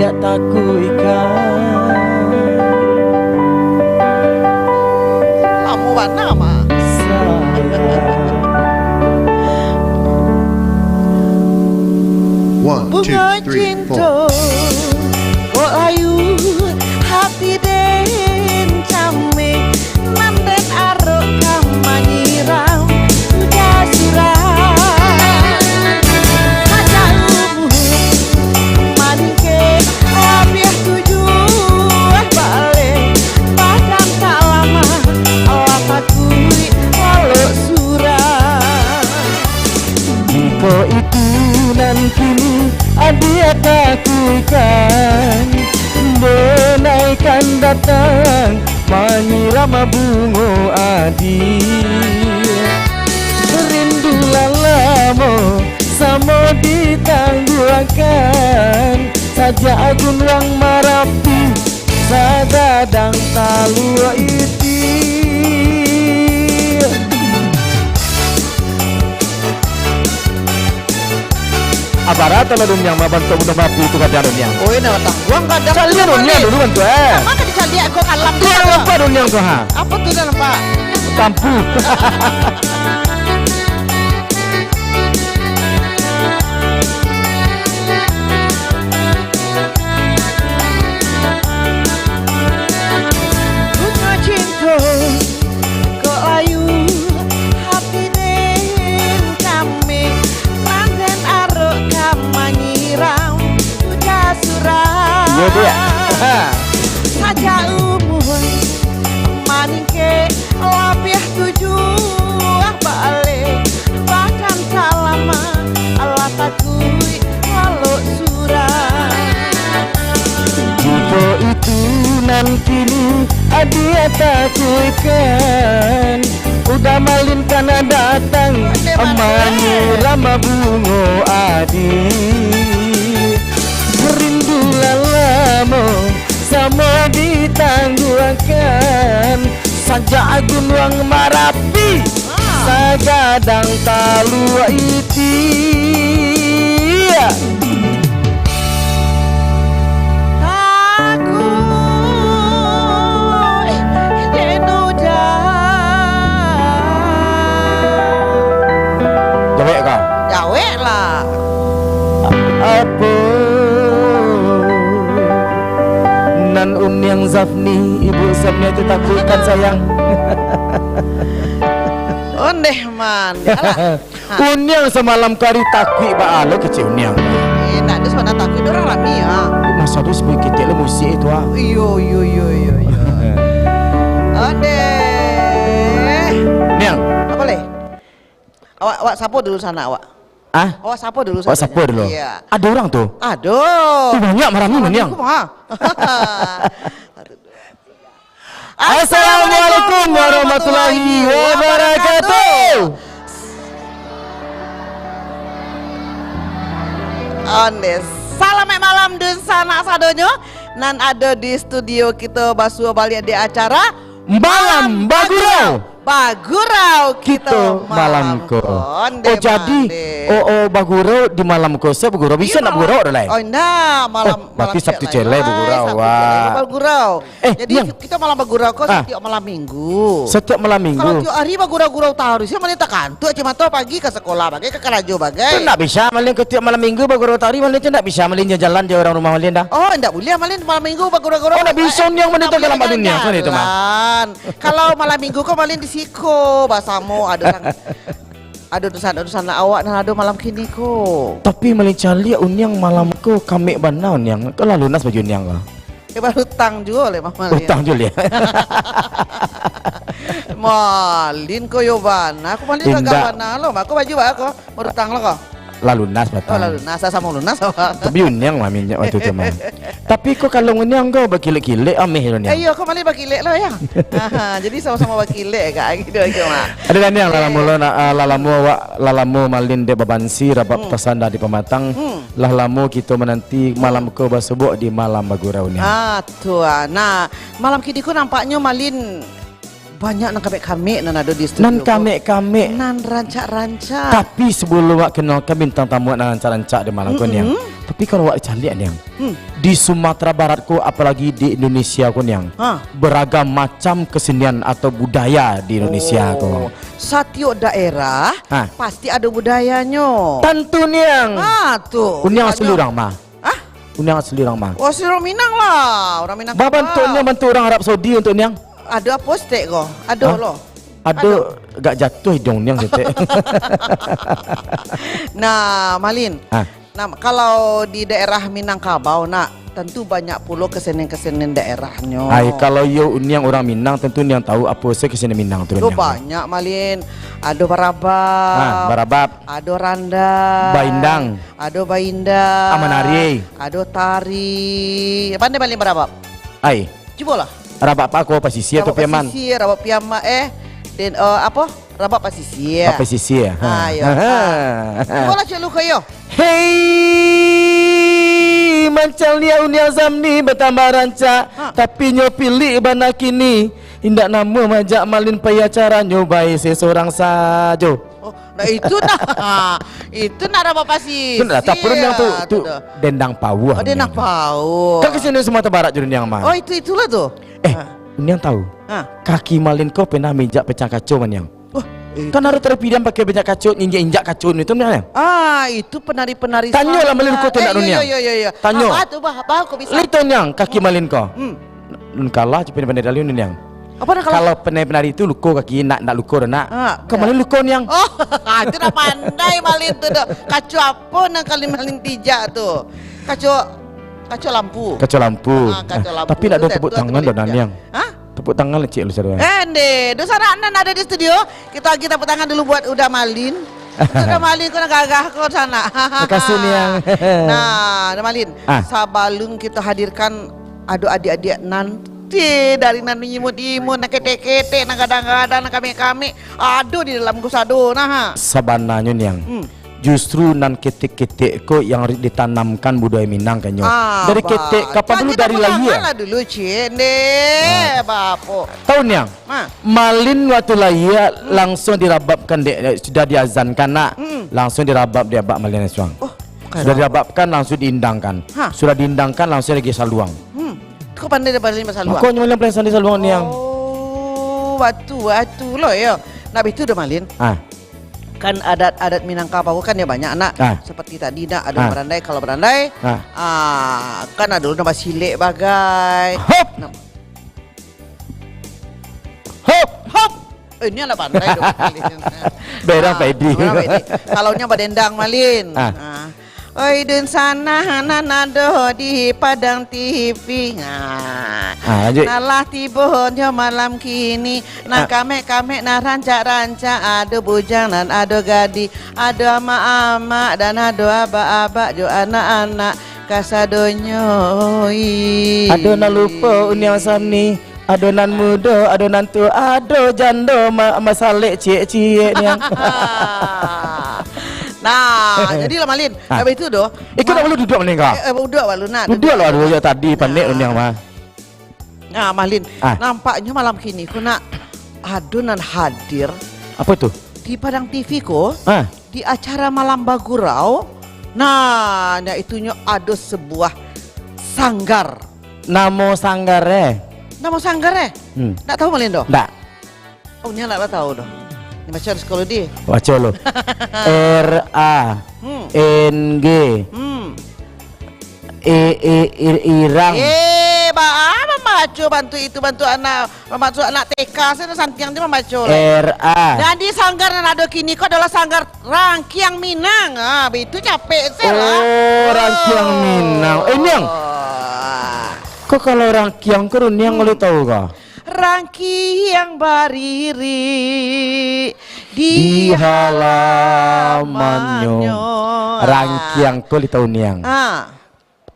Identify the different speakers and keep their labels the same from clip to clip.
Speaker 1: dia tak kuikan.
Speaker 2: Kamu mana mah? Bunga cinta kok ayu hati den came manden arok kamanyiram udah surah aja umur manike abiah tujuh balik padang tak lama Allah takui walau surah
Speaker 1: jika itu nanti dia takutkan menaikkan datang menyiram bunga adi rindulah lama sama ditangguhkan saja agun wang marapi sagadang talua iti. Abarat atau dunia membantu udah mati itu kadang dunia.
Speaker 2: Oh ini nak tangguang kadang.
Speaker 1: Cari dunia dulu bantu
Speaker 2: Maka dicari aku kalam tu.
Speaker 1: Apa dunia kau ha?
Speaker 2: Apa tu dah nampak?
Speaker 1: Tampu.
Speaker 2: Bunga cinta kau ayu hati den kami manden arok kamanyiram udah surah.
Speaker 1: Iya dia.
Speaker 2: Saja umur maningke lapiah tujuh balik bahkan tak lama Allah takui walau surah.
Speaker 1: Jika itu nanti dia takutkan udah malin karena datang menyiram bunga adi rindulah lama sama ditangguhkan saja agun wang marapi sagadang talua iti.
Speaker 2: Jawek lah.
Speaker 1: Apa nan unyang Zafni ibu Zafni itu takutkan sayang.
Speaker 2: Ondeh man.
Speaker 1: Unyang semalam kari takut baalo kecil unyang.
Speaker 2: Nak ada suara takut orang rami ya.
Speaker 1: Masa tu sebagai kita le musik itu ah.
Speaker 2: Iyo. Ondeh.
Speaker 1: Nyang.
Speaker 2: Apa le? Awak sapu dulu sana awak.
Speaker 1: Ah?
Speaker 2: Awak sapu dulu.
Speaker 1: Oh sapu dulu.
Speaker 2: Iya.
Speaker 1: Ada orang tuh.
Speaker 2: Aduh.
Speaker 1: Banyak marahnya Nyang. Assalamualaikum warahmatullahi wabarakatuh.
Speaker 2: Ondes. Salam malam dan sanak sadonyo. Nan ada di studio kita basuh balik di acara
Speaker 1: Malam Bagurau.
Speaker 2: Bagurau kita
Speaker 1: malam ko. Oh jadi Bagurau di malam ko. Saya Bagurau bisa nak Bagurau dah lain.
Speaker 2: Oh enggak malam.
Speaker 1: Berarti Sabtu Cele Bagurau. Wah.
Speaker 2: Bagurau. Jadi kita malam Bagurau ko setiap malam Minggu.
Speaker 1: Setiap malam Minggu.
Speaker 2: Kalau tiap hari Bagurau tahu sih mana tekan tu cuma tahu pagi ke sekolah bagai ke kerajo bagai.
Speaker 1: Tak bisa malin ke tiap malam Minggu Bagurau tari malin tak bisa malin jalan dia orang rumah malin dah.
Speaker 2: Oh enggak boleh malin malam Minggu Bagurau.
Speaker 1: Oh enggak bisa yang mana dalam dunia kan itu mah.
Speaker 2: Kalau malam Minggu kau malin di siko bahasamu ada urusan awak dan ada malam kini ko.
Speaker 1: Tapi malin cali unyang malam ko kami bana unyang. Kau lalu nas baju unyang lah.
Speaker 2: Baru hutang juga oleh mama.
Speaker 1: Hutang juga ya.
Speaker 2: Malin ko yo bana. Aku malin agak bana lo. Aku baju ba aku berhutang lo ko.
Speaker 1: Lalunas batang.
Speaker 2: Oh lalunas sama lunas apa?
Speaker 1: Tapi unyang maminya waktu itu mah. Tapi kok kalau unyang kau bakilek-kilek ameh unyang.
Speaker 2: Ayo kau malin bakilek lo ya. Jadi sama-sama bakilek kak gitu aja mah.
Speaker 1: Ada kan yang lalamu malin de babansi rabat pesan dari pematang. Lalamu kita menanti malam ke basubuk di malam Bagurau ni.
Speaker 2: Tuan. Nah malam kini ku nampaknya malin banyak nak kami nan ada di studio.
Speaker 1: Nan kami
Speaker 2: nan rancak-rancak.
Speaker 1: Tapi sebelum wak kenal ke bintang tamu nan rancak-rancak di malam ko ni. Tapi kalau wak calian yang di Sumatera Barat ko, apalagi di Indonesia ko yang beragam macam kesenian atau budaya di Indonesia ko.
Speaker 2: Setiap daerah pasti ada budayanya.
Speaker 1: Tentu niang.
Speaker 2: Tuh.
Speaker 1: Uniang asli orang mah. Uniang asli orang mah.
Speaker 2: Oh, si orang Minang lah. Orang Minang.
Speaker 1: Bantunya bantu orang Arab Saudi untuk niang.
Speaker 2: Ada postek kok. Ada loh.
Speaker 1: Ada gak jatuh hidung niang tetek.
Speaker 2: Nah, Malin. Nah, kalau di daerah Minangkabau nak tentu banyak pula kesenian-kesenian daerahnya.
Speaker 1: Kalau yo uniang orang Minang tentu niang tahu apa sih kesenian Minang tu.
Speaker 2: Banyak Malin. Ada barabab.
Speaker 1: Barabab.
Speaker 2: Ada randa.
Speaker 1: Baindang.
Speaker 2: Ada baindang.
Speaker 1: Amanari.
Speaker 2: Ada tari. Pandai Malin barabab? Coba lah.
Speaker 1: Rabab apa aku pasisir atau piaman?
Speaker 2: Pasisir, rabab piaman dan apa? Rabab pasisir.
Speaker 1: Pasisir.
Speaker 2: Ayo. Coba lah celu kayo.
Speaker 1: Hei, macam ni unia zamni bertambah ranca, tapi nyo pilih bana kini. Indak nama majak Malin paya cara nyobai seseorang saja.
Speaker 2: Oh, nah itu nah. Itu nak rabab pasisir.
Speaker 1: Itu nak tak perlu yang tu dendang pau.
Speaker 2: Oh, dendang pau.
Speaker 1: Kan kesini Sumatera Barat jurun yang mah.
Speaker 2: Oh, itulah tu.
Speaker 1: Ini yang tahu. Kaki Malin kau pernah mijak pecah kacau man yang. Kan harus terpidam pakai becak kacau, injak kacau itu mana?
Speaker 2: Itu penari-penari.
Speaker 1: Tanya lah Malin kau tidak dunia.
Speaker 2: Iya.
Speaker 1: Tanya.
Speaker 2: Apa kau bisa?
Speaker 1: Lihat yang kaki Malin kau. Nun kalah cepet pandai dalih nun yang.
Speaker 2: Apa nak
Speaker 1: kalau penari itu luko kaki nak luko nak. Kau Malin luko yang.
Speaker 2: Oh, itu dah pandai Malin tu dah. Kacau apa nak kali Malin tijak tu? Kacau lampu.
Speaker 1: Kacau lampu. Tapi nak ada tepuk tangan dah yang. Tepuk tangan lah cik lu sadar.
Speaker 2: Dosa anak ada di studio. Kita lagi tepuk tangan dulu buat Uda Malin. Uda Malin kau nak gagah kau sana.
Speaker 1: Terima kasih Niang.
Speaker 2: Nah, Uda Malin. Sabalung kita hadirkan adik-adik nanti dari nan imut-imut nak ketek-ketek nak gadang-gadang nak kami-kami. Aduh di dalam gusado nah.
Speaker 1: Sabananya Niang. Justru nan ketek-ketek ko yang ditanamkan budaya Minang kanyo. Dari ketek kapan dulu dari lahir?
Speaker 2: Lah dulu cik, bapo.
Speaker 1: Tahu Niang? Malin waktu lahir langsung dirababkan sudah diazankan nak. Langsung dirabab dia bak Malin Suang. Sudah dirababkan langsung diindangkan. Sudah diindangkan langsung lagi saluang.
Speaker 2: Kau pandai dia Malin pasal luang.
Speaker 1: Kau nyulang pelasan di saluang Niang.
Speaker 2: Oh, batu loh ya. Nah itu udah Malin. Kan adat Minangkabau kan ya banyak anak seperti tadi nak ada berandai. Kalau berandai kan ada dulu nama silek bagai hop ini anak pandai dong
Speaker 1: Berang Pedi.
Speaker 2: Kalau nya badendang Malin oi dun sana nado di Padang TV. Nalah tibonya malam kini. Nah kame na ranca ada bujang dan ada gadi, ada ama-ama dan ada aba-aba jo anak-anak kasadonyo.
Speaker 1: Adonan lupa uniang samni, adonan muda, adonan tua, ado jando masalik cie-cie Niang.
Speaker 2: Nah, jadi lah Malin. Habis itu doh.
Speaker 1: Ikut nak duduk Malin kah?
Speaker 2: Duduk walu nak.
Speaker 1: Duduk lah dulu tadi pandai Uniang mah.
Speaker 2: Nah, Malin. Nampaknya malam kini ku nak adonan hadir.
Speaker 1: Apa tu?
Speaker 2: Di Padang TV ko. Di acara Malam Bagurau. Nah, itunya ada sebuah sanggar.
Speaker 1: Namo sanggar
Speaker 2: Nama sanggar nak tahu Malin doh?
Speaker 1: Tak.
Speaker 2: Oh, ni nak tahu doh. Ni macam sekolah dia.
Speaker 1: Baca lo. RANG irang.
Speaker 2: Membaca bantu itu bantu anak membantu anak TK saya santiang dia membaca
Speaker 1: RA.
Speaker 2: Dan di sanggar yang ada kini kau adalah sanggar Rangkiang Minang. Itu capek saya lah.
Speaker 1: Rangkiang Minang. Niang. Kok kalau Rangkiang kau Niang boleh tahu kah?
Speaker 2: Rangkiang bariri di
Speaker 1: halamannya. Rangkiang kau tahu Niang.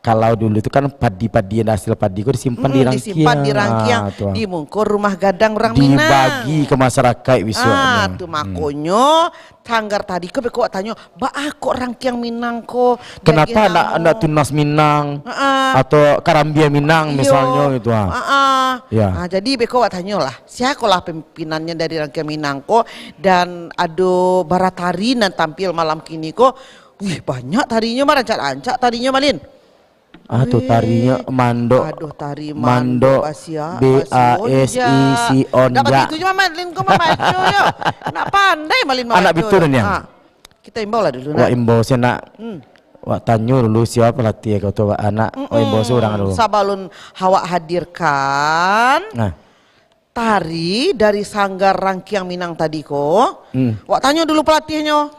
Speaker 1: Kalau dulu itu kan padi-padian hasil padi kau disimpan di Rangkiang.
Speaker 2: Disimpan di Rangkiang, di mungkur rumah gadang orang Minang.
Speaker 1: Dibagi ke masyarakat wiswa.
Speaker 2: Tu makonyo tanggar tadi kau bekok tanya, "Ba kok Rangkiang Minang kok?"
Speaker 1: Kenapa anak tunas Minang atau Karambia Minang misalnya gitu
Speaker 2: Ya. Jadi bekok tanya lah, siapa lah pimpinannya dari Rangkiang Minang kok dan ado baratari dan tampil malam kini kok. Wih, banyak tarinya mah, rancak-rancak tarinya Malin.
Speaker 1: Tuh tarinya mando.
Speaker 2: Aduh, tari mando, Basia,
Speaker 1: si on.
Speaker 2: Dapat itu cuma Malin kok maju yo. Nak pandai Malin mah.
Speaker 1: Anak bitu yang.
Speaker 2: Kita imbau lah dulu.
Speaker 1: Wah imbau sih nak. Wah tanya dulu siapa pelatih kau tuh anak. Oh imbau seorang dulu.
Speaker 2: Sabalun Hawa hadirkan. Tari dari Sanggar Rangkiang Minang tadi kok. Wak tanya dulu pelatihnya.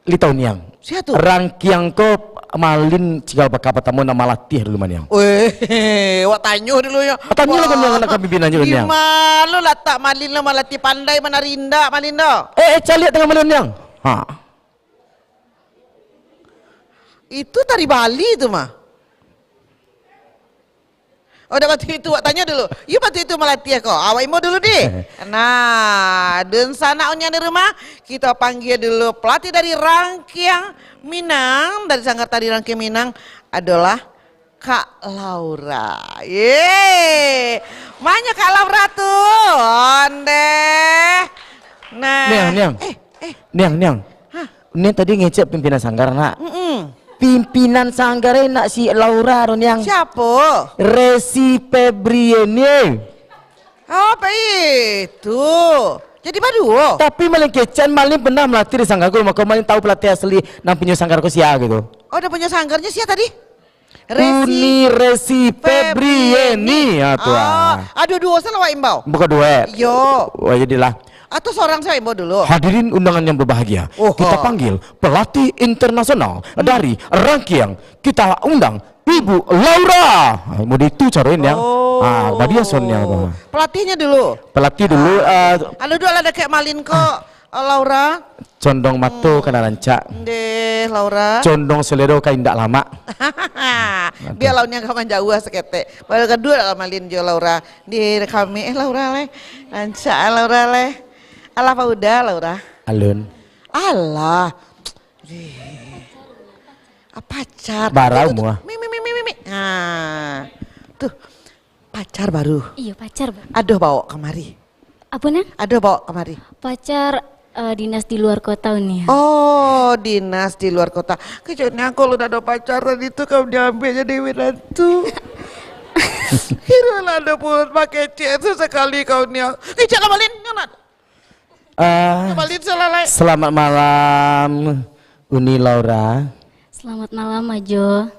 Speaker 1: Litau niang.
Speaker 2: Siapa tuh?
Speaker 1: Rangkiang ko Malin cikal bakal tamu nama latih dulu maniang.
Speaker 2: Weh, wak tanya dulu ya.
Speaker 1: Tanya lah kan kami binanya dulu niang.
Speaker 2: Gimana lah tak Malin lah malatih pandai menarinda Malin dah.
Speaker 1: Caliat tengah Malin niang.
Speaker 2: Itu tari Bali itu mah. Oh dapat itu, wak tanya dulu. Iya waktu itu melatih kok. Awak mau dulu deh. Nah, dan sana onya di rumah kita panggil dulu pelatih dari Rangkiang Minang, dari Sanggar Tari Rangkiang Minang adalah Kak Laura. Yeay, mana Kak Laura tuh? Onde. Nah,
Speaker 1: Niang. Ini tadi ngecek pimpinan Sanggar nak. Pimpinan Sanggar nak si Laura ron yang.
Speaker 2: Siapa?
Speaker 1: Resi Febriani.
Speaker 2: Oh, apa itu? Jadi baru.
Speaker 1: Tapi maling kecan maling pernah melatih di Sanggar. Maka maling tahu pelatih asli nang punya Sanggar ko siapa gitu.
Speaker 2: Oh, udah punya Sanggarnya siapa tadi?
Speaker 1: Resi Febriani.
Speaker 2: Aduh dua salah wa imbau.
Speaker 1: Bukan dua.
Speaker 2: Yo.
Speaker 1: Wah jadilah.
Speaker 2: Atau seorang saya imbau dulu.
Speaker 1: Hadirin undangan yang berbahagia. Kita panggil pelatih internasional dari Rangkiang. Kita undang Ibu Laura. Mau itu carain yang. Tadi sonnya apa?
Speaker 2: Pelatihnya dulu.
Speaker 1: Pelatih dulu.
Speaker 2: Ada dua ada kayak Malin kok. Laura.
Speaker 1: Condong mato kena rancak.
Speaker 2: Deh Laura.
Speaker 1: Condong selero kain ndak lama.
Speaker 2: Biar launnya kawan jauh sekete. Pada kedua Malin jo Laura. Di kami Laura le. Rancak Laura le. Alah apa udah Laura?
Speaker 1: Alun.
Speaker 2: Alah. Pacar.
Speaker 1: Barau mua.
Speaker 2: Nah. Tuh. Pacar baru.
Speaker 3: Iya pacar bang.
Speaker 2: Aduh bawa kemari.
Speaker 3: Apa nang?
Speaker 2: Aduh bawa kemari.
Speaker 3: Pacar dinas di luar kota nih.
Speaker 2: Oh dinas di luar kota. Kecuali kalau udah ada pacaran itu kau diambil jadi Wirantu. Kira lah ada pulut pakai C itu sekali kau nih. Kecil Malin nganat. Malin selalai.
Speaker 1: Selamat malam Uni Laura.
Speaker 3: Selamat malam Ajo.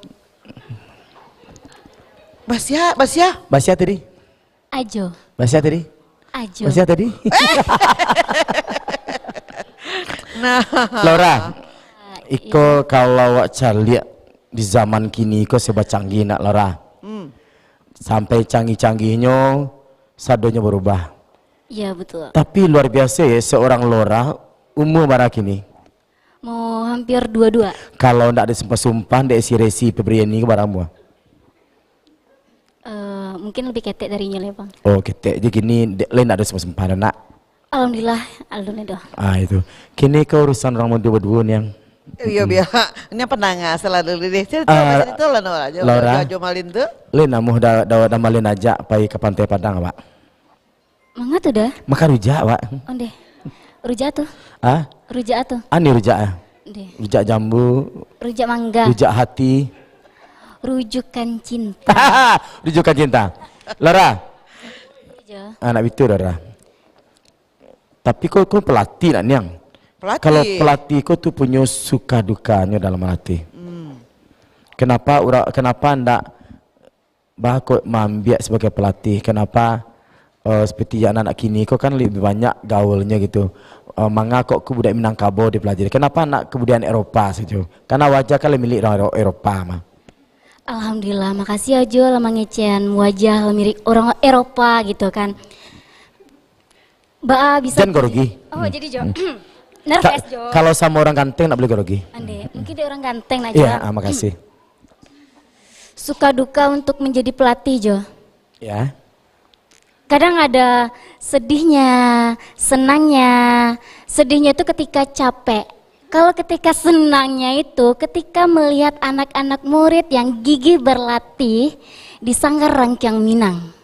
Speaker 1: Basia tadi.
Speaker 3: Ajo.
Speaker 1: Basia tadi.
Speaker 3: Ajo.
Speaker 1: Basia tadi.
Speaker 2: Nah,
Speaker 1: Laura. Iko kalau wak cari di zaman kini iko sebab canggih nak Laura. Sampai canggih-canggihnya sadonya berubah.
Speaker 3: Iya betul.
Speaker 1: Tapi luar biasa ya seorang Laura umur berapa kini?
Speaker 3: Mau hampir 22.
Speaker 1: Kalau ndak ada sumpah-sumpah dek si Resi Febriani ke barang mua?
Speaker 3: Mungkin lebih ketek darinya lah bang.
Speaker 1: Oh ketek, jadi kini lain ndak ada sumpah-sumpah nak?
Speaker 3: Alhamdulillah, alhamdulillah.
Speaker 1: Itu. Kini kau urusan orang mau dua-dua yang.
Speaker 2: Iya biar ini penangga selalu deh. Cerita lah
Speaker 1: Laura.
Speaker 2: Ajo Malin tuh.
Speaker 1: Lain namu dah Malin aja pai ke Pantai Padang pak.
Speaker 3: Mangga tuh dah.
Speaker 1: Makan rujak pak.
Speaker 3: Onde. Rujak tuh. Rujak tuh.
Speaker 1: Ani rujak ya. Rujak jambu.
Speaker 3: Rujak mangga.
Speaker 1: Rujak hati.
Speaker 3: Rujukan cinta.
Speaker 1: Rujukan cinta. Laura. Anak itu Laura. Tapi kau pelatih nak niang.
Speaker 2: Pelatih.
Speaker 1: Kalau pelatih kau tuh punya suka dukanya dalam melatih. Kenapa ndak kau mambiak sebagai pelatih? Kenapa seperti anak-anak kini kau kan lebih banyak gaulnya gitu. Manga kok ke budak Minangkabau dipelajari. Kenapa nak kebudayaan Eropa saja? Karena wajah kalian milik orang Eropa mah.
Speaker 3: Alhamdulillah, makasih Ajo lama ngecehan wajah milik orang Eropa gitu kan. Ba bisa.
Speaker 1: Jangan gorogi.
Speaker 3: Oh jadi Jo. Nervous Jo.
Speaker 1: Kalau sama orang ganteng nak boleh gorogi.
Speaker 3: Ande, mungkin dia orang ganteng aja.
Speaker 1: Iya, makasih.
Speaker 3: Suka duka untuk menjadi pelatih Jo.
Speaker 1: Ya.
Speaker 3: Kadang ada sedihnya, senangnya. Sedihnya itu ketika capek. Kalau ketika senangnya itu ketika melihat anak-anak murid yang gigih berlatih di Sanggar Rangkiang Minang.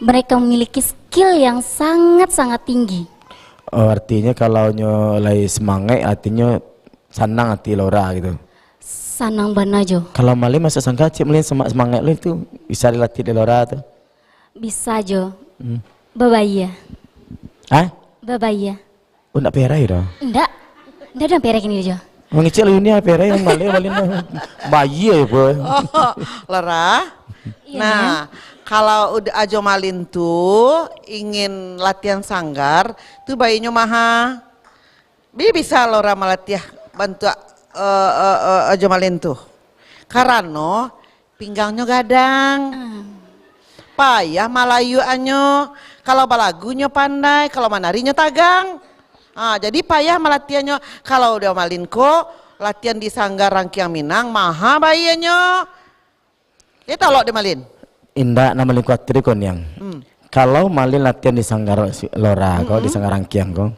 Speaker 3: Mereka memiliki skill yang sangat-sangat tinggi.
Speaker 1: Artinya kalau nyolai semangat artinya Sanang hati Lora gitu.
Speaker 3: Sanang bana jo.
Speaker 1: Kalau Malin masuk sangka cik Malin semangat lu itu bisa dilatih di Lora tuh.
Speaker 3: Bisa jo. Babaya.
Speaker 1: Hah?
Speaker 3: Babaya.
Speaker 1: Oh nak perai dah.
Speaker 3: Enggak ada perek ini jo.
Speaker 1: Mengicil ini perai yang Malin bayi ya boy.
Speaker 2: Oh, Lora.
Speaker 3: Iya,
Speaker 2: Nah, kalau udah Ajo Malin tuh ingin latihan sanggar, tuh bayinya maha. Bisa Lora melatih bantu Ajo Malin tuh. Karena pinggangnya gadang. Payah Malayu anyo. Kalau balagunya pandai, kalau manarinya tagang. Jadi payah melatihannya. Kalau udah Malin ko latihan di sanggar Rangkiang Minang, maha bayinya. Kita lo di Malin.
Speaker 1: Indah nama Malin kuatir kon yang. Kalau Malin latihan di Sanggar Lora, kau di Sanggar Rangkiang kau.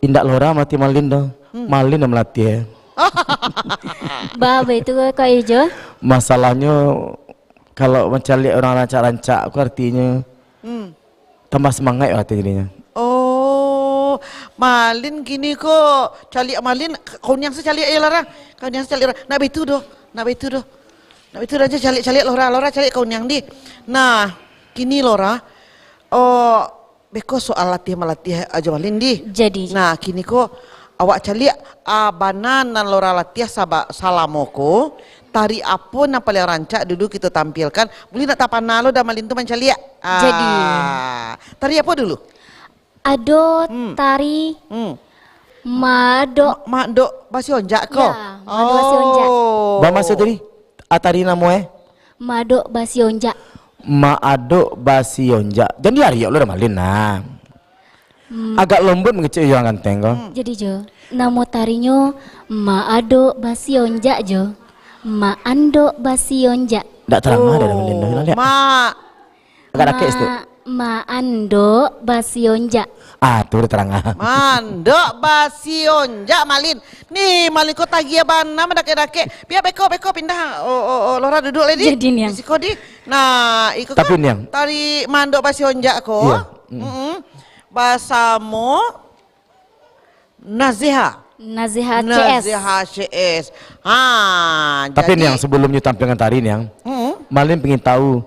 Speaker 1: Indah Lora mati Malin dong. Malin yang melatih.
Speaker 3: Baba itu kayak jo.
Speaker 1: Masalahnya kalau mencari orang rancak-rancak, aku artinya tambah semangat ya jadinya.
Speaker 2: Oh, Malin gini kok. Cali Malin, kau yang secali ya Lora. Kau yang secali Lora. Nak betul doh, nak betul doh. Nah itu aja calik Lora calik kau yang di. Nah kini Lora, beko soal latih aja Malin di.
Speaker 3: Jadi.
Speaker 2: Nah kini kok awak calik abanan nan Lora latih salamoko. Tari apa yang paling rancak dulu kita tampilkan. Boleh nak tapan lo dah Malin tu mencalik.
Speaker 3: Jadi.
Speaker 2: Tari apa dulu?
Speaker 3: Ado tari. Mado.
Speaker 2: Mado basi onjak kau.
Speaker 3: Ya, mado basi onjak.
Speaker 1: Ba masuk tadi? Atari namo
Speaker 3: Mado basi onjak.
Speaker 1: Maado basi onja. Dan dia riok lo dah Malin nah. Agak lembut mengecek yang ganteng kau.
Speaker 3: Jadi jo, namo tarinya Maado basi onjak jo. Maando basi onjak.
Speaker 1: Tak terang ada dah Malin dah. Agak rakit itu.
Speaker 3: Maando basi onjak.
Speaker 1: Tu udah terang.
Speaker 2: Mandok basi onjak Malin. Nih Malin kau tagi bana mendake-dake. Biar beko pindah. Lora duduk lagi.
Speaker 3: Jadi nih.
Speaker 2: Siko di. Nah, ikut
Speaker 1: Tapi
Speaker 2: kan
Speaker 1: Niang.
Speaker 2: tari mandok basi onjak ko.
Speaker 1: Iya.
Speaker 2: Bahasamu Naziha.
Speaker 3: Naziha CS.
Speaker 2: Naziha CS.
Speaker 1: Tapi
Speaker 2: jadi
Speaker 1: yang sebelumnya tampilkan tari yang Malin pengen tahu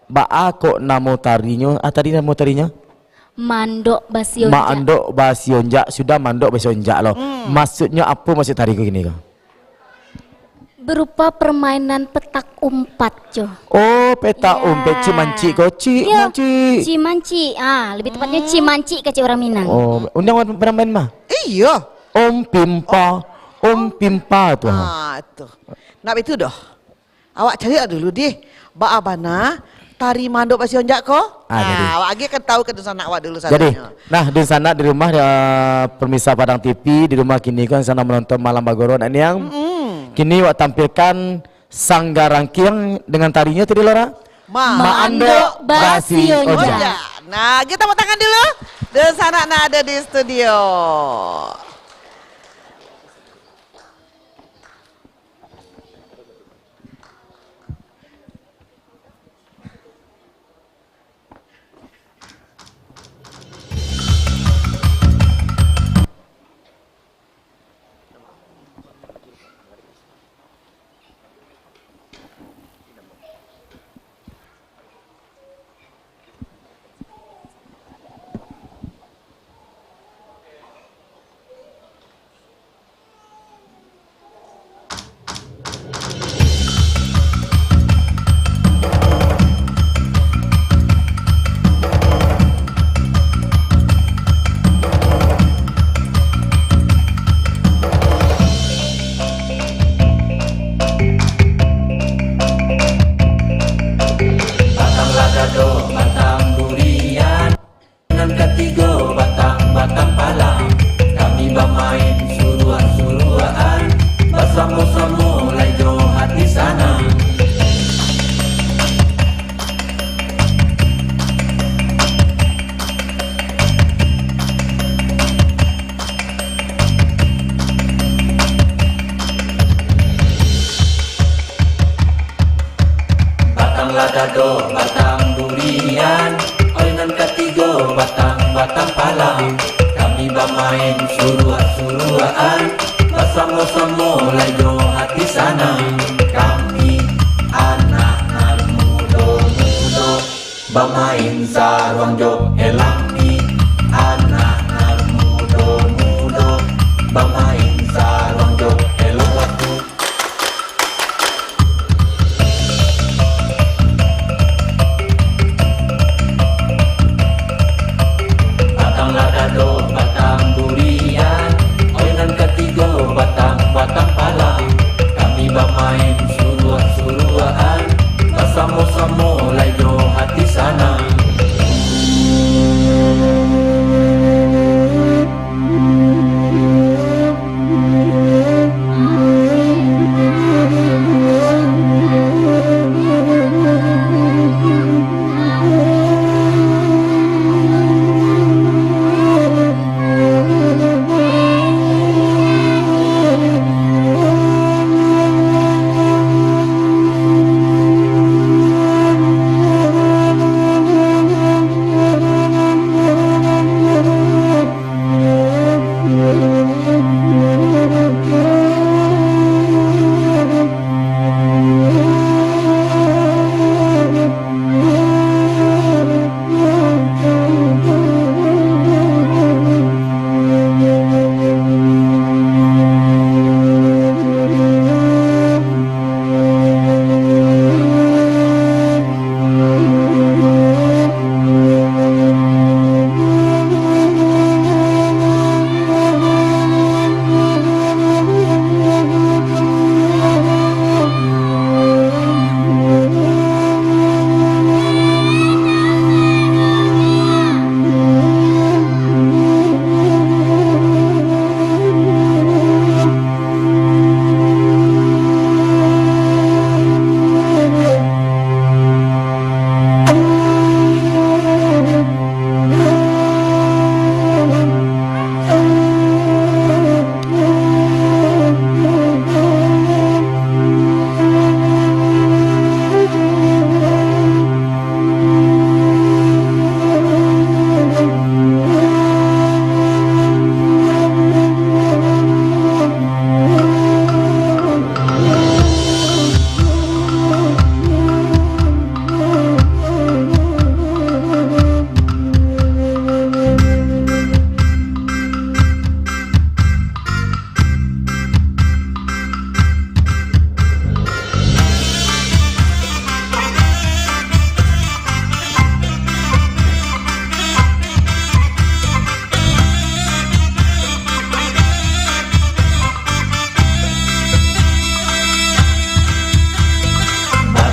Speaker 1: Ba'a kok namo tarinya, tadi namo tarinya?
Speaker 3: Mandok basi onjak.
Speaker 1: Mandok basi onjak, sudah mandok basi onjak loh. Maksudnya apa maksud tari gini kau?
Speaker 3: Berupa permainan petak umpat jo.
Speaker 1: Oh, peta
Speaker 3: Ya.
Speaker 1: umpet cimanci kau,
Speaker 3: Iya,
Speaker 1: cimanci.
Speaker 3: Cimanci. Lebih tepatnya cimanci ke orang Minang.
Speaker 1: Oh, undang pernah main mah?
Speaker 2: iya.
Speaker 1: Om Pimpa tuh.
Speaker 2: Tuh. Nak itu doh. Awak cari dulu deh. Ba'abana tari mandok basi onjak ko.
Speaker 1: Jadi.
Speaker 2: Awak lagi kan tahu ke sana awak dulu sana.
Speaker 1: Jadi, nah di sana di rumah pemirsa Padang TV di rumah kini kan sana menonton Malam Bagoro dan yang kini wak tampilkan Sanggar Rangkiang dengan tarinya tadi Lora.
Speaker 3: Maando basi onjak.
Speaker 2: Nah, kita mau tangan dulu. Di sana ada di studio.
Speaker 4: Dado batang durian, oinan ketigo batang pala. Kami bermain suruh-suruhan, Bersama-sama layo hati sana. Kami anak-anak muda-muda bermain sarung jok elami. Anak-anak muda-muda bermain sarung jok elok waktu. Batanglah dado, batang durian, oinan ketiga batang pala. Kami bermain suruh-suruhan, bersama-sama layo hati sana.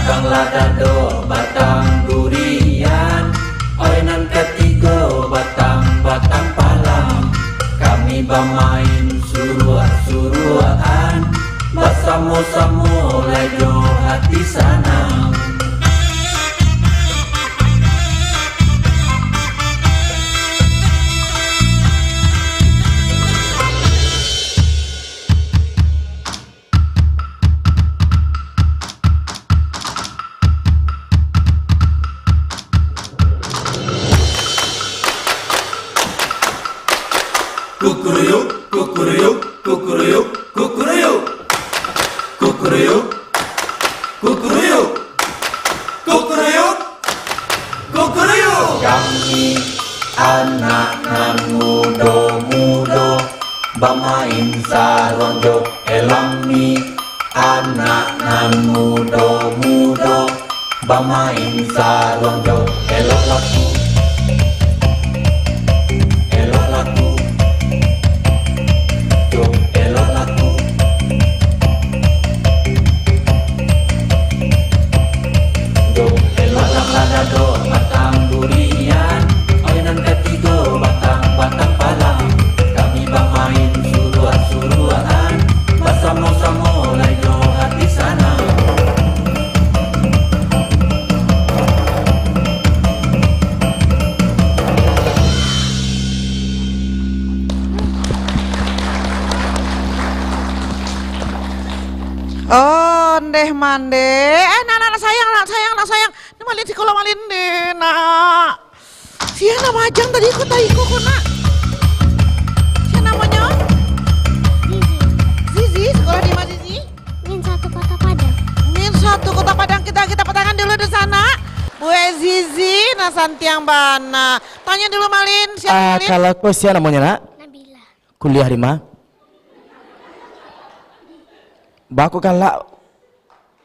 Speaker 4: Batanglah dado, batang durian, oinan ketiga batang pala. Kami bermain suruh-suruhan, bersama-sama layo hati sana.
Speaker 5: Kukuruyuk, kukuruyuk, kukuruyuk, kukuruyuk, kukuruyuk, kukuruyuk, kukuruyuk, kukuruyuk.
Speaker 4: Kami anak-anak muda-muda bermain sarung jok elami. Anak-anak muda-muda bermain sarung jok elok laku. Elok laku. Jok elok laku. Jok elok batanglah dado, batang durian, oinan ketiga batang pala. Kami bermain suruh-suruhan, bersama-sama layo hati sana.
Speaker 2: Oh, ndeh mande. Anak sayang. Ini malin si kalau malin deh, nak. Siapa majang tadi ikut nak. Siapa namanya? na santiang bana. Tanya dulu Malin, siapa Malin?
Speaker 1: Kalau kau siapa namanya nak?
Speaker 3: Nabila.
Speaker 1: Kuliah di mana? Baku kalau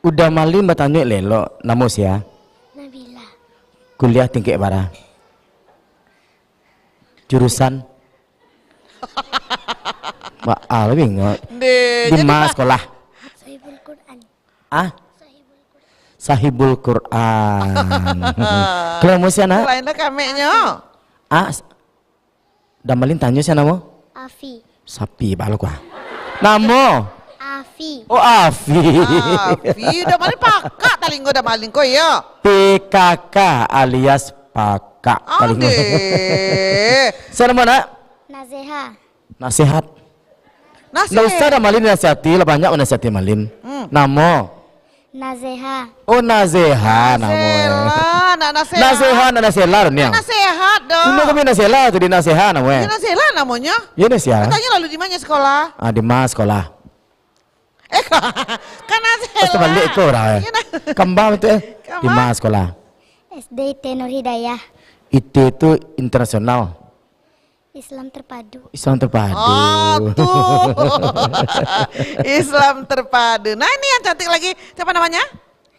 Speaker 1: udah Malin bertanya lelo, namu siapa?
Speaker 3: Nabila.
Speaker 1: Kuliah tinggi bara. Jurusan? Bingung. Di mana sekolah?
Speaker 3: Sahibul Quran.
Speaker 1: Ah? Sahibul Quran. Kalau mau siapa nak?
Speaker 2: Lain dah kameknya.
Speaker 1: Damalin tanya siapa nama?
Speaker 3: Afi.
Speaker 1: Sapi balok ah. Namo?
Speaker 3: Afi.
Speaker 1: Oh Afi.
Speaker 2: Afi, udah Malin pakak talinggo udah Malin ko ya.
Speaker 1: PKK alias pakak.
Speaker 2: Ade.
Speaker 1: Siapa nama nak?
Speaker 3: Nazeha.
Speaker 1: Nasihat. Nggak usah ada Malin nasihati, lah banyak nasihati Malin. Namo?
Speaker 3: Nazeha.
Speaker 1: Oh Nazeha namo.
Speaker 2: Nak nasehat.
Speaker 1: Nazeha na naselar niang.
Speaker 2: Nasehat dong.
Speaker 1: Ini kami nasela tu di Nazeha namo.
Speaker 2: Ini nasehat namanya.
Speaker 1: Ya naseha.
Speaker 2: Katanya lalu di mana sekolah?
Speaker 1: Di mana sekolah?
Speaker 2: Kan nasehat.
Speaker 1: Pasti balik ko dah. Kembang itu di mana sekolah?
Speaker 3: SD Nur Hidayah.
Speaker 1: Itu internasional.
Speaker 3: Islam terpadu.
Speaker 1: Islam terpadu.
Speaker 2: Oh tuh. Islam terpadu. Nah ini yang cantik lagi. Siapa namanya?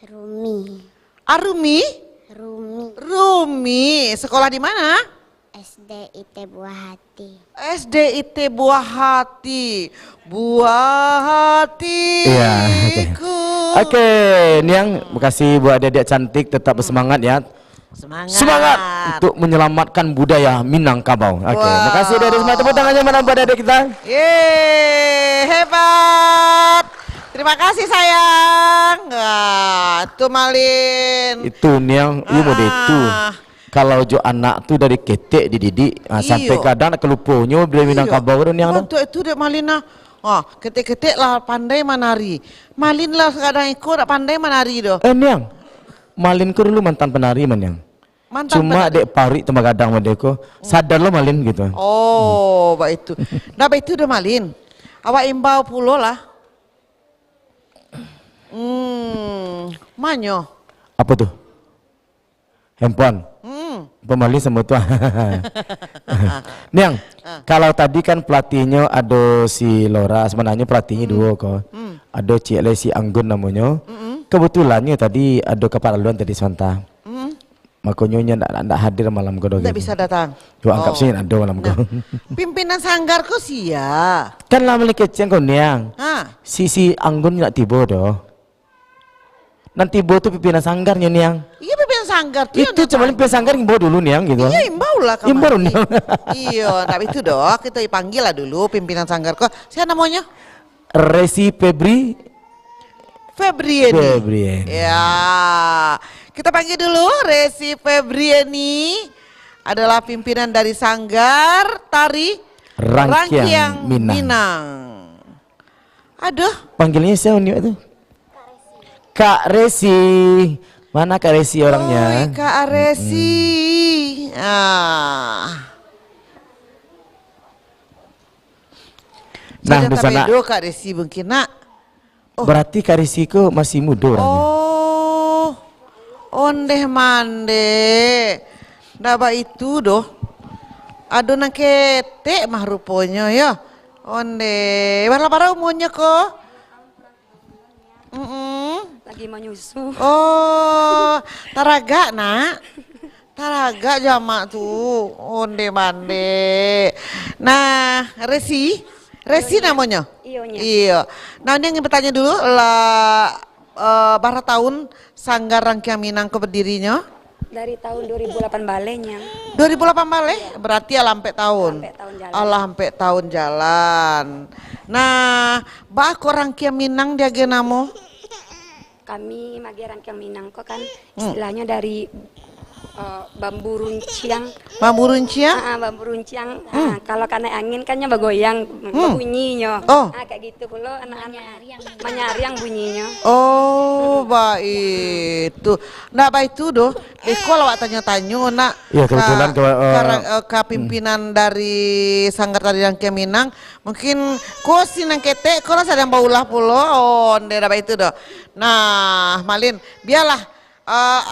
Speaker 3: Rumi.
Speaker 2: Arumi?
Speaker 3: Rumi.
Speaker 2: Rumi. Sekolah di mana?
Speaker 3: SD IT Buah Hati.
Speaker 2: SD IT Buah Hati. Buah hati.
Speaker 1: Iya. Oke, Niang, makasih buat adik-adik cantik, tetap bersemangat ya. Semangat untuk menyelamatkan budaya Minangkabau. Oke, makasih dari semua, tepuk tangannya mana buat adik kita.
Speaker 2: Yeay, hebat. Terima kasih sayang. Itu Malin.
Speaker 1: Itu Niang, iya mode itu. Kalau jo anak tuh dari ketek dididik, sampai kadang kelupunya dari Minangkabau itu Niang.
Speaker 2: Itu dek Malina. Ketik-ketik lah pandai menari. Malin lah kadang ikut pandai menari doh.
Speaker 1: Niang. Malin ko dulu mantan penari man yang. Cuma dek pari tembak gadang madeko. Sadar lo Malin gitu.
Speaker 2: Oh, baik itu. Nah, baik itu udah Malin. Awak imbau pulo lah. Manyo.
Speaker 1: Apa tuh? Handphone. Pemalin semua tuh. Niang, kalau tadi kan pelatihnya ada si Laura, sebenarnya pelatihnya dua kok. Ada Cik si Anggun namanya. Kebetulannya tadi ada keparluan tadi sebentar. Makanya ndak hadir malam kau.
Speaker 2: Tidak bisa datang.
Speaker 1: Yo anggap sih ada malam kau.
Speaker 2: Pimpinan sanggarku sih ya.
Speaker 1: Kan lama kecil kau Niang. Si Anggun nggak tiba doh. Nanti tiba tuh pimpinan sanggarnya Niang.
Speaker 2: Iya pimpinan sanggar tuh.
Speaker 1: Itu cuma pimpinan sanggar imbau dulu Niang gitu.
Speaker 2: Iya imbau lah kamu.
Speaker 1: Imbau Niang.
Speaker 2: Iya, tapi itu doh kita dipanggil lah dulu pimpinan sanggarku. Siapa namanya?
Speaker 1: Resi Febrieni.
Speaker 2: Ya, kita panggil dulu Resi Febrieni adalah pimpinan dari Sanggar Tari Rangkiang Minang. Aduh,
Speaker 1: panggilnya siapa nih itu? Kak Resi. Mana Kak Resi orangnya?
Speaker 2: Kak Resi.
Speaker 1: Nah, di sana.
Speaker 2: Kak Resi mungkin nak.
Speaker 1: Berarti Kak Resi ko masih muda orangnya.
Speaker 2: Oh, ondeh mande. Daba itu doh. Aduh nak ketek mah rupanya ya. Onde, berapa umurnya kok?
Speaker 6: Lagi mau nyusu.
Speaker 2: Oh, taraga nak. Taraga jamak tuh. Onde mande. Nah, Resi namanya? Iya. Nah ini yang bertanya dulu lah berapa tahun Sanggar Rangkiang Minang ke berdirinya?
Speaker 6: Dari tahun 2008 balenya.
Speaker 2: 2008 balik? Berarti ya sampai tahun. Allah sampai tahun jalan. Nah, bak Rangkiang Minang dia genamo?
Speaker 6: Kami magi Rangkiang Minang kok kan istilahnya dari bambu runciang.
Speaker 2: Bambu runciang?
Speaker 6: Bambu runciang. Kalau kena angin kan bagoyang bunyinya. Kayak gitu pula anak-anak menyariang bunyinya.
Speaker 2: Oh, baik itu. Nah, baik itu doh. Kalau awak tanya-tanya nak.
Speaker 1: Iya, kebetulan
Speaker 2: ke pimpinan dari Sanggar Tari Rangkiang Minang, mungkin ko sinang ketek ko rasa yang baulah pulo. Oh, ndek baik itu doh. Nah, Malin, biarlah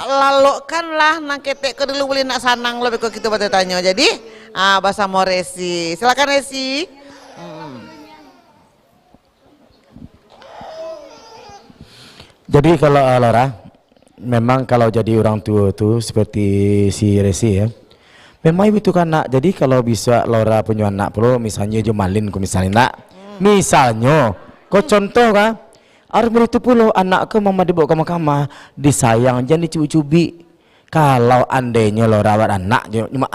Speaker 2: lalokkanlah nang ketek ke dulu boleh nak sanang lo beko kita batu tanya. Jadi bahasa mau Resi. Silakan Resi.
Speaker 1: Jadi kalau Laura, memang kalau jadi orang tua tu seperti si Resi ya, memang itu kan nak. Jadi kalau bisa Laura punya anak perlu misalnya Jumalin ku misalnya nak, misalnya, kau contoh kan, harus begitu pula anak ke mama dibawa ke mahkamah, disayang jangan dicubi-cubi. Kalau andainya lo rawat anak, cuma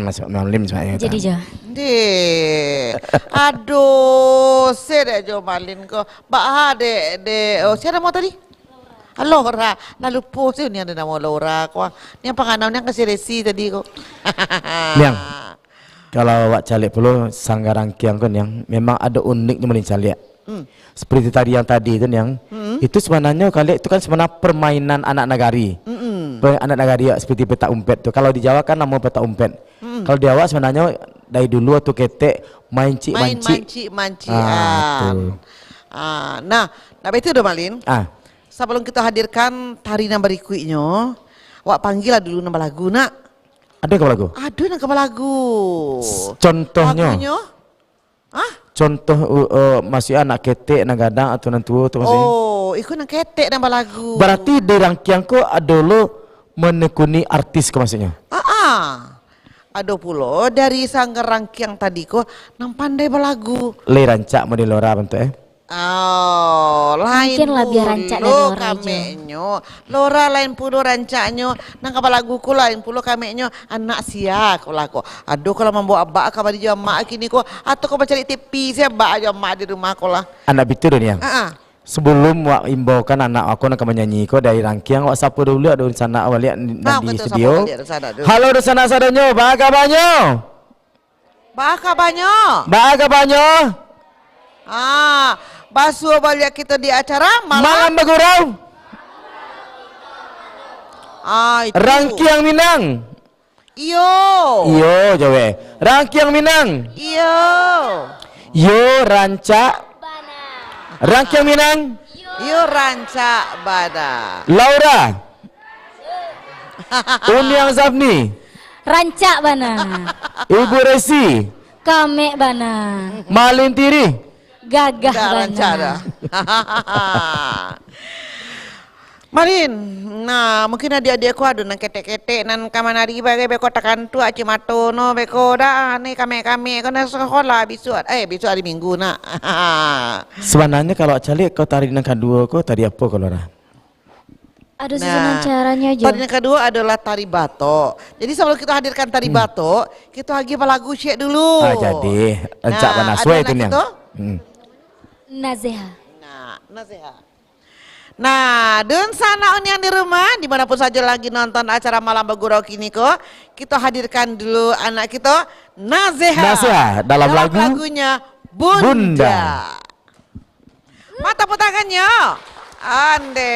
Speaker 1: masuk malim misalnya.
Speaker 3: Jadi Jo.
Speaker 2: Aduh, saya Jo Malin ko. Bah de, oh siapa mau tadi? Laura, lalu po sih ni ada nama Laura ko. Ni apa kanamnya kasih Resi tadi ko.
Speaker 1: Liang, kalau awak calik perlu sanggarang kiang kan yang memang ada uniknya melin calik. Seperti tadi yang tadi itu yang itu sebenarnya kali itu kan sebenarnya permainan anak nagari. Anak nagari ya, seperti petak umpet tuh. Kalau di Jawa kan nama petak umpet. Kalau di Jawa sebenarnya dari dulu tuh ketek mancik-mancian. Nah itu udah Malin. Sebelum kita hadirkan tari nama berikutnya, wak panggil lah dulu nama lagu nak. Ada ke lagu?
Speaker 2: Ada nama lagu.
Speaker 1: Contohnya?
Speaker 2: Lagunya?
Speaker 1: Contoh masih anak ketek nak gadang atau nantu tu masih.
Speaker 2: Oh, ikut nak ketek nama lagu.
Speaker 1: Berarti di rangkaian ko adalah menekuni artis ke maksudnya.
Speaker 2: Ada pula dari sanggar rangkaian tadi ko nang pandai balagu.
Speaker 1: Le rancak model Laura bentuk
Speaker 2: Oh, lain
Speaker 3: Mungkin lah biar rancak dari Laura
Speaker 2: kameknyo. Laura lain puluh rancaknyo. Nang kapalaguku lain puluh kameknyo. Anak sia ko lako. Aduh kalau membawa abak kabar di mak kini ko. Atau kau cari TV saya abak aja mak di rumah ko lah.
Speaker 1: Anak bitu dia yang. Sebelum wak imbaukan anak aku nak menyanyi ko dari rangkaian wak sapa dulu ada di sana awal lihat di studio. Halo di sana sadonyo, baga banyo.
Speaker 2: Baga banyo.
Speaker 1: Baga banyo.
Speaker 2: Basuh balik kita di acara
Speaker 1: malam bergurau. Rangkaian Minang.
Speaker 2: Iyo
Speaker 1: Jawa. Rangkaian Minang. Yo rancak. Rangkaian Minang.
Speaker 2: Yo rancak bada.
Speaker 1: Laura. Uniang Zabni.
Speaker 3: Rancak bana.
Speaker 1: Ibu Resi.
Speaker 3: Kame bana.
Speaker 1: Malin Tiri.
Speaker 3: Gagah
Speaker 2: bana. Marin, nah mungkin adik-adikku ada nang ketek-ketek nan kamanari bagai beko tekan tu aci mato no beko dah nih kami kena sekolah bisu hari Minggu nak.
Speaker 1: Sebenarnya kalau calik kau tari nang kedua kau tari apa kalau lah?
Speaker 3: Ada susunan caranya Jo.
Speaker 2: Tari yang kedua adalah tari batok. Jadi sebelum kita hadirkan tari batok, kita lagi lagu syek dulu.
Speaker 1: Jadi encak panaswe itu nih.
Speaker 3: Nazeha.
Speaker 2: Nazeha. Nah, dan sana yang di rumah, dimanapun saja lagi nonton acara Malam Bergurau kini kok, kita hadirkan dulu anak kita Nazeha
Speaker 1: dalam
Speaker 2: lagunya Bunda. Mata putangannya, ande.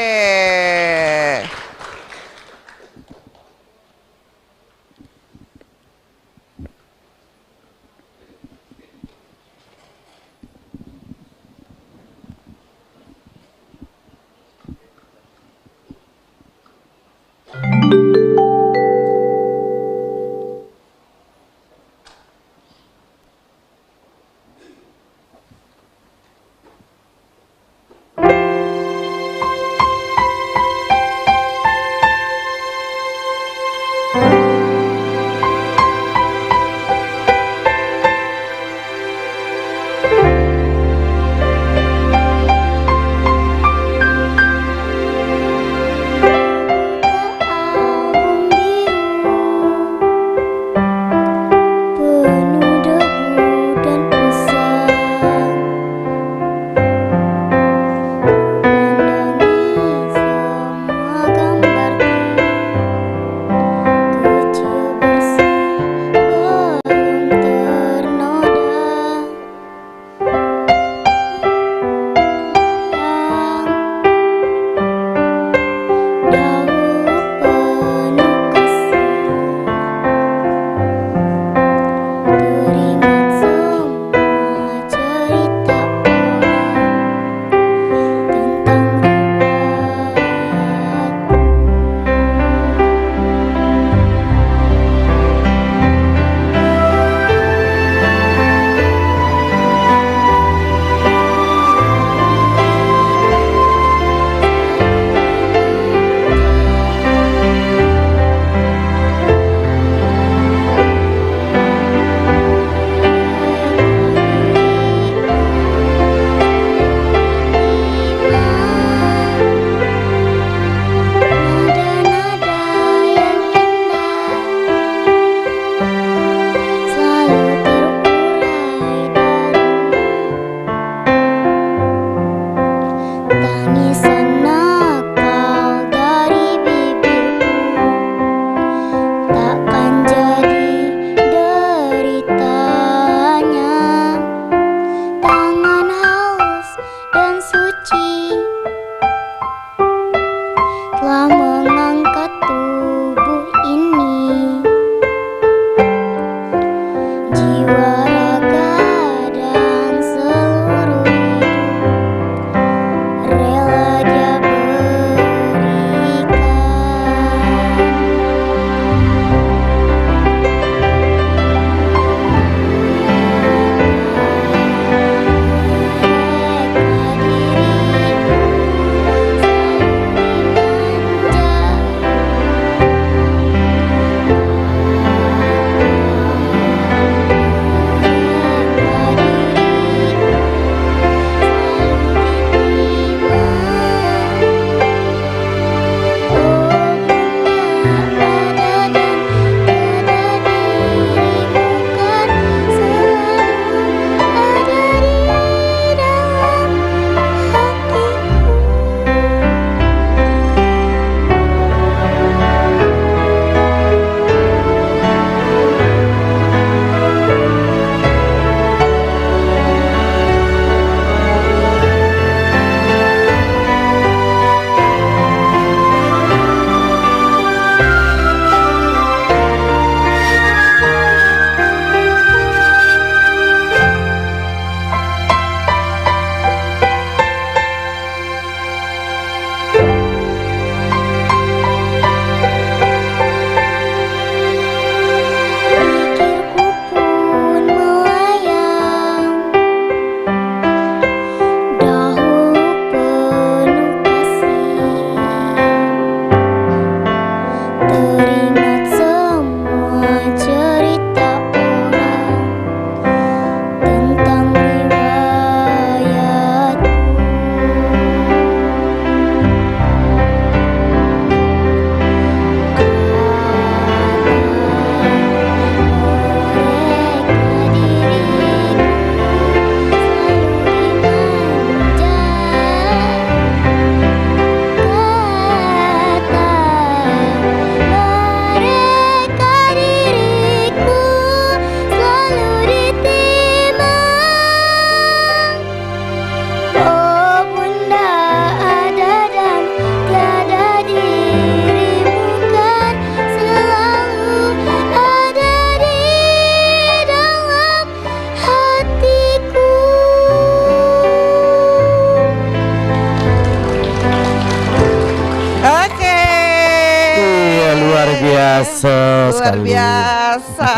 Speaker 1: biasa
Speaker 2: Luar
Speaker 1: sekali.
Speaker 2: biasa.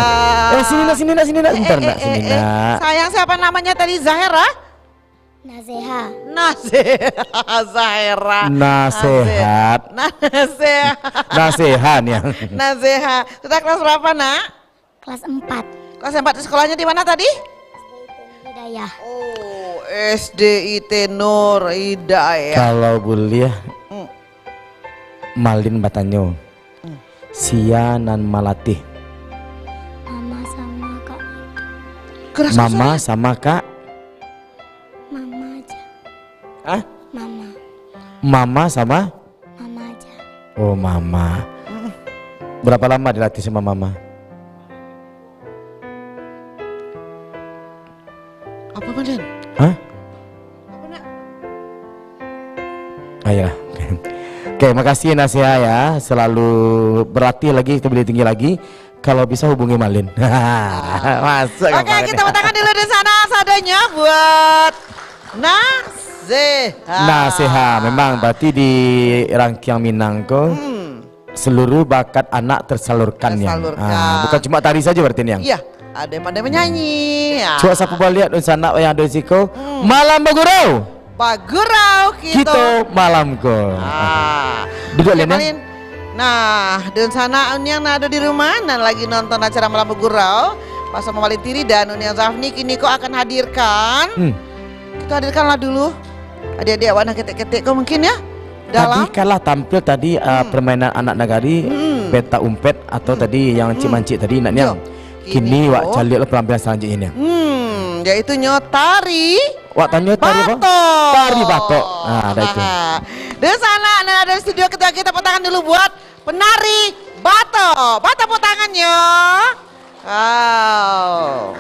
Speaker 1: Sini nak, bentar nak, sini nak.
Speaker 2: Sayang, siapa namanya tadi? Zahera?
Speaker 3: Nazeha.
Speaker 2: Zahera.
Speaker 1: Nasehat. Nasehan yang.
Speaker 2: Nazeha. Sudah kelas berapa, Nak?
Speaker 3: Kelas 4.
Speaker 2: Kelas 4. Sekolahnya di mana tadi?
Speaker 3: Hidayah.
Speaker 2: Oh, SDIT Nur Hidayah.
Speaker 1: Kalau boleh Malin Batanyo, Sia nan Malatih,
Speaker 3: Mama sama kak.
Speaker 2: Keras
Speaker 1: Mama sama Kak.
Speaker 3: Mama aja.
Speaker 1: Hah?
Speaker 3: Mama.
Speaker 1: Mama sama?
Speaker 3: Mama aja.
Speaker 1: Oh Mama. Berapa lama dilatih sama Mama?
Speaker 2: Apa, Malin?
Speaker 1: Hah?
Speaker 2: Apa, Nak?
Speaker 1: Ayolah. Oke, makasih Nasia ya. Selalu berlatih lagi, lebih tinggi lagi. Kalau bisa hubungi Malin. Masuk.
Speaker 2: Oke, kita tangan dulu di sana sadanya buat Naseha.
Speaker 1: Naseha, memang berarti di Rangkiang Minangko seluruh bakat anak tersalurkan ya. Bukan cuma tari saja berarti yang.
Speaker 2: Iya, ada yang pandai menyanyi. Ya.
Speaker 1: Coba sapu balik di sana yang ada di situ. Malam bagurau.
Speaker 2: Bagurau
Speaker 1: Kita malam ko. Duduk
Speaker 2: Oke,
Speaker 1: Len ya.
Speaker 2: Malin. Nah, dan sana yang ada di rumah dan lagi nonton acara Malam Bagurau pas sama Malin Tiri dan Unian Zafni kini kok akan hadirkan. Kita hadirkanlah dulu adik-adik warna ketek-ketek kok mungkin ya.
Speaker 1: Tadi kalah tampil tadi permainan anak nagari, peta umpet atau tadi yang cimancik tadi naknya. Kini wak calik penampilan selanjutnya.
Speaker 2: Yaitu nyotari.
Speaker 1: Wak tanya tari apa? Tari batok. Ada itu.
Speaker 2: Di sana ada studio ketua kita, tepuk tangan dulu buat penari batok. Batok tepuk tangannya. Wow.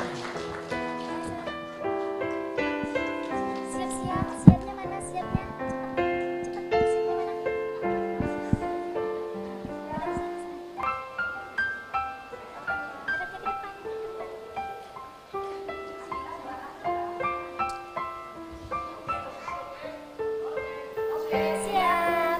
Speaker 3: Siap-siap, siapnya mana siapnya? Cepat, siapnya mana? Siap.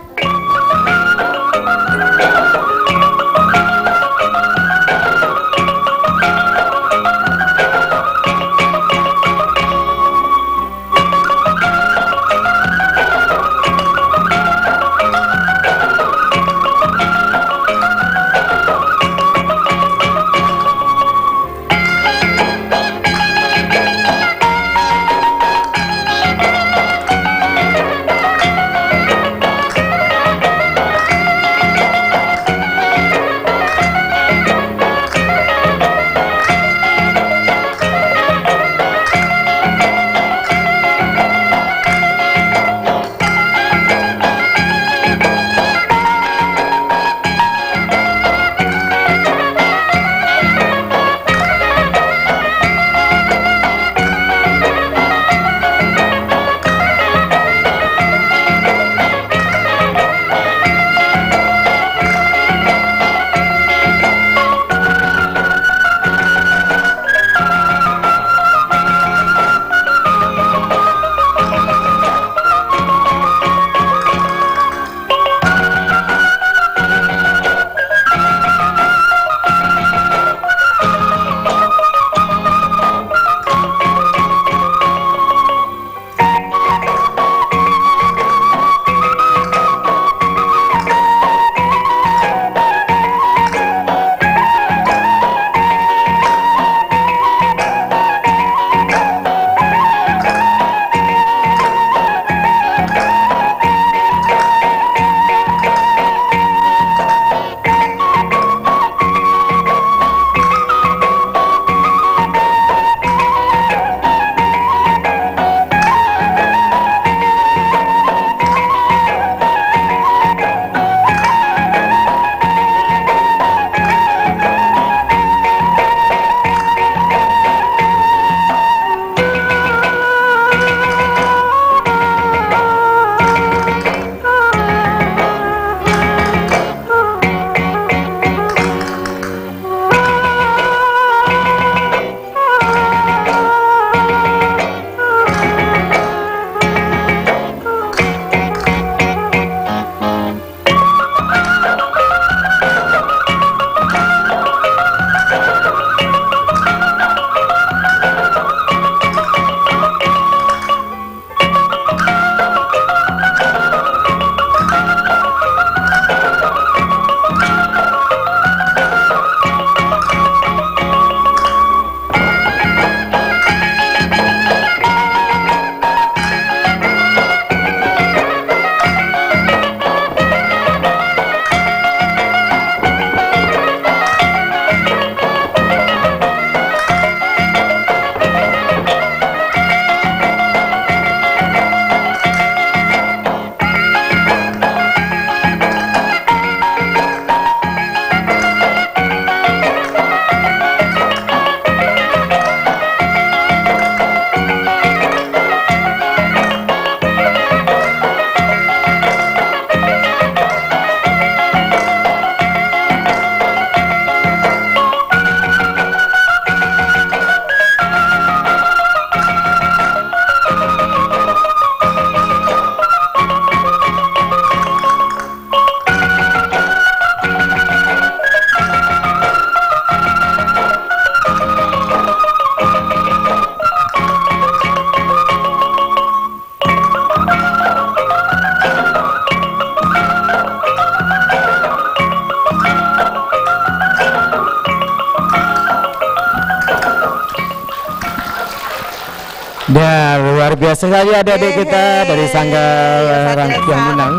Speaker 1: biasa saja adik-adik kita dari Sanggar Rangkiang Minang.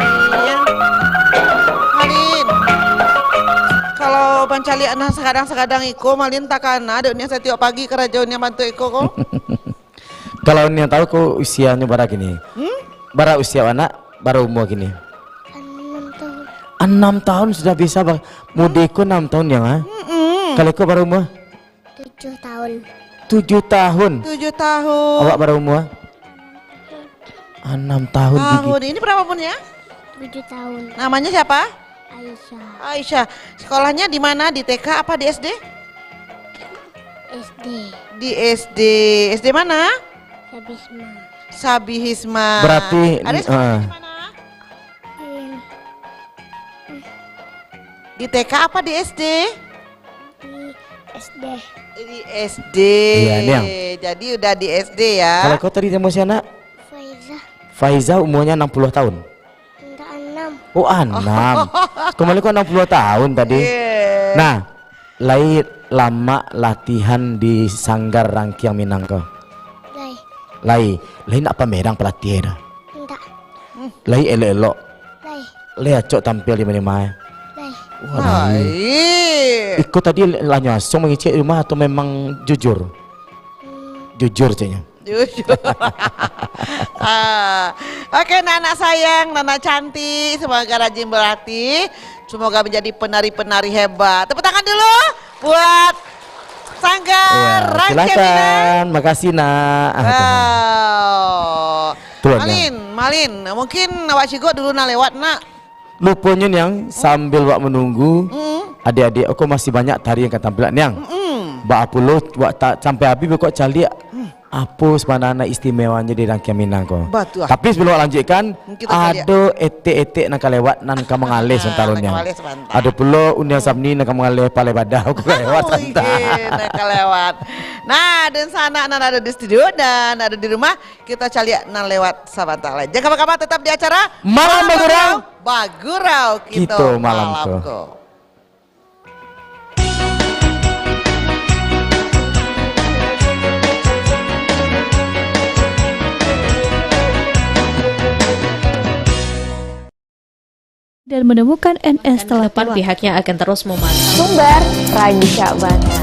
Speaker 2: Malin, kalau bancali anak sekadang iko malin takana adiknya saya tiap pagi kerajaannya bantu iko kok.
Speaker 1: Kalau yang tahu ku usianya bara gini. Bara usia anak, bara umur gini. 6 tahun sudah bisa bang. Mudiku 6 tahun ya ha? Kalau kau baru umur?
Speaker 3: 7 tahun.
Speaker 1: 7 tahun.
Speaker 2: 7 tahun.
Speaker 1: Awak baru umur? 6 tahun gigi.
Speaker 2: Ini berapa umurnya?
Speaker 3: 7 tahun.
Speaker 2: Namanya siapa?
Speaker 3: Aisyah.
Speaker 2: Aisyah. Sekolahnya di mana? Di TK apa di SD?
Speaker 3: SD.
Speaker 2: Di SD. SD mana?
Speaker 3: Sabisma.
Speaker 2: Sabihisma.
Speaker 1: Berarti
Speaker 2: Ada sekolah di mana? Di TK apa di SD?
Speaker 3: Di SD.
Speaker 2: Di SD.
Speaker 1: Iya, Niang.
Speaker 2: Jadi udah di SD ya.
Speaker 1: Kalau kau tadi sama si anak?
Speaker 3: Faiza.
Speaker 1: Faiza umurnya 60 tahun.
Speaker 3: Enggak 6.
Speaker 1: Oh 6. Kembali kau 60 tahun tadi.
Speaker 2: Iya.
Speaker 1: Nah, lai lama latihan di Sanggar Rangkiang Minang kau. Lai nak pamerang pelatih dah.
Speaker 3: Enggak.
Speaker 1: Lai elok-elok.
Speaker 3: Lai.
Speaker 1: Lai acok tampil di mana-mana. Wah,
Speaker 2: Baik.
Speaker 1: ikut tadi lah nyasong mengicik rumah atau memang jujur? Jujur caknya.
Speaker 2: Jujur. Oke, Nana sayang, Nana cantik, semoga rajin berlatih, semoga menjadi penari-penari hebat. Tepuk tangan dulu buat Sanggar Rangkiang Minang.
Speaker 1: Silakan, makasih nak.
Speaker 2: Wow.
Speaker 1: Tuan,
Speaker 2: Malin, mungkin awak cigo dulu nak lewat nak.
Speaker 1: Lupanya yang sambil wak menunggu adik-adik aku masih banyak tari yang akan tampil yang bak apuluh wak tak sampai habis kok cali apa sebenarnya istimewanya di Rangkiang Minang kok.
Speaker 2: Betul.
Speaker 1: Tapi sebelum lanjutkan
Speaker 2: Kita cari.
Speaker 1: ada etik-etik nak lewat nan ka mengalih sentarunnya. Ada pula undian sabni nak mengalih palai badah aku lewat santai.
Speaker 2: Nak lewat. Nah, dan sana nan ada di studio dan ada di rumah kita cari nan lewat sahabat lain. Jangan kapan-kapan tetap di acara
Speaker 1: Malam Bagurau.
Speaker 2: Bagurau
Speaker 1: Kita malam
Speaker 2: malamku.
Speaker 7: Dan menemukan NS telah
Speaker 8: depan pihaknya akan terus memantau.
Speaker 9: Sumber Raja Bana.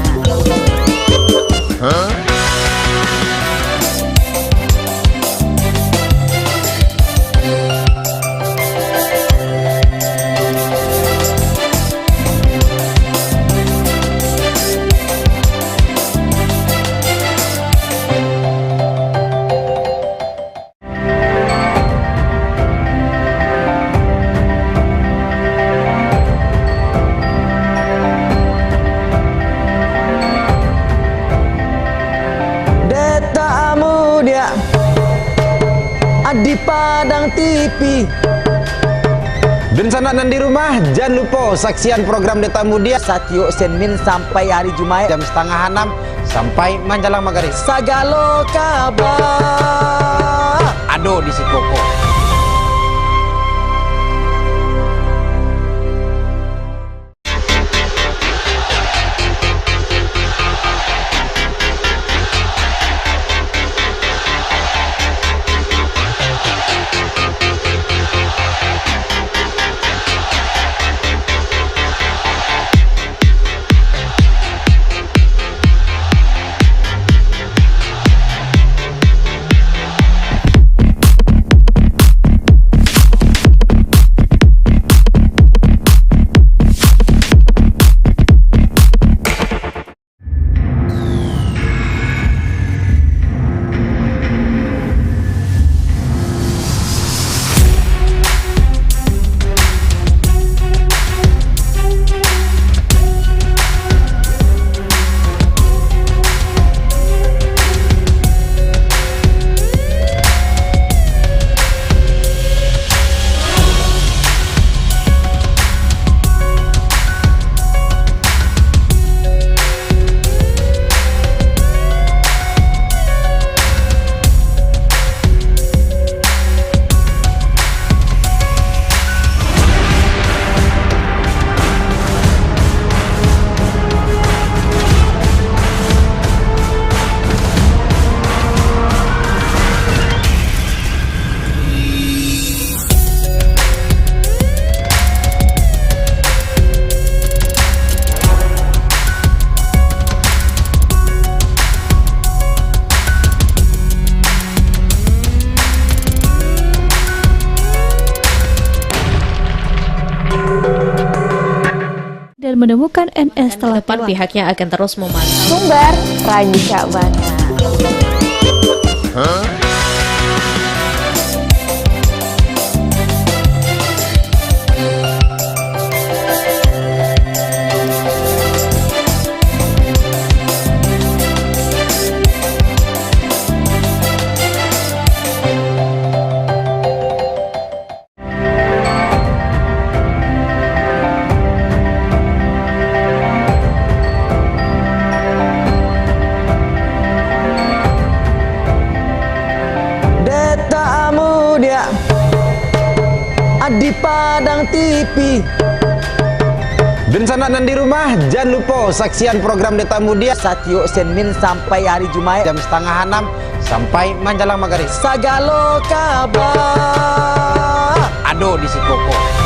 Speaker 10: Di Padang TV. Dan sana dan di rumah jangan lupa saksian program Deta Mudia
Speaker 11: Satyo Senin sampai hari Jumat
Speaker 10: jam 5:30 sampai menjelang maghrib.
Speaker 11: Sagalo kabar
Speaker 10: Ado di Sikoko.
Speaker 7: dan menemukan NS telah
Speaker 8: Depan pihaknya akan terus memantau.
Speaker 9: Sumber Raji Syakbana.
Speaker 11: Di Padang TV.
Speaker 10: Dan sana dan di rumah, jangan lupa saksian program Deta Mudia
Speaker 11: Satyo Senin sampai hari Jumat
Speaker 10: jam 5:30 sampai menjelang maghrib.
Speaker 11: Sagalo kabar.
Speaker 10: Aduh di Sikoko.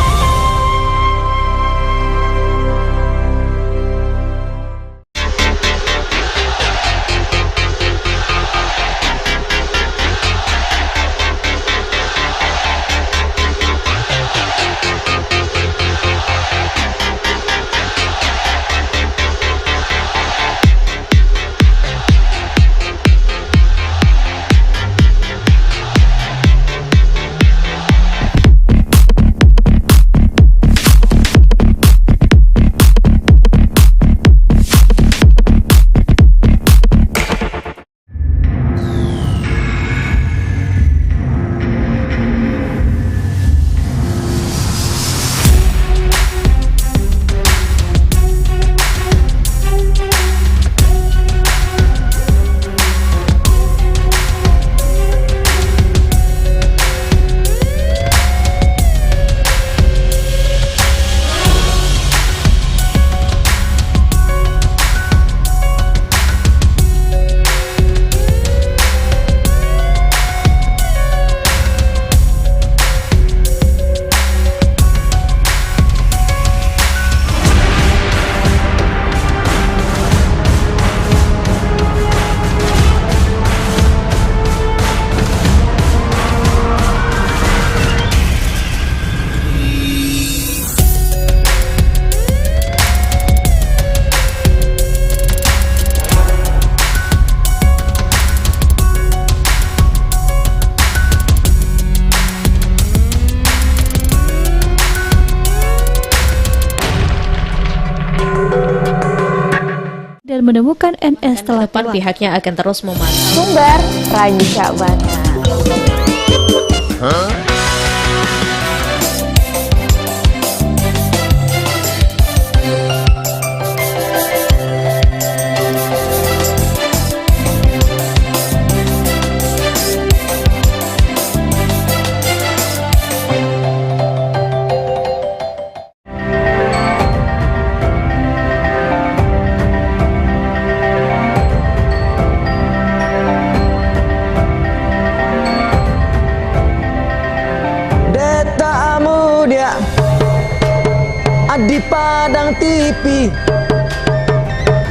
Speaker 7: dan menemukan NS telah
Speaker 8: Depan pihaknya akan terus memantau.
Speaker 9: Sumber Raji Syakbana.
Speaker 11: Di Padang TV.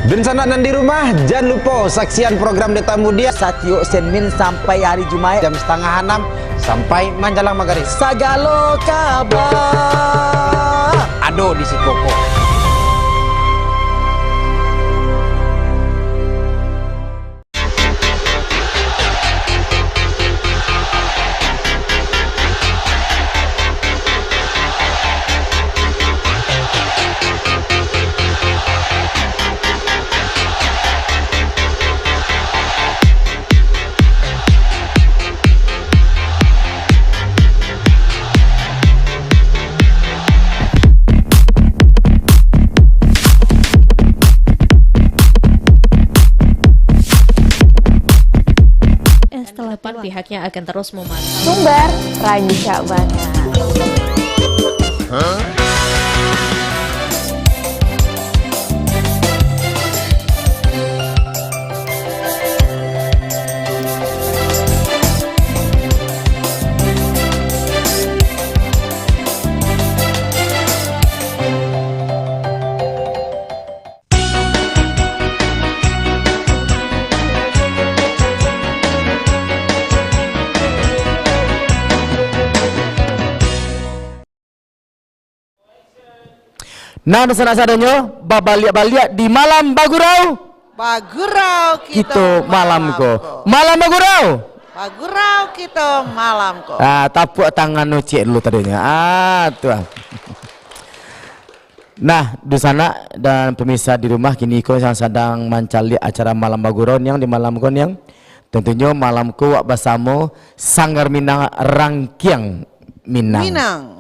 Speaker 10: Dan sana dan di rumah, jangan lupa saksian program Deta Mudia
Speaker 11: Satyo Senin sampai hari Jumat
Speaker 10: jam 5:30 sampai menjelang maghrib.
Speaker 11: Sagalo kabar.
Speaker 10: Aduh di Sikoko.
Speaker 8: Depan pihaknya akan terus memantau.
Speaker 9: Sumber Raji Syakbana.
Speaker 1: Nah, sana sadanya babaliak-baliak di malam bagurau.
Speaker 2: Bagurau
Speaker 1: Kita malam ko. Malam bagurau.
Speaker 2: Bagurau kita malam ko.
Speaker 1: Tapuk tangan cik dulu tadinya. Tuh. Nah, di sana dan pemirsa di rumah kini ko yang sedang mencari acara malam bagurau yang di malam ko yang tentunya malamku wak bersama Sanggar Minang Rangkiang Minang.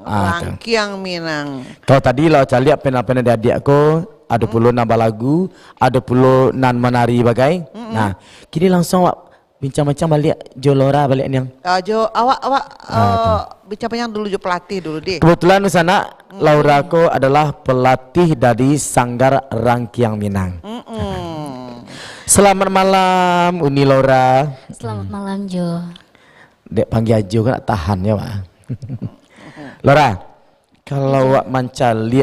Speaker 2: Rangkiang Minang.
Speaker 1: Kalau tadi lo cari pena-pena di adikku, ada puluh nambah lagu, ada puluh nan menari bagai. Nah, kini langsung wak bincang-bincang balik Jolora balik yang.
Speaker 2: Jo awak bincang-bincang dulu jo pelatih dulu deh.
Speaker 1: Kebetulan di sana Laura ko adalah pelatih dari Sanggar Rangkiang Minang. Selamat malam Uni Laura.
Speaker 3: Selamat malam Jo.
Speaker 1: Dek panggil Jo kan tahan ya Pak. Laura, kalau wak mencari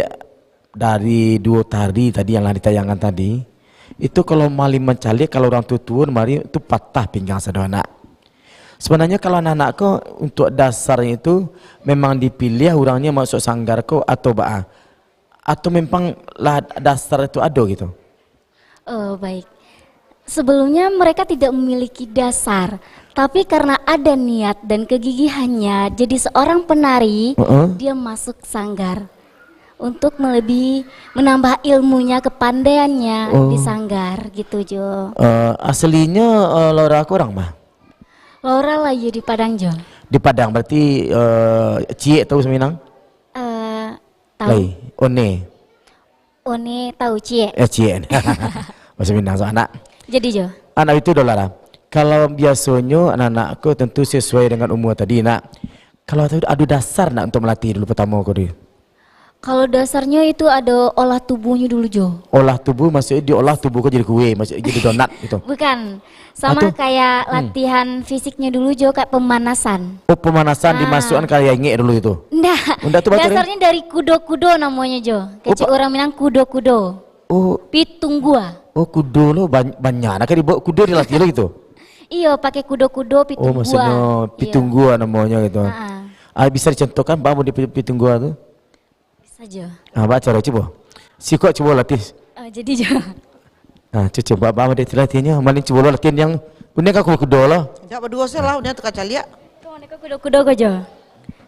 Speaker 1: dari dua tari tadi yang ditayangkan tadi, itu kalau mali mencari kalau orang tua mari itu patah pinggang sadona. Sebenarnya kalau anak-anakku untuk dasarnya itu memang dipilih orangnya masuk sanggarku atau atau memang lah dasar itu ada gitu.
Speaker 3: Oh baik. Sebelumnya mereka tidak memiliki dasar, tapi karena ada niat dan kegigihannya, jadi seorang penari, dia masuk sanggar untuk menambah ilmunya, kepandaiannya di sanggar, gitu Jo.
Speaker 1: Aslinya Laura kurang mah?
Speaker 3: Laura lagi di Padang Jo.
Speaker 1: Di Padang berarti Cie tahu Seminang?
Speaker 3: Tahu.
Speaker 1: One
Speaker 3: tahu Cie.
Speaker 1: Cie. Bahasa Minang so anak.
Speaker 3: Jadi Jo.
Speaker 1: Anak itu Laura. Kalau biasanya anak-anakku tentu sesuai dengan umur tadi nak. Kalau itu ada dasar nak untuk melatih dulu pertama kau dia.
Speaker 3: Kalau dasarnya itu ada olah tubuhnya dulu Jo.
Speaker 1: Olah tubuh maksudnya diolah tubuh kau jadi kue, maksudnya jadi donat gitu.
Speaker 3: Bukan. Sama kayak latihan fisiknya dulu Jo, kayak pemanasan.
Speaker 1: Oh, pemanasan dimasukkan kayak ngek dulu itu.
Speaker 3: Enggak. Dasarnya dari kudo-kudo namanya Jo. Kecil orang Minang kudo-kudo.
Speaker 1: Oh,
Speaker 3: pitunggua.
Speaker 1: Oh, kudo lo banyak. Nak dibawa kudo dilatih lo gitu.
Speaker 3: Iya, pakai kudo-kudo pitunggua.
Speaker 1: Oh, maksudnya pitunggua namanya gitu. Bisa dicontohkan bang di pitunggua tuh?
Speaker 3: Bisa Jo.
Speaker 1: Baca coba. Si kok coba latih.
Speaker 3: Jadi Jo.
Speaker 1: Coba bang dia latihnya. Mana coba lo latihan yang punya kau kudo lah.
Speaker 2: Jangan berdua sih lah, udah tukar calia.
Speaker 3: Kau nak kudo-kudo kau Jo.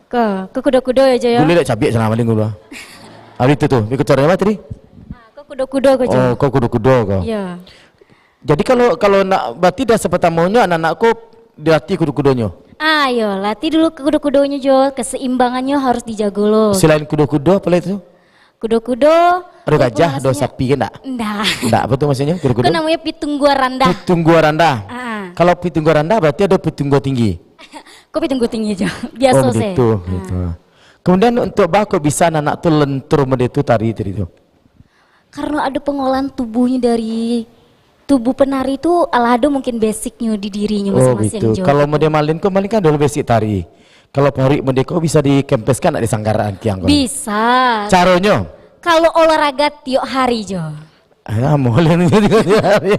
Speaker 3: Kau kudo-kudo ya Jo ya.
Speaker 1: Boleh tak cabai sana maling gula. Hari itu tuh, ikut cara apa tadi?
Speaker 3: Kudo-kudo kau Jo.
Speaker 1: Oh, kau kudo-kudo kau.
Speaker 3: Iya.
Speaker 1: Jadi kalau nak berarti dah sepertamanya anak-anakku dilatih kudo-kudonya.
Speaker 3: Ayo, latih dulu kudo-kudonya Jo, keseimbangannya harus dijaga lo.
Speaker 1: Selain kudo-kudo apa itu?
Speaker 3: Kudo-kudo.
Speaker 1: Ada gajah, ada sapi kan enggak? Enggak, apa tuh maksudnya kudo-kudo?
Speaker 3: Itu namanya pitunggua randah.
Speaker 1: Pitunggua randah. Kalau pitunggua randah berarti ada pitunggua tinggi.
Speaker 3: Kok pitunggua tinggi Jo? Biasa sih.
Speaker 1: Oh gitu. Kemudian untuk kok bisa anak tuh lentur mendetu tari itu?
Speaker 3: Karena ada pengolahan tubuhnya dari tubuh penari itu alado mungkin basicnya di dirinya masing-masing.
Speaker 1: Oh gitu. Kalau mode malin kan dulu basic tari. Kalau pori mendeko bisa dikempeskan di Sanggar Rangkiang.
Speaker 3: Bisa.
Speaker 1: Caranya?
Speaker 3: Kalau olahraga tiap hari Jo.
Speaker 1: Malin hari.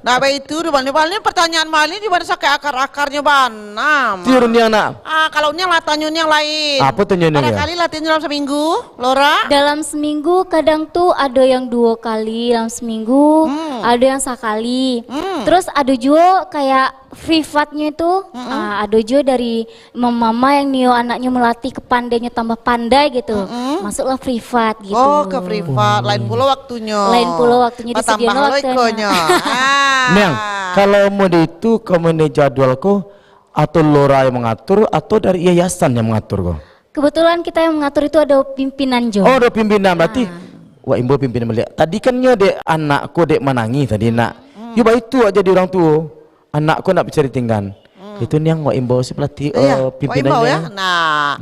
Speaker 2: Nah, itu di mana pertanyaan malin di mana sakit akar-akarnya banam.
Speaker 1: Tiurnya anak.
Speaker 2: Kalau nya latanya yang lain.
Speaker 1: Apa tuh nyonya?
Speaker 2: Ada kali latihan dalam seminggu, Laura?
Speaker 3: Dalam seminggu kadang tuh ada yang 2 kali dalam seminggu, ada yang sekali. Terus ada juga kayak privatnya itu, ada juga dari mama yang nio anaknya melatih kepandainya tambah pandai gitu. Masuklah privat gitu.
Speaker 2: Oh, ke privat. Lain pula waktunya.
Speaker 3: Lain pula waktunya disediakan waktunya.
Speaker 1: Neng, kalau mode itu komune jadwalku atau Laura yang mengatur atau dari yayasan yang mengatur kok?
Speaker 3: Kebetulan kita yang mengatur itu ada pimpinan Jo.
Speaker 1: Oh, ada pimpinan berarti. Wah, imbo pimpinan melihat. Tadi kan dek anakku dek menangi tadi nak. Yuba itu aja di orang tua. Anakku nak bicara tinggal. Itu nih yang mau imbau si pelatih pimpinannya.
Speaker 2: Ya? Nah,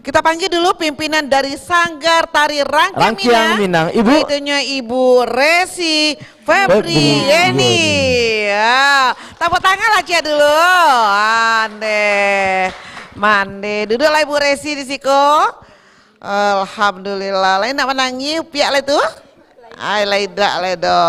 Speaker 2: kita panggil dulu pimpinan dari Sanggar Tari Rangkiang Minang.
Speaker 1: Ibu.
Speaker 2: Itunya Ibu Resi Febrieni. Ya, tepuk tangan aja dulu. Mande. Duduk lah Ibu Resi di siko. Alhamdulillah. Lain nak menangi piak lah itu? Ay, laidak ledo.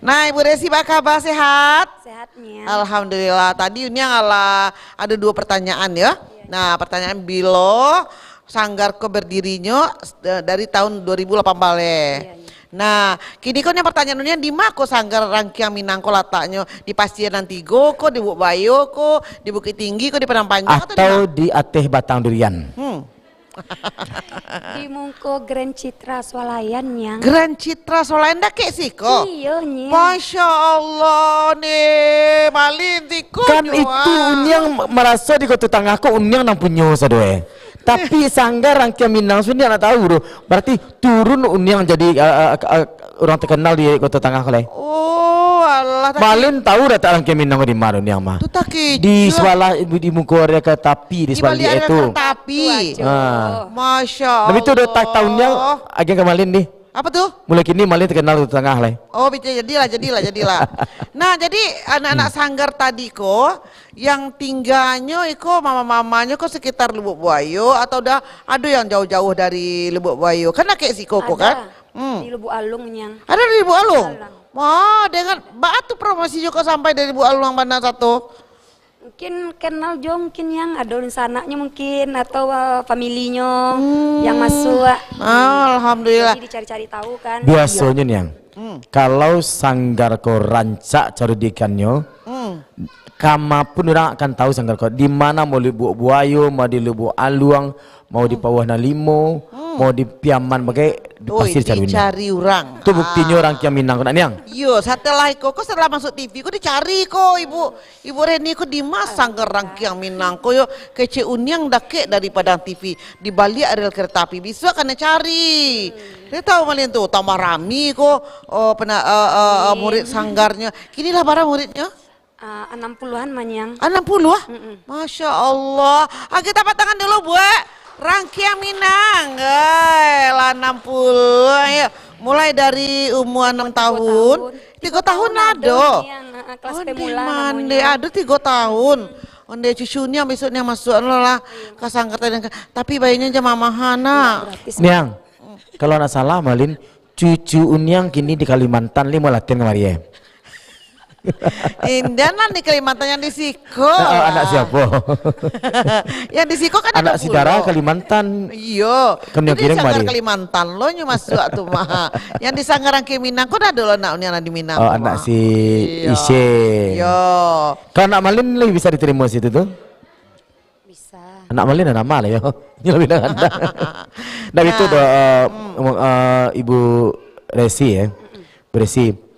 Speaker 2: Nah, Ibu Resi apa kabar, sehat?
Speaker 6: Sehatnya.
Speaker 2: Alhamdulillah. Tadi ini ada 2 pertanyaan ya. Nah, pertanyaan bilo sanggar ko berdirinya dari tahun 2018. Nah, kini kan yang pertanyaannya di mana ko sanggar Rangkiang Minang ko letaknya di Pacianan Tigo ko, di Bukit Bayo ko, di Bukit Tinggi ko, di Padang Panjang
Speaker 1: atau di Ateh Batang Durian?
Speaker 6: Di Mungko Grand Citra Swalayan yang.
Speaker 2: Grand Citra Swalayan dah kek sih kok.
Speaker 6: Iya nya.
Speaker 2: Masya Allah nih, malin tiko.
Speaker 1: Kan itu unyang merasa di kota tengah kok unyang nang punya sadoe. Tapi sanggar Rangkiang Minang sudah nak tahu bro. Berarti turun unyang jadi orang terkenal di kota tengah kali.
Speaker 2: Oh, Allah.
Speaker 1: Malin tahu dah tak Rangkiang Minang di mana unyang mah.
Speaker 2: Tu tak
Speaker 1: di swala di muka area ke tapi di swala itu.
Speaker 2: Tapi. Masya Allah.
Speaker 1: Tapi itu udah tahunnya agen ke Malin nih.
Speaker 2: Apa tuh?
Speaker 1: Mulai kini Malin terkenal di tengah lah.
Speaker 2: Oh, jadilah. Nah, jadi anak-anak sanggar tadi ko yang tinggalnya iko mama-mamanya ko sekitar Lubuk Buayo atau udah ada yang jauh-jauh dari Lubuk Buayo. Kan kayak si Koko kan?
Speaker 6: Di Lubuk Alung yang.
Speaker 2: Ada di Lubuk Alung. Wah, dengan batu promosi juga sampai dari Lubuk Alung mana satu.
Speaker 6: Mungkin kenal jo mungkin yang ada di sananya mungkin atau familinya yang masuk.
Speaker 2: Alhamdulillah.
Speaker 6: Jadi dicari-cari tahu kan.
Speaker 1: Biasanya nih yang kalau sanggar ko rancak carudikannya, kama pun orang akan tahu sanggar ko di mana mau di Lubuk Buayo, mau di Lubuk Aluang, mau di Pawah Nalimo, mau di Piaman bagai pasti
Speaker 2: dicari orang.
Speaker 1: Itu buktinya orang Rangkiang Minang kan yang.
Speaker 2: Yo, setelah setelah masuk TV, dicari ko ibu Reni ko di mas sanggar Rangkiang Minang ko yo kece unyang dake dari Padang TV di balik rel kereta api bisa kan cari. Dia tahu malin tuh tambah rami ko murid sanggarnya. Kini lah barang muridnya.
Speaker 6: 60-an manyang.
Speaker 2: 60 ah? Masya Allah. Kita tangan dulu Bu. Rangkiang Minang. Lah 60. Ayo. Mulai dari umur 6 tahun. 3 tahun ada.
Speaker 6: Kelas pemula
Speaker 2: namanya. Ada 3 tahun. Onde cucunya besoknya masuk lah ke sangkatan. Tapi bayinya aja mamahana.
Speaker 1: Niang. Kalau nak salah Malin, cucu unyang kini di Kalimantan mau latihan kemari ya.
Speaker 2: Indah di Kalimantan yang di Siko.
Speaker 1: Anak siapa?
Speaker 2: Yang di Siko kan
Speaker 1: anak saudara Kalimantan.
Speaker 2: Iya.
Speaker 1: Kamu yang kirim mari.
Speaker 2: Kalimantan lo nyu masuk tuh mah. Yang di Sanggarang ke Minang kok ada lo anak di Minang.
Speaker 1: Oh anak si Isye.
Speaker 2: Iya.
Speaker 1: Kalau anak Malin lebih bisa diterima situ tuh.
Speaker 6: Bisa.
Speaker 1: Anak Malin ada nama lah ya. Ini lebih ada. Dan itu Ibu Resi ya. Resi.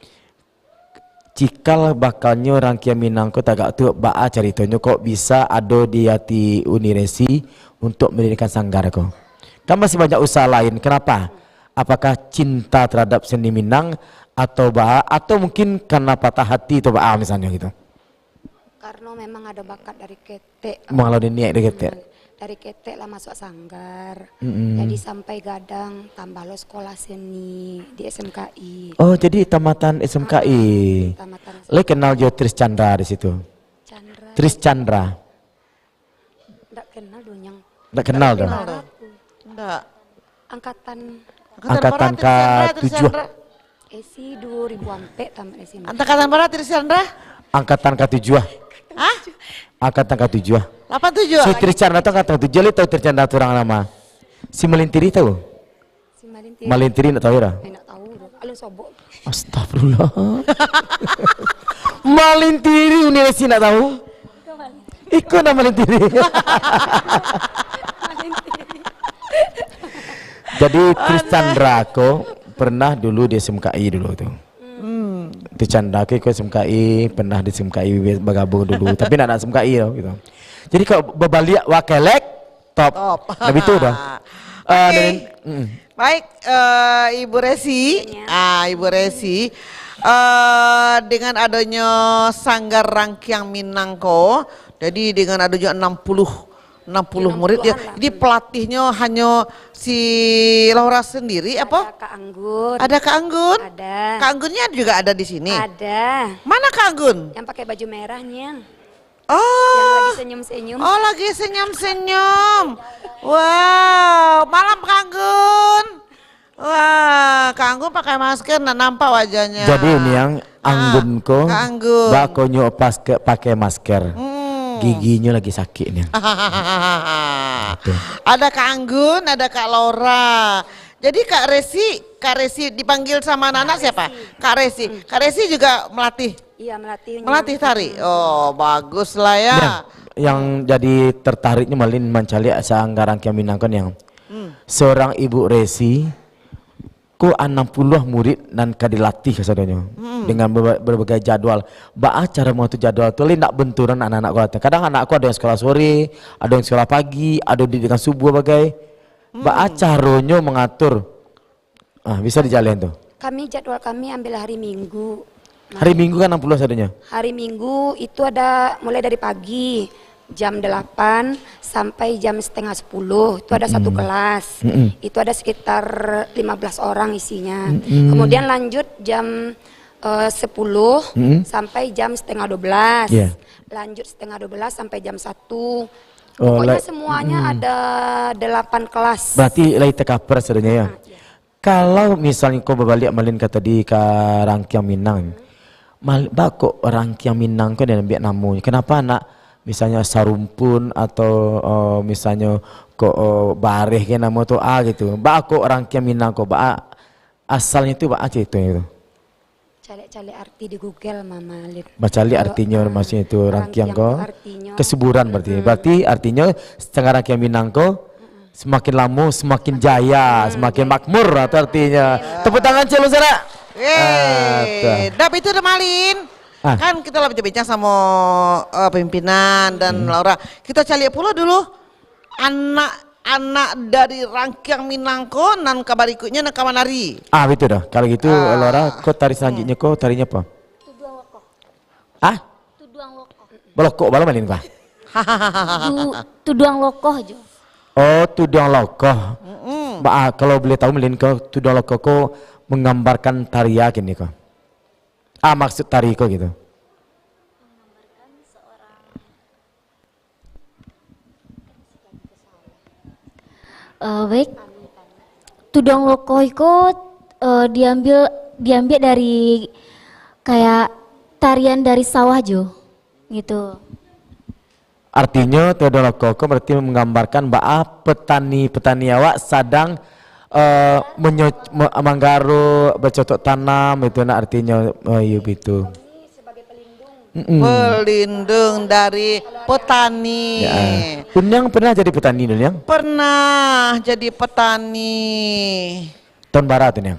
Speaker 1: Cikal bakalnya Rangkiang Minang ko tagak tu baa ceritanya kok bisa ada di hati Uniresi untuk mendirikan sanggar ko. Kan masih banyak usaha lain. Kenapa? Apakah cinta terhadap seni Minang atau baa atau mungkin karena patah hati atau baa misalnya gitu?
Speaker 6: Karena memang ada bakat dari ketek.
Speaker 1: Mengalau niat dari ketek.
Speaker 6: Dari ketek lah masuk sanggar. Jadi sampai gadang tambah lo sekolah seni di SMKI.
Speaker 1: Oh jadi tamatan SMKI. Lo kenal Jo Tris Chandra di situ? Tris Chandra.
Speaker 6: Nggak kenal donyang.
Speaker 1: Nggak kenal dong.
Speaker 2: Nggak.
Speaker 6: Angkatan
Speaker 1: K7.
Speaker 6: Esi 2000 ampe tamat Esi.
Speaker 2: Angkatan berapa Tris Chandra?
Speaker 1: Angkatan K7.
Speaker 2: Hah?
Speaker 1: Angkatan K7.
Speaker 2: 87.
Speaker 1: So Tris Chandra itu angkatan 7 tahu Tris Chandra itu orang nama. Si Malintiri tahu?
Speaker 6: Si Malintiri.
Speaker 1: Malintiri enggak tahu ya?
Speaker 6: Enggak tahu. Alun sobok.
Speaker 1: Astagfirullah. Malintiri Universitas enggak tahu? Ikut nama Malintiri. Jadi Tris Chandra ko pernah dulu di SMKI dulu tuh. Di Chandra ke SMKI, pernah di SMKI bergabung dulu, tapi nak SMKI loh gitu. Jadi kalau berbalik wakelek top. Lebih itu dah.
Speaker 2: Baik, Ibu Resi, Ibu Resi, dengan adanya Sanggar Rangkiang Minang ko, jadi dengan adanya 60 murid ya. Jadi pelatihnya hanya si Laura sendiri apa?
Speaker 6: Ada Kak Anggun.
Speaker 2: Ada Kak Anggun?
Speaker 6: Ada.
Speaker 2: Kak Anggunnya juga ada di sini.
Speaker 6: Ada.
Speaker 2: Mana Kak Anggun?
Speaker 6: Yang pakai baju merahnya.
Speaker 2: Oh.
Speaker 6: Yang lagi senyum-senyum.
Speaker 2: Oh, lagi senyum-senyum. Wow, malam Kak Anggun. Wah, Kak Anggun pakai masker, nggak nampak wajahnya.
Speaker 1: Jadi ini yang Anggun ko,
Speaker 2: Kak Anggun.
Speaker 1: bakonyo pas pakai masker. Giginya lagi sakit nih.
Speaker 2: Ada Kak Anggun, ada Kak Laura. Jadi Kak Resi dipanggil sama anak siapa? Kak Resi. Kak Resi juga melatih.
Speaker 6: Iya,
Speaker 2: Melatih tari. Oh, bagus lah ya.
Speaker 1: Yang jadi tertariknya malin mencari seanggaran Minangkon yang seorang Ibu Resi ku 60 murid dan kadilatih kesadanya dengan berbagai jadwal. Cara mau tu jadwal tu lain nak benturan anak-anak ku. Kadang anakku ada yang sekolah sore, ada yang sekolah pagi, ada didikan subuh bagai. Caranya mengatur. Bisa dijalin tuh.
Speaker 6: Jadwal kami ambil hari Minggu.
Speaker 1: Hari Minggu kan 60 sadanya.
Speaker 6: Hari Minggu itu ada mulai dari pagi jam 8 sampai jam setengah 10 itu ada satu kelas. Itu ada sekitar 15 orang isinya. Kemudian lanjut jam 10 sampai jam setengah 12. Lanjut setengah 12 sampai jam 1. Pokoknya semuanya ada 8 kelas.
Speaker 1: Berarti lagi tercover sebenarnya ya. Kalau misalnya kau berbalik malin kata di ke Rangkiang Minang, kok Rangkiang Minang kau dan biak namunya. Kenapa nak misalnya Sarumpun atau misalnya kok Bareh ke nama tu gitu. Kok Rangkiang Minang kok asalnya itu aja itu.
Speaker 6: Cari arti di Google Mama Lip.
Speaker 1: Bacali artinya maksudnya itu Rangkiang kok kesuburan berarti artinya setengah Rangkiang Minang kok semakin lama semakin jaya, semakin makmur atau artinya. Tepuk tangan celu sana.
Speaker 2: Dap itu udah malin. Kan kita lagi bincang sama pimpinan dan Laura. Kita cari pula dulu anak dari Rangkiang Minangko nan kabar ikutnya nak kamanari.
Speaker 1: Betul dah. Kalau gitu Laura, kau tari selanjutnya kau tarinya apa?
Speaker 3: Tuduang lokoh. Tuduang lokoh.
Speaker 1: Belokok bala malin kah?
Speaker 3: Tuduang lokoh jo.
Speaker 1: Oh, tuduang lokoh. Kalau boleh tahu malin kau tuduang lokoh kau menggambarkan tarian ini kau. Maksud tari kau gitu.
Speaker 3: Baik, tuduang lokoh itu diambil dari kayak tarian dari sawah jo, gitu.
Speaker 1: Artinya tuduang lokoh berarti menggambarkan bahwa petani awak sedang manggaru bercocok tanam itu nak artinya gitu.
Speaker 2: Pelindung dari petani.
Speaker 1: Kunyang pernah jadi petani dulu yang?
Speaker 2: Pernah jadi petani.
Speaker 1: Tahun bara tuh yang?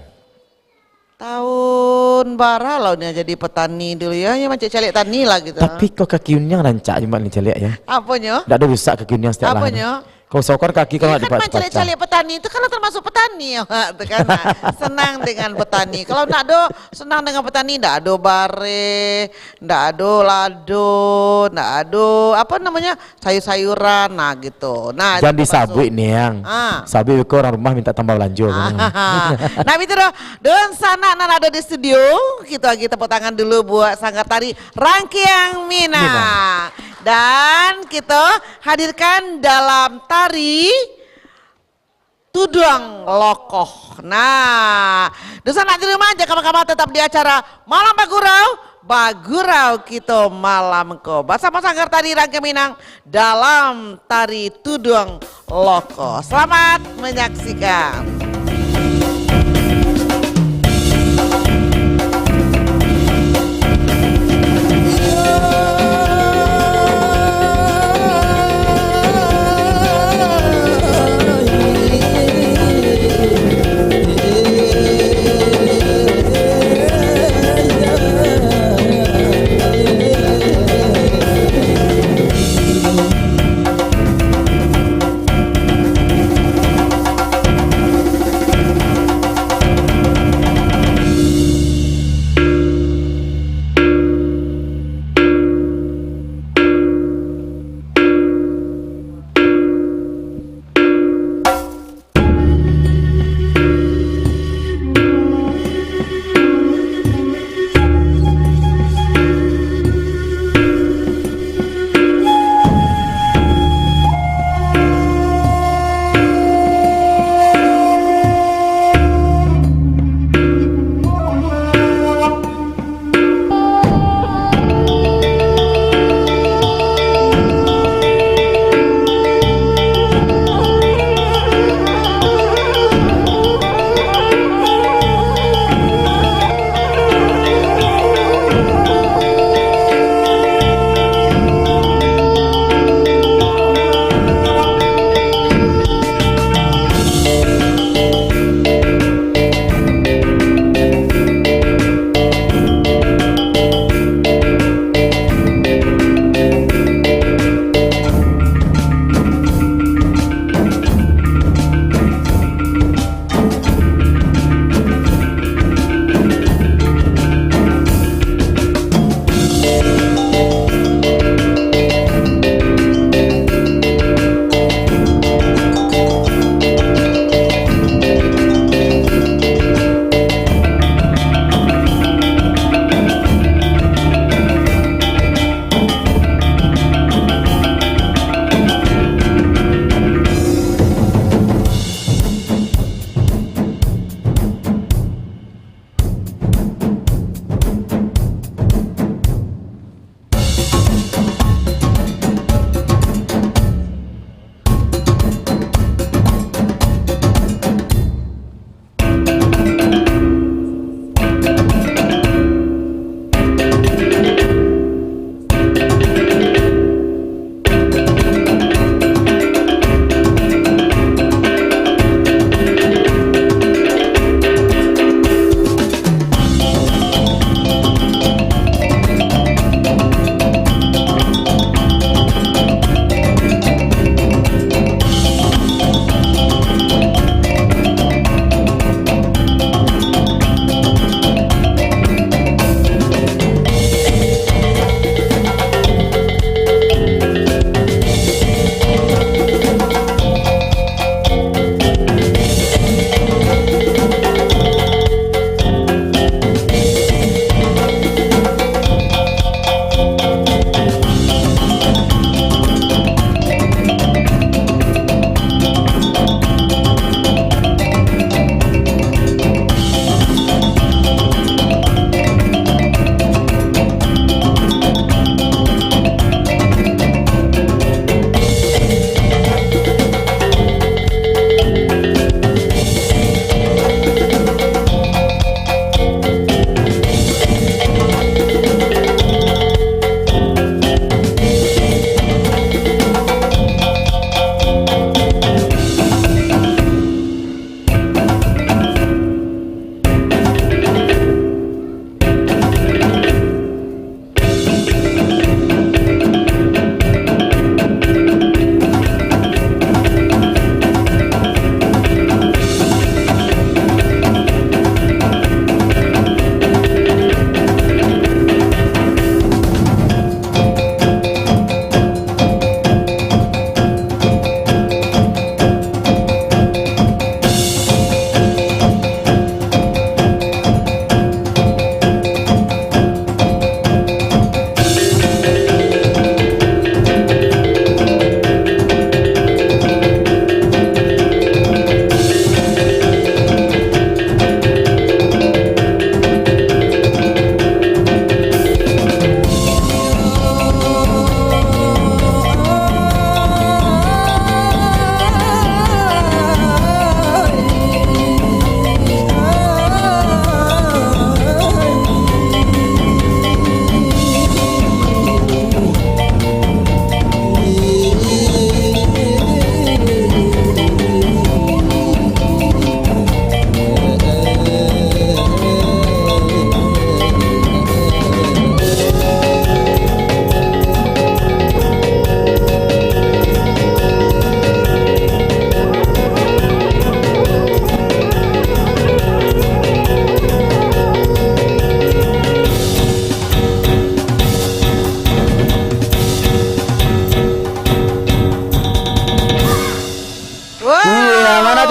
Speaker 2: Tahun bara lah dia jadi petani dulu ya, macam calik tani lah gitu.
Speaker 1: Tapi kok kaki Kunyang rancak cuma ni calik ya?
Speaker 2: Apanya?
Speaker 1: Tak ada rusak kaki Kunyang setiap lah.
Speaker 2: Apanya?
Speaker 1: Kau sokor kaki kalau ada
Speaker 2: kan calik-calik petani itu kan termasuk petani ya, kan? Senang dengan petani. Kalau nak do senang dengan petani, ndak ado bare, ndak ado lado, ndak ado apa namanya sayur-sayuran, nah gitu. Nah
Speaker 1: jangan disabui nih yang, sabui kau orang rumah minta tambah belanja.
Speaker 2: Nah itu doh, dan sana nan ada di studio, kita tepuk tangan dulu buat sanggar tari Rangkiang Minang. Dan kita hadirkan dalam tari tuduang lokoh. Nah, dosa nak di rumah aja kamu tetap di acara Malam Bagurau kita malam ko. Bersama sanggar tari Rangkiang Minang dalam tari tuduang lokoh. Selamat menyaksikan.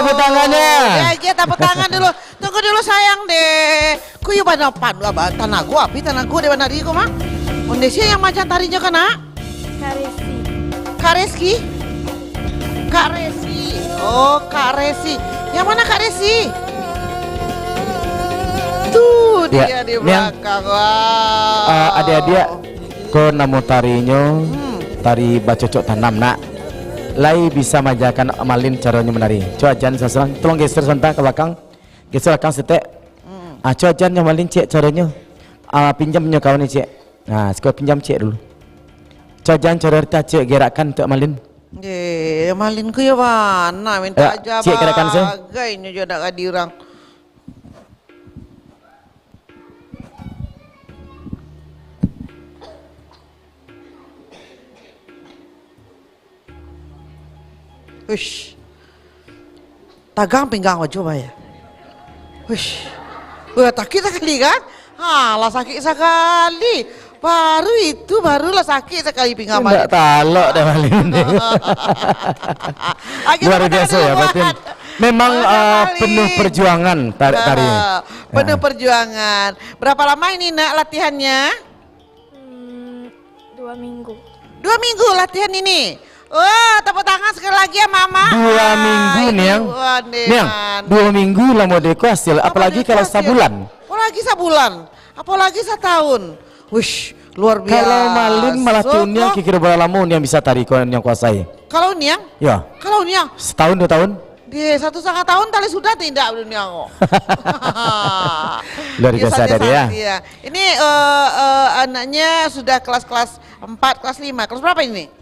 Speaker 1: tepuk tangannya.
Speaker 2: Ya, tepuk tangan dulu. Tunggu dulu sayang deh. Kuyu bana pandu tanago api tanago de bana rigo mah. Indonesia yang macam tarinya kana? Kareski. Oh, Kak Resi. Yang mana Kak Resi? Tuh dia di belakang. Wow.
Speaker 1: Adik-adik, ko namo tarinya tari bacocok tanam nak. Lai bisa majakan amalin caranya menari. Coba ajan seseorang, tolong geser sebentar ke belakang. Geser belakang setek. Coba ajan nyamalin cek caranya. Pinjam punya kawan ni cek. Nah, sekolah pinjam cek dulu. Coba ajan cara kita cek gerakan untuk amalin.
Speaker 2: Malin ku ya mana minta aja
Speaker 1: cek gerakan saya.
Speaker 2: Bagainya jodak kadirang. Hush. Tagang pinggang wa coba ya. Hush. Sakit sekali kan? Lah sakit sekali. Barulah sakit sekali pinggang Malin.
Speaker 1: Enggak talok dah Malin. Luar biasa ya Batin. Memang penuh perjuangan tari.
Speaker 2: Penuh perjuangan. Berapa lama ini nak latihannya?
Speaker 3: 2 minggu.
Speaker 2: 2 minggu latihan ini. Wah, tepuk tangan sekali lagi ya Mama.
Speaker 1: 2 minggu Niang. 2 minggu lah mau deko hasil. Apalagi kalau sebulan. Apalagi setahun. Wish, luar biasa. Kalau Malin malah tuhnya kira berapa lama yang bisa tari kau yang kuasai?
Speaker 2: Kalau Niang?
Speaker 1: Ya.
Speaker 2: Kalau Niang?
Speaker 1: Setahun 2 tahun?
Speaker 2: Di 1,5 tahun tali sudah tidak Niang.
Speaker 1: Luar biasa dari ya.
Speaker 2: Ini anaknya sudah kelas 4, kelas 5. Kelas berapa ini?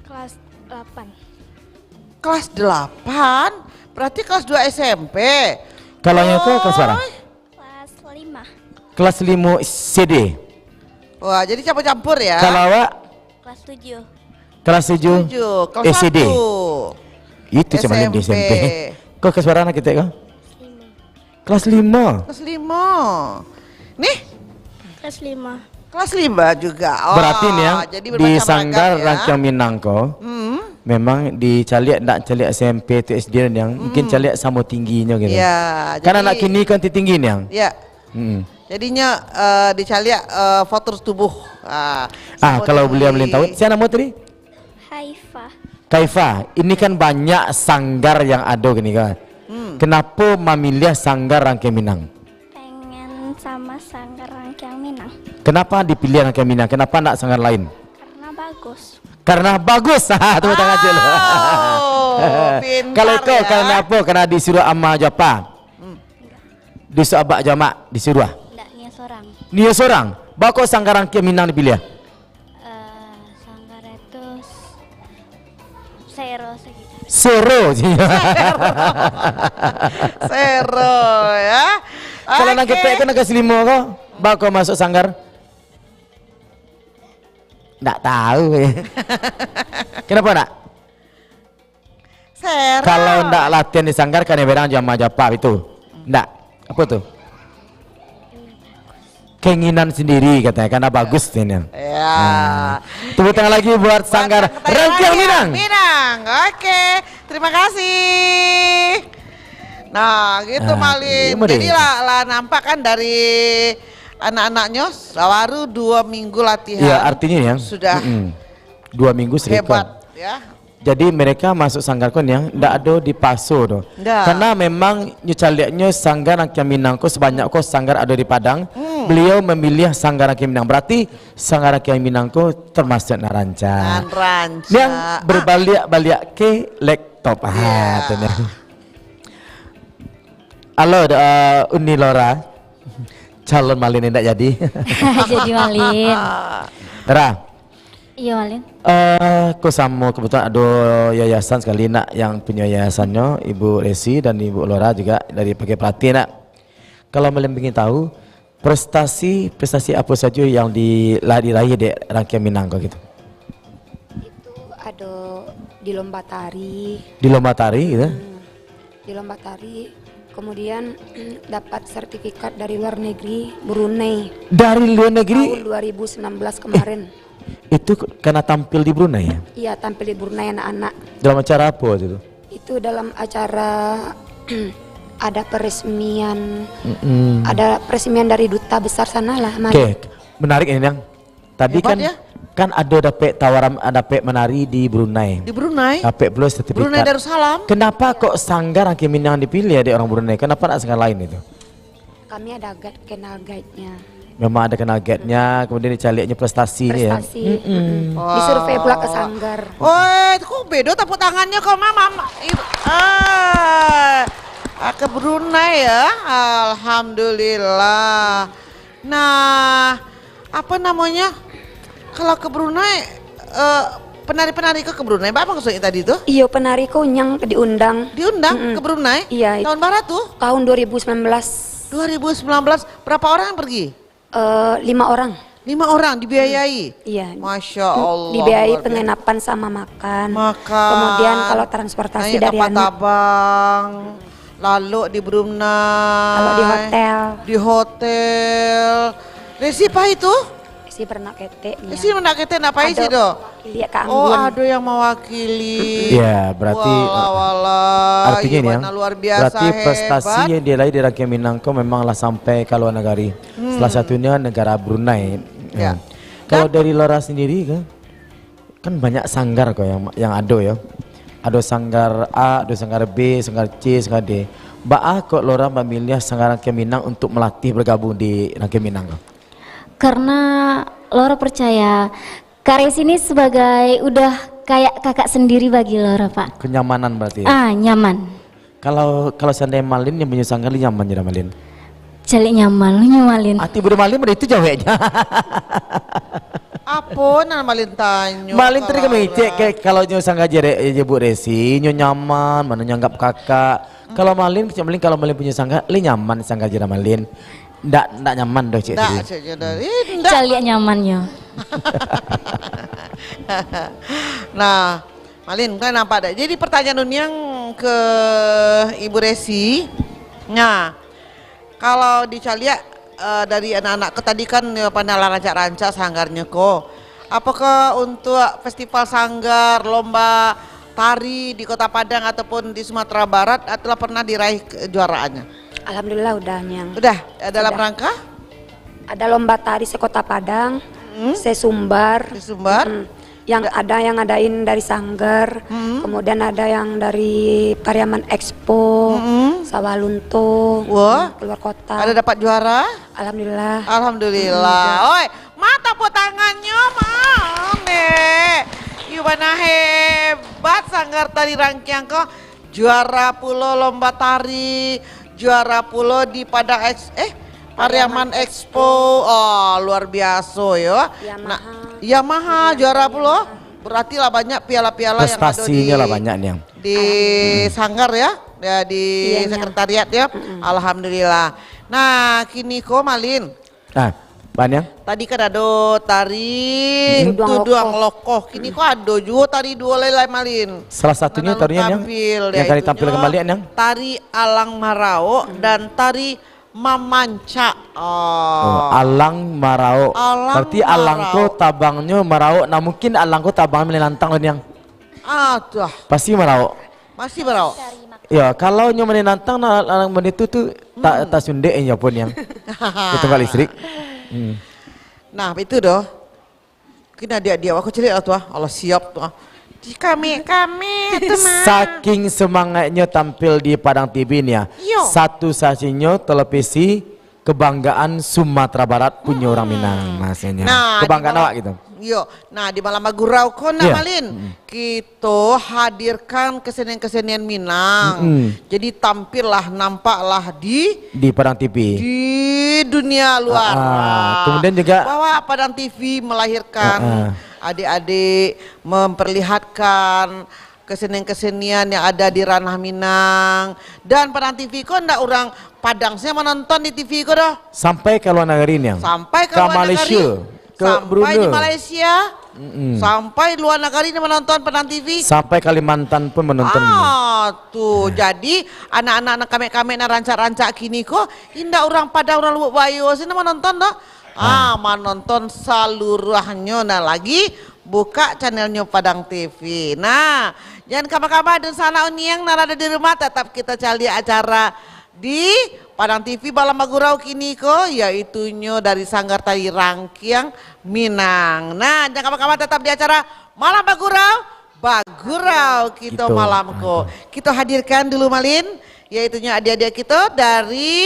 Speaker 3: Kelas 8.
Speaker 2: Kelas 8? Berarti kelas 2 SMP.
Speaker 1: Kalau yang itu kelas berapa?
Speaker 3: Kelas 5.
Speaker 1: Kelas 5 CD.
Speaker 2: Wah, jadi campur-campur ya.
Speaker 1: Kalau awak?
Speaker 3: Kelas 7.
Speaker 1: Kelas 7.
Speaker 2: Kelas
Speaker 1: SD.
Speaker 2: 1.
Speaker 1: Itu cuma di SMP. Kau kelas berapa anak kita kau? Kelas 5.
Speaker 2: Kelas 5. Nih?
Speaker 3: Kelas 5.
Speaker 2: Kelas 5 juga.
Speaker 1: Berarti nih yang di Sanggar Rangkang Minangko. Memang dicaliak nak caliak SMP tu SD yang mungkin caliak sama tingginya gitu.
Speaker 2: Ya,
Speaker 1: kan anak kini kan tinggi nih yang.
Speaker 2: Ya. Jadinya dicaliak foto tubuh.
Speaker 1: Kalau beliau tahu, siapa nama tadi? Kaifa. Ini kan banyak sanggar yang ada gini kan. Kenapa memilih Sanggar Rangkang Minang?
Speaker 3: Pengen sama Sanggar Rangkang Minang.
Speaker 1: Kenapa dipilih Rangkang Minang? Kenapa nak sanggar lain? Karena bagus. Tepuk tangan aja lo. Kalau kau ya? Karena apa? Karena disuruh amma Japa. Disuruh abak jamak disuruh. Nia seorang. Bako Sanggar Rangkang Minang dipilih?
Speaker 3: Sanggar itu Sero sekitar.
Speaker 2: Sero ya.
Speaker 1: Kalau nak ketek kan nak kasih 5 kau. Bako masuk sanggar? Nggak tahu ya. Kenapa nak?
Speaker 2: Sero.
Speaker 1: Kalau ndak latihan di sanggar kan berang jamaah Japa itu. Ndak. Apa tuh? Keinginan sendiri katanya karena bagus ini. Ya. Tepuk tangan lagi buat Sanggar Rangkang Minang.
Speaker 2: Oke, terima kasih. Nah, gitu Malin. Jadi lah nampak kan dari anak-anaknya baru 2 minggu latihan.
Speaker 1: Iya, artinya yang
Speaker 2: sudah
Speaker 1: 2 minggu
Speaker 2: hebat ya.
Speaker 1: Jadi mereka masuk sanggar kon yang ndak ada di Paso doh. Karena memang nyucaliaknya Sanggar Rangkang Minang ko sebanyak ko sanggar ada di Padang. Beliau memilih Sanggar Rangkang Minang. Berarti Sanggar Rangkang Minang ko termasuk Naranca. Yang berbalik-balik ke laptop. Halo Uni Lora. Calon Malin tidak jadi.
Speaker 3: Jadi Malin.
Speaker 1: Ra.
Speaker 3: Iya Malin.
Speaker 1: Aku sama kebetulan ada yayasan sekali nak yang punya yayasannya Ibu Resi dan Ibu Lora juga dari pakai pelatih nak. Kalau Malin ingin tahu prestasi apa saja yang diraih di Rangkang Minang gitu?
Speaker 6: Itu ada di lomba tari.
Speaker 1: Di lomba tari gitu?
Speaker 6: Di lomba tari. Kemudian dapat sertifikat dari luar negeri Brunei.
Speaker 1: Dari luar negeri?
Speaker 6: Tahun 2019 kemarin.
Speaker 1: Itu karena tampil di Brunei ya?
Speaker 6: Iya, tampil di Brunei anak-anak.
Speaker 1: Dalam acara apa itu?
Speaker 6: Itu itu dalam acara ada peresmian, ada peresmian dari duta besar sana lah.
Speaker 1: Oke, menarik ini yang tadi
Speaker 2: Hebat
Speaker 1: kan
Speaker 2: ya?
Speaker 1: kan ada dapet tawaran dapet menari di Brunei.
Speaker 2: Di Brunei?
Speaker 1: Dapet plus sertifikat.
Speaker 2: Brunei Darussalam.
Speaker 1: Kenapa kok Sanggar Angke Minang dipilih ya di orang Brunei? Kenapa nak sanggar lain itu?
Speaker 6: Kami ada kenal guide-nya.
Speaker 1: Memang ada kenal guide-nya, kemudian dicarinya prestasinya.
Speaker 6: Prestasi. Disurvei pula ke Sanggar.
Speaker 2: Oh, kok beda tepuk tangannya kok mama. Ke Brunei ya, alhamdulillah. Nah, apa namanya? Kalau ke Brunei, penari-penari ke Brunei, apa maksudnya tadi tuh?
Speaker 6: Iya, penari yang diundang.
Speaker 2: Diundang ke Brunei?
Speaker 6: Iya.
Speaker 2: Tahun berapa tuh?
Speaker 6: Tahun 2019.
Speaker 2: 2019, berapa orang yang pergi?
Speaker 6: 5 orang.
Speaker 2: 5 orang dibiayai?
Speaker 6: Iya.
Speaker 2: Masya Allah.
Speaker 6: Dibiayai penginapan sama makan. Kemudian kalau transportasi
Speaker 2: naik
Speaker 6: dari
Speaker 2: apa
Speaker 6: anak.
Speaker 2: tabang, lalu di Brunei.
Speaker 6: Kalau di hotel.
Speaker 2: Di hotel. Resi apa itu?
Speaker 6: Si pernah keteknya.
Speaker 2: Resi pernah ketek apa sih do?
Speaker 6: Lihat ke
Speaker 2: Oh,
Speaker 6: Ambon.
Speaker 2: ada yang mewakili.
Speaker 1: Ya, berarti artinya ini yang
Speaker 2: luar biasa
Speaker 1: berarti prestasi
Speaker 2: hebat.
Speaker 1: yang diraih di Rakyat Minangkabau memanglah sampai ke luar negara. Salah satunya negara Brunei. Ya. Kalau dari Lora sendiri kan banyak sanggar kok yang ada ya. Ada sanggar A, ada sanggar B, sanggar C, sanggar D. Kok Lora memilih sanggar Rakyat Minang untuk melatih bergabung di Rakyat Minangkabau?
Speaker 3: Karena Lora percaya Karis ini sebagai udah kayak kakak sendiri bagi Lora, Pak.
Speaker 1: Kenyamanan berarti ya?
Speaker 3: Nyaman.
Speaker 1: Kalau seandainya Malin yang punya sanggar nyaman jadi Malin?
Speaker 3: Jalik nyaman, lu nyamalin.
Speaker 1: Hati bermalin itu jawabnya.
Speaker 2: Apa nama Malin tanya?
Speaker 1: Malin tadi kami cek kalau nyo sanggar jebuk Resi, nyo nyaman, mana nyanggap kakak. Kalau Malin kalau Malin punya sanggar, li nyaman sanggar jadi Malin. Ndak nyaman doh cek.
Speaker 2: Ndak.
Speaker 3: Jalik nyamannya.
Speaker 2: Nah, Malin kan nampak dah. Jadi pertanyaan yang ke Ibu Resi. Nah, kalau dicalia dari anak-anak tadi kan pandang rancak-rancak sanggarnya kok. Apakah untuk festival sanggar, lomba tari di Kota Padang ataupun di Sumatera Barat telah pernah diraih kejuaraannya?
Speaker 6: Alhamdulillah udah Nyang.
Speaker 2: Udah dalam rangka?
Speaker 6: Ada lomba tari sekota Padang, sesumbar. Yang ada yang ngadain dari Sanggar, kemudian ada yang dari Pariaman Expo, Sawalunto, keluar kota.
Speaker 2: Ada dapat juara?
Speaker 6: Alhamdulillah.
Speaker 2: Alhamdulillah. Oi, mata po tangannya mana? Gimana hebat Sanggar Tari Rangkiang kok juara pulau lomba tari, juara pulau di Pariaman Expo. Oh, luar biasa ya. Yamaha juara pulau. Berarti lah banyak piala-piala yang ada
Speaker 1: prestasinya lah banyak nih yang
Speaker 2: di Sanggar ya, di sekretariat ya. Alhamdulillah. Nah, kini kok Malin.
Speaker 1: banyak.
Speaker 2: Tadi kan ada tari tuduang lokoh. Kini kok ada juga tari dua lelai Malin.
Speaker 1: Salah satunya tarian yang kali tampil kembali yang
Speaker 2: tari Alang Marao dan tari Mamanca.
Speaker 1: Alang Marao. Berarti alangko tabangnya Marao. Nah mungkin alangko tabang melintang yang.
Speaker 2: Tuh.
Speaker 1: Pasti Marao.
Speaker 2: Masih Marao.
Speaker 1: Ya kalau nyo menantang alang menit itu tak sunde ya pun yang. Itu kali listrik.
Speaker 2: Nah itu doh. Kena dia aku cerita tuh. Allah siap tuh. Kami teman.
Speaker 1: Saking semangatnya tampil di Padang TV ini ya. Satu-satunya televisi kebanggaan Sumatera Barat punya orang Minang maksudnya.
Speaker 2: Nah,
Speaker 1: kebanggaan awak gitu.
Speaker 2: Nah di malam Magurau kona Malin kita hadirkan kesenian-kesenian Minang. Jadi tampillah nampaklah di
Speaker 1: Padang TV.
Speaker 2: Di dunia luar.
Speaker 1: Kemudian juga
Speaker 2: bahwa Padang TV melahirkan adik-adik, memperlihatkan kesenian-kesenian yang ada di ranah Minang. Dan Padang TV kok ndak orang Padang saya menonton di TV kok dah.
Speaker 1: Sampai ke luar negeri nih.
Speaker 2: Sampai ke luar
Speaker 1: Malaysia,
Speaker 2: negeri. Sampai di Malaysia. Sampai luar negeri ini menonton Padang TV.
Speaker 1: Sampai Kalimantan pun menonton.
Speaker 2: Tuh jadi anak-anak kami rancak-rancak kini kok indah orang Padang orang Lubuk Bayo sini menonton dah. Menonton seluruhnya. Nah lagi buka channelnya Padang TV. Nah, jangan kabar-kabar dan sana uniang narada di rumah tetap kita cari acara di Padang TV Balamagurau kini ko yaitunya dari Sanggar Tari Rangkiang Minang. Nah, jangan kabar-kabar tetap di acara Malam Bagurau kita
Speaker 1: Gitu.
Speaker 2: malam ko. Kita hadirkan dulu Malin yaitunya adik-adik kita dari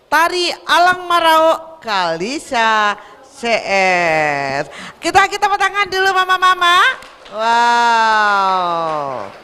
Speaker 2: Tari Alang Marau Kalisa CS. Kita tangan dulu mama-mama. Wow.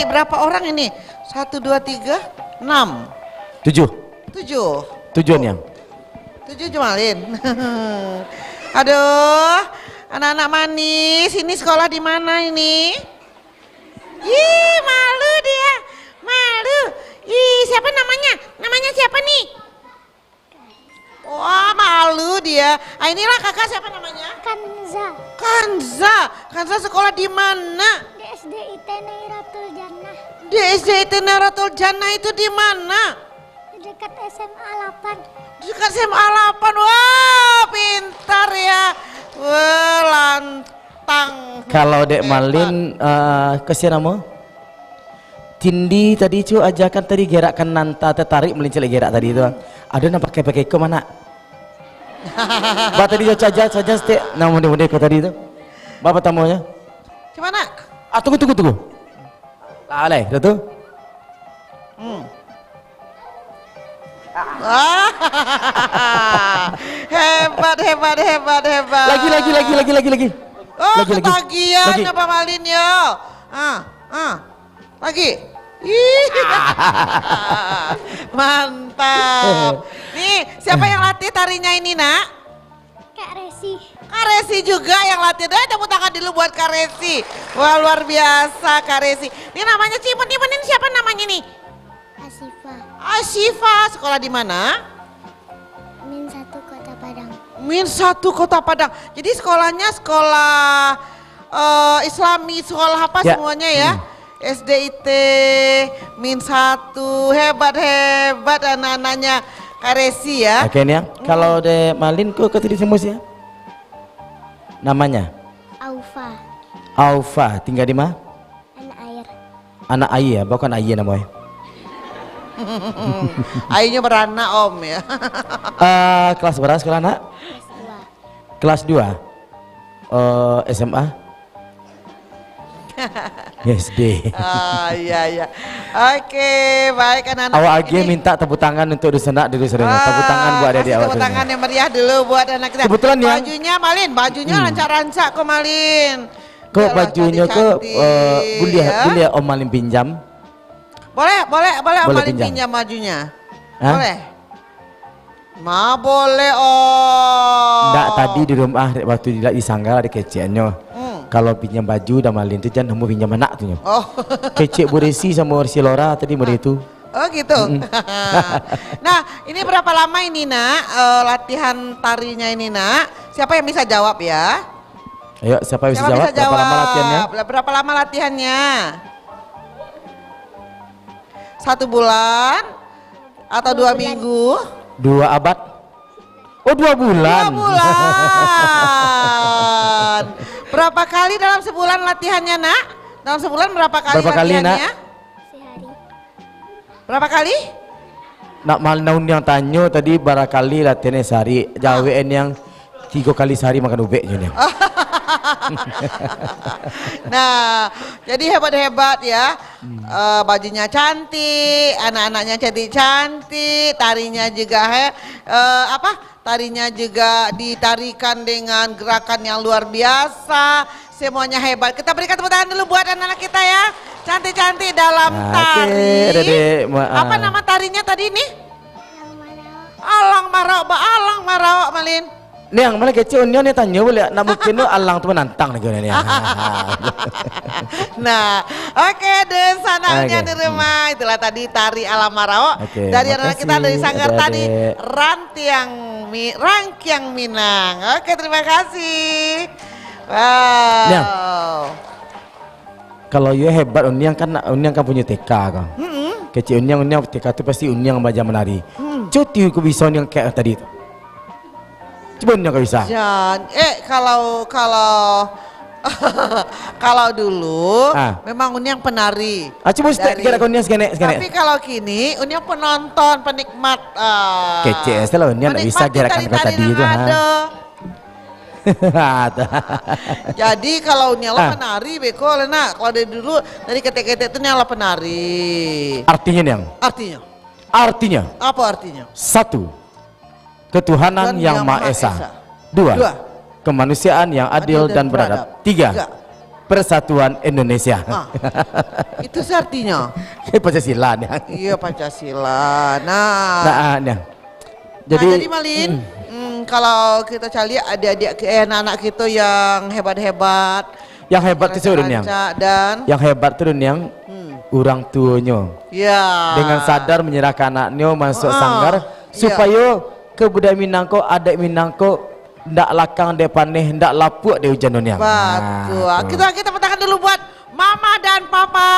Speaker 2: berapa orang ini? 1, 2, 3, 6.
Speaker 1: 7.
Speaker 2: 7.
Speaker 1: 7 Niang.
Speaker 2: 7 Jumalin. Aduh, anak-anak manis, ini sekolah di mana ini? Ih, malu dia, malu. Ih, siapa namanya? Namanya siapa nih? Wah, malu dia. Ah, inilah kakak, siapa namanya?
Speaker 3: Kanza.
Speaker 2: Kanza. Kanza sekolah di mana?
Speaker 3: Di SDIT Nairatul Jannah.
Speaker 2: Di SDIT Nairatul Jannah itu di mana?
Speaker 3: Dekat SMA 8.
Speaker 2: Dekat SMA 8. Wah, pintar ya. Wah, lantang.
Speaker 1: Kalau Dek Malin kesian nama? Tindi tadi cu ajakan tadi gerakan nanta tertarik melincir gerak tadi itu. Ada nak pakai ke mana? Bapak tadi saja stek. Nah mudah-mudahan kau tadi itu. Bapak tamunya?
Speaker 2: Gimana?
Speaker 1: Ah tunggu. Lalai, dah tu.
Speaker 2: Hebat.
Speaker 1: Lagi.
Speaker 2: Oh, ketagihan apa Malin yo. Lagi. Ih. Mantap. Nih, siapa yang latih tarinya ini, Nak?
Speaker 3: Kak Resi.
Speaker 2: Kak Resi juga yang latih. Tepuk tangan dulu buat Kak Resi. Wah, luar biasa Kak Resi. Ini namanya Cimut, ini siapa namanya nih?
Speaker 3: Asifa.
Speaker 2: Asifa, sekolah di mana?
Speaker 3: Min 1 Kota Padang.
Speaker 2: Min 1 Kota Padang. Jadi sekolahnya sekolah Islami, sekolah apa
Speaker 1: Ya.
Speaker 2: semuanya ya? SDIT Min 1, hebat anak-anaknya Kak Resi ya.
Speaker 1: Oke Niang. Kalau Dek Malin kau tadi semua ya? Namanya? Aufa. Tinggal di mana?
Speaker 3: Anak air.
Speaker 1: Anak Ayi ya, bukan Ayi namanya.
Speaker 2: Ayinya beranak om ya.
Speaker 1: Kelas berapa sekolah anak? Kelas 2. SMA? SD.
Speaker 2: Iya. Oke, baik anak-anak.
Speaker 1: Awak lagi minta tepuk tangan untuk disenak dulu saudara. Tepuk tangan buat adik awak.
Speaker 2: Tepuk tangan yang meriah dulu buat anak kita.
Speaker 1: Kebetulan ya.
Speaker 2: Bajunya Malin, bajunya rancak-rancak kok Malin.
Speaker 1: Kok bajunya ke boleh Om Malin pinjam?
Speaker 2: Boleh Om
Speaker 1: Boleh
Speaker 2: Malin
Speaker 1: pinjam.
Speaker 2: pinjam bajunya.
Speaker 1: Hah?
Speaker 2: Boleh. Boleh Om.
Speaker 1: Nggak tadi di rumah waktu di Sanggar ada keciannya. Kalau pinjam baju dah Malin tu jangan kamu pinjam anak tu.
Speaker 2: Oh.
Speaker 1: Kecik Bu Resi sama Resi Lora tadi mereka itu.
Speaker 2: Oh gitu. Nah, ini berapa lama ini Nak latihan tarinya ini Nak? Siapa yang bisa jawab ya?
Speaker 1: Ayo siapa yang bisa jawab? Berapa lama latihannya?
Speaker 2: Berapa lama latihannya? 1 bulan atau 2 minggu?
Speaker 1: 2 abad. Oh 2 bulan.
Speaker 2: 2 bulan. Berapa kali dalam sebulan latihannya Nak? Dalam sebulan berapa kali latihannya?
Speaker 1: Nak?
Speaker 3: Sehari.
Speaker 2: Berapa kali?
Speaker 1: Nak mal naun yang tanya tadi barakali latihannya sehari. Jawaban yang 3 kali sehari makan ubek je ni.
Speaker 2: Nah, jadi hebat-hebat ya. Bajunya cantik, anak-anaknya cantik, tarinya juga tarinya juga ditarikan dengan gerakan yang luar biasa. Semuanya hebat. Kita berikan tepuk tangan dulu buat anak-anak kita ya. Cantik-cantik dalam tari. Apa nama tarinya tadi nih? Alang Marau Malin.
Speaker 1: Ni yang mana kecil ni tanya boleh nak mungkin tu alang tu menantang lagi ni.
Speaker 2: Nah, oke dan sananya di rumah itulah tadi tari ala Marau dari anak kita dari Sanggar tadi Rangkiang Minang. Oke, terima kasih. Wow.
Speaker 1: Kalau you hebat Unyang kan punya TK kan. Kecil Unyang TK tu pasti Unyang belajar menari. Cuti ku bisa Unyang kayak tadi tu. Coba Unyang kau bisa.
Speaker 2: Jangan. Kalau dulu memang Unyang penari.
Speaker 1: Coba kira kau Unyang sekene.
Speaker 2: Tapi kalau kini Unyang penonton, penikmat.
Speaker 1: Kecil setelah Unyang tak bisa gerakan tadi itu.
Speaker 2: Jadi kalau Unyang lah penari beko Lena. Kalau dari dulu dari ketek-ketek itu Unyang lah penari.
Speaker 1: Artinya Unyang? Artinya?
Speaker 2: Apa artinya?
Speaker 1: 1. Ketuhanan yang Maha Esa. 2. Kemanusiaan yang adil dan beradab. 3. Persatuan Indonesia.
Speaker 2: Itu artinya.
Speaker 1: Pancasila nih.
Speaker 2: Iya Pancasila. Nah, jadi Malin, kalau kita cari adik-adik anak-anak kita yang hebat-hebat.
Speaker 1: Yang hebat itu yang.
Speaker 2: Dan
Speaker 1: yang hebat itu yang orang tuanya.
Speaker 2: Ya.
Speaker 1: Dengan sadar menyerahkan anaknya masuk sanggar supaya kebudayaan Minangko, adik Minangko ndak lakang depan nih, ndak lapuk di hujan dunia.
Speaker 2: Betul. Kita petangkan dulu buat Mama dan Papa.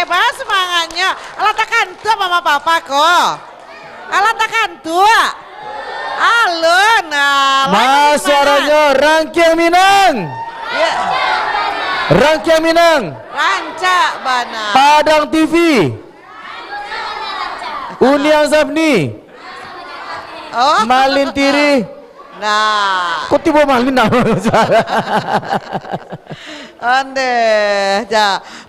Speaker 2: Bahas semangatnya. Alat takkan tua Mama Papa kok. Alat takkan tua. Halo,
Speaker 1: Mas suaranya Rangkiang Minang.
Speaker 2: Ya.
Speaker 1: Rangkiang Minang.
Speaker 2: Rancak Bana.
Speaker 1: Padang TV. Uniang Zafni. Malin Tiri.
Speaker 2: Nah.
Speaker 1: Kok tiba Malin nama?
Speaker 2: Ande,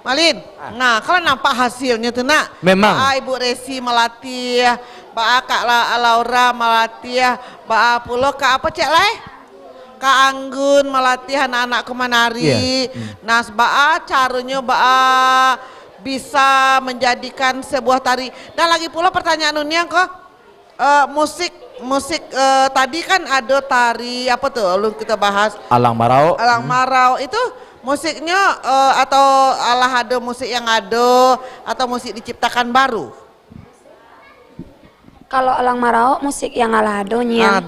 Speaker 2: Malin. Nah, kalau nampak hasilnya tuh nak.
Speaker 1: Memang.
Speaker 2: Ibu Resi melatih, Kak Laura melatih, Pulo Kak apa cek lai? Kak Anggun melatih anak-anak menari. Nah, caranya bisa menjadikan sebuah tari. Dan lagi pula pertanyaan Unia kok musik tadi kan ada tari apa tuh lu kita bahas
Speaker 1: Alang Marau
Speaker 2: itu musiknya atau ada musik yang ada atau musik diciptakan baru.
Speaker 6: Kalau Alang Marau musik yang ala adonya.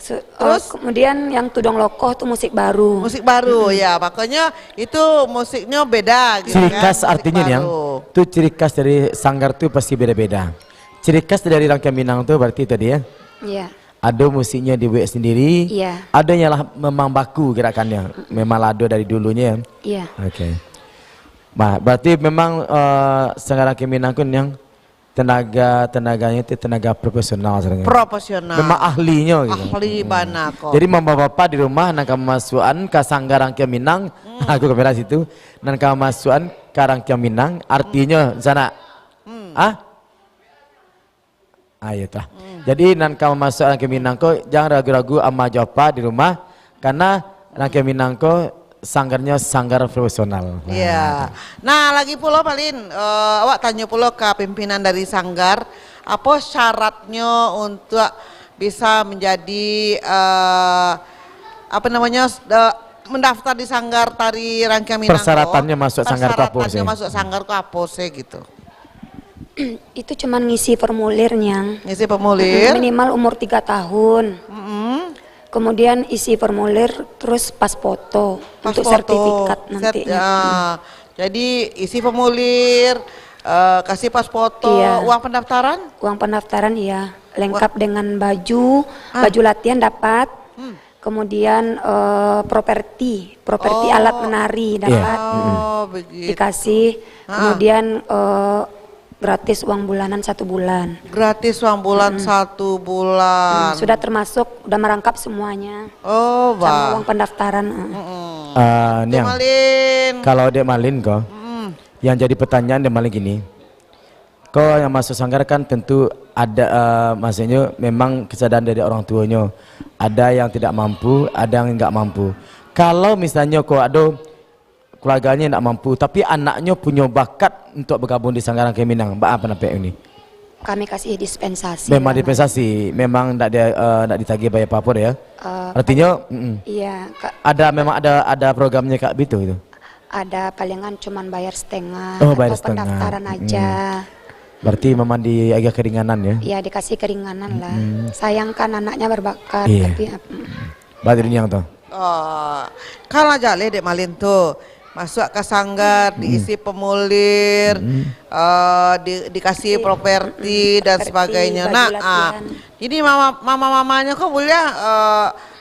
Speaker 2: Terus
Speaker 6: kemudian yang Tudong Lokoh tuh musik baru.
Speaker 2: Musik baru ya, makanya itu musiknya beda gitu.
Speaker 1: Ciri khas artinya yang itu ciri khas dari sanggar tuh pasti beda-beda. Ciri khas dari Rangkiang Minang tuh berarti tadi ya.
Speaker 6: Iya.
Speaker 1: Ada musiknya dibuat sendiri.
Speaker 6: Iya.
Speaker 1: Ada yang lah memang baku gerakannya. Memang ada dari dulunya.
Speaker 6: Iya.
Speaker 1: Oke. Nah, berarti memang sanggar Rangkiang Minang pun yang tenaganya itu tenaga profesional sebenarnya.
Speaker 2: Profesional.
Speaker 1: Memang ahlinya gitu.
Speaker 2: Ahli bana kok.
Speaker 1: Jadi mama bapak di rumah nak kemasukan ke sanggar Rangkiang Minang, aku kamera situ, dan kemasukan ke Rangkiang Minang, artinya sana, ayo tah. Jadi nan kamu masuk Rangkiang Minangko jangan ragu-ragu ama jawab di rumah karena Rangkiang Minangko sanggarnya sanggar profesional.
Speaker 2: Iya. Nah, lagi pula Malin, awak tanya pula ke pimpinan dari sanggar, apa syaratnya untuk bisa menjadi mendaftar di sanggar tari Rangkiang Minangko?
Speaker 1: Persyaratannya masuk sanggar kapose.
Speaker 2: Persyaratannya masuk sanggar kapose gitu.
Speaker 6: Itu cuman ngisi formulirnya.
Speaker 2: Ngisi formulir.
Speaker 6: Minimal umur 3 tahun. Kemudian isi formulir terus pas foto untuk sertifikat nanti.
Speaker 2: Jadi isi formulir, kasih pas foto, uang pendaftaran?
Speaker 6: Uang pendaftaran iya, lengkap dengan baju latihan dapat. Kemudian properti alat menari dapat. Dikasih. Kemudian gratis uang bulanan 1 bulan.
Speaker 2: Gratis uang bulan 1 bulan.
Speaker 6: Sudah termasuk, udah merangkap semuanya. Sama uang pendaftaran.
Speaker 2: Malin.
Speaker 1: Kalau Dek Malin kok, yang jadi pertanyaan Dek Malin gini, kok yang masuk sanggar kan tentu ada, maksudnya memang kesadaran dari orang tuanya. Ada yang tidak mampu, ada yang nggak mampu. Kalau misalnya kok ada keluarganya tidak mampu, tapi anaknya punya bakat untuk bergabung di sanggar Rangkiang Minang, apa nampak ini?
Speaker 6: Kami kasih dispensasi.
Speaker 1: Memang dispensasi, memang tidak ditagih bayar apa-apa ya? Artinya,
Speaker 6: iya.
Speaker 1: Memang ada programnya Kak Bito itu?
Speaker 6: Ada, palingan cuman bayar setengah,
Speaker 1: bayar
Speaker 6: atau pendaftaran aja.
Speaker 1: Berarti memang agak keringanan ya?
Speaker 6: Iya, dikasih keringanan lah. Sayangkan anaknya berbakat,
Speaker 1: iya.
Speaker 6: tapi
Speaker 1: berarti ini yang tuh?
Speaker 2: Kalau jale Dek Malin tuh masuk ke sanggar, diisi formulir, dikasih properti dan sebagainya. Nah, jadi mamanya kok boleh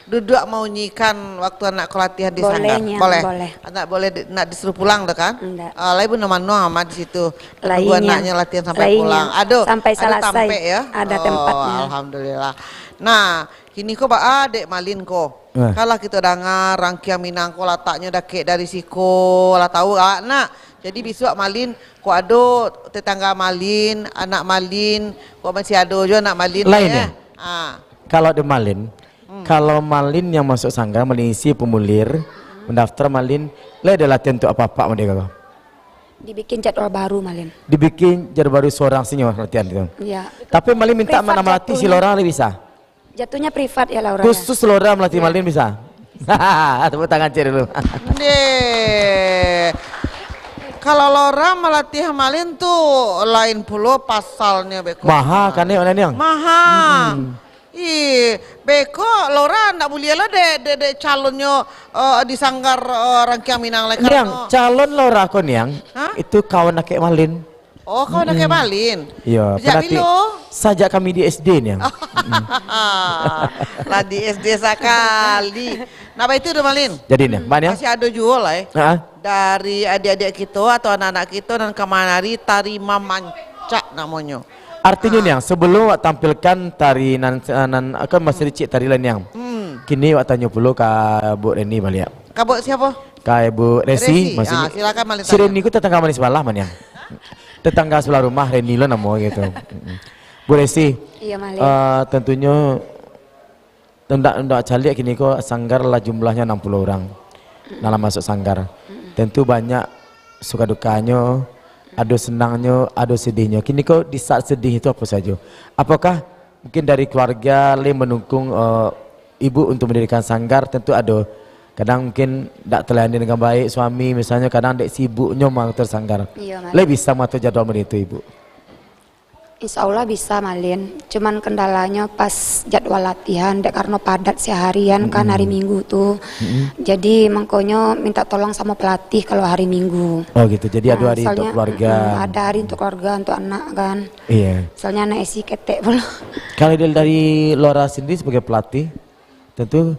Speaker 2: duduk mau nyikan waktu anak latihan di sanggar? Boleh. Anak boleh nak disuruh pulang tuh kan? Lain pun nama sama di situ. Tunggu anaknya latihan sampai pulang. Aduh,
Speaker 6: sampai selesai.
Speaker 2: Ya?
Speaker 6: Ada tempatnya.
Speaker 2: Alhamdulillah. Nah, kini kok Dek Malin kok. Kalau kita dengar Rangkiang Minangko letaknya deket dari siko lah tahu nak. Jadi besok Malin kok ada tetangga Malin, anak Malin, kok masih ada juga anak Malin
Speaker 1: lain
Speaker 2: ya.
Speaker 1: Kalau di Malin, kalau Malin yang masuk sanggar mengisi formulir, Mendaftar Malin, le ada latihan untuk apa-apa sama dia kau?
Speaker 6: Dibikin jadwal baru Malin.
Speaker 1: Dibikin jadwal baru seorang senyor latihan itu.
Speaker 6: Iya.
Speaker 1: Tapi Malin minta
Speaker 6: Privat
Speaker 1: mana melatih si
Speaker 6: jatuhnya.
Speaker 1: Laura bisa?
Speaker 6: Jatuhnya privat ya Laura.
Speaker 1: Khusus Laura melatih Malin bisa? Tepuk tangan cek dulu.
Speaker 2: Kalau Laura melatih Malin tuh lain puluh pasalnya beko.
Speaker 1: Maha kan ya orang yang?
Speaker 2: Maha. Ih, beko Laura ndak boleh lah de calonnya di sanggar Rangkia Minang lek.
Speaker 1: Yang calon Laura kon yang itu kawan nakek Malin.
Speaker 2: Oh, kau nakek Malin.
Speaker 1: Iya, berarti sajak kami di SD nih.
Speaker 2: Lah di SD sekali. Nah, itu udah Malin.
Speaker 1: Jadi nih, Ban ya?
Speaker 2: Masih ada jual lah ya. Dari adik-adik kita atau anak-anak kita dan kemanari tari mamanca namanya.
Speaker 1: Artinya yang sebelum wak tampilkan tari nan akan masih dicik tari lain yang. Kini wak tanya dulu ke Bu Reni balik.
Speaker 2: Kabo siapa?
Speaker 1: Ke Bu Resi, maksudnya.
Speaker 2: Silakan Malin.
Speaker 1: Si Reni ku tetangga manis sebelah man yang. Tetangga sebelah rumah Reni lo namanya gitu. Bu Resi.
Speaker 6: Iya Malin.
Speaker 1: Tentunya tendak calik kini kok sanggar lah jumlahnya 60 orang. Dalam masuk sanggar. Tentu banyak suka dukanya, ada senangnya, ada sedihnya. Kini kok di saat sedih itu apa saja? Apakah mungkin dari keluarga le mendukung ibu untuk mendirikan sanggar? Tentu ada. Kadang mungkin tidak terlayani dengan baik suami, misalnya kadang dek sibuknya mau tersanggar.
Speaker 6: Iya,
Speaker 1: le bisa mengatur jadwal itu ibu?
Speaker 6: Insya Allah bisa Malin, cuman kendalanya pas jadwal latihan, dek karena padat seharian kan hari Minggu tuh. Jadi makanya minta tolong sama pelatih kalau hari Minggu.
Speaker 1: Oh gitu, jadi ada hari untuk keluarga.
Speaker 6: Ada hari untuk keluarga, untuk anak kan.
Speaker 1: Iya.
Speaker 6: Soalnya anak esi ketek pula.
Speaker 1: Kalau dari Laura sendiri sebagai pelatih, tentu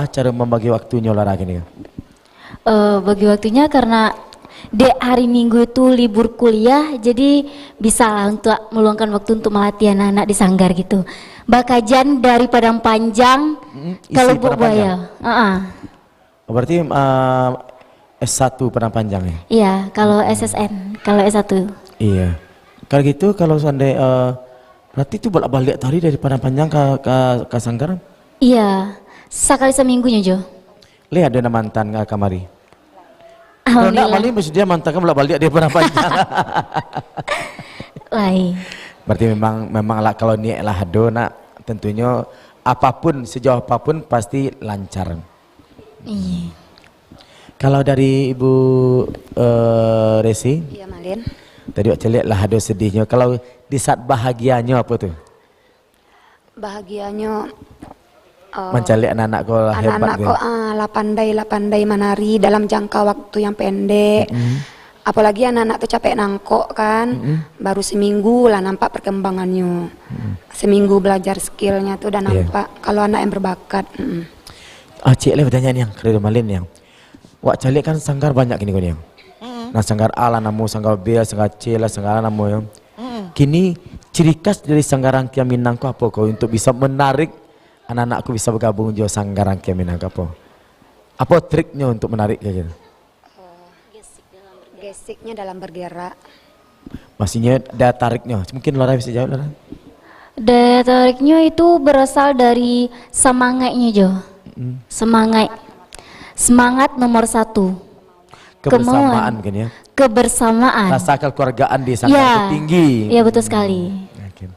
Speaker 1: cara membagi waktunya Laura gini.
Speaker 3: Bagi waktunya karena hari Minggu itu libur kuliah, jadi bisa lah untuk meluangkan waktu untuk melatih anak-anak di sanggar gitu. Bakajan dari Padang Panjang kalau Bu Buaya.
Speaker 1: Berarti S1 Padang Panjang ya?
Speaker 3: Iya, kalau SSN, kalau S1.
Speaker 1: Iya. Kalau gitu kalau seandainya berarti itu bolak-balik tari dari Padang Panjang ke sanggar?
Speaker 3: Iya, sekali seminggunya Jo.
Speaker 1: Lihat ada mantan nggak kamari? Kalau nak Malin mesti dia mantan kan bolak-balik dia Padang Panjang.
Speaker 3: Lain.
Speaker 1: Berarti memang lah kalau niat lah do nak tentunya apapun sejauh apapun pasti lancar.
Speaker 3: Iya.
Speaker 1: Kalau dari Ibu Resi?
Speaker 6: Iya Malin.
Speaker 1: Tadi waktu lihat lah ada sedihnya. Kalau di saat bahagianya apa tuh?
Speaker 6: Bahagianya
Speaker 1: mencari anak-anak kau lah hebat
Speaker 6: anak-anak
Speaker 1: gitu.
Speaker 6: Lah pandai menari dalam jangka waktu yang pendek. Apalagi anak-anak tuh capek nangkok kan. Baru seminggu lah nampak perkembangannya. Seminggu belajar skillnya tuh udah nampak. Kalau anak yang berbakat.
Speaker 1: Cik lah pertanyaan yang kira Malin yang. Wak calik kan sanggar banyak kini kau yang. Nah sanggar A lah namu, sanggar B, sanggar C lah, sanggar namu yang. Kini ciri khas dari sanggar Rangkia Minang kau apa kau untuk bisa menarik anak-anakku bisa bergabung di sanggar Rangkia Minang apa? Apa triknya untuk menarik kayak gitu?
Speaker 6: Gesiknya dalam bergerak.
Speaker 3: Maksudnya
Speaker 1: daya tariknya, mungkin Laura bisa jawab Laura?
Speaker 3: Daya tariknya itu berasal dari semangatnya Jo. Semangat nomor 1.
Speaker 1: Kebersamaan kan ya?
Speaker 3: Kebersamaan.
Speaker 1: Rasa kekeluargaan di sanggar itu tinggi.
Speaker 3: Iya betul sekali.
Speaker 1: Okay.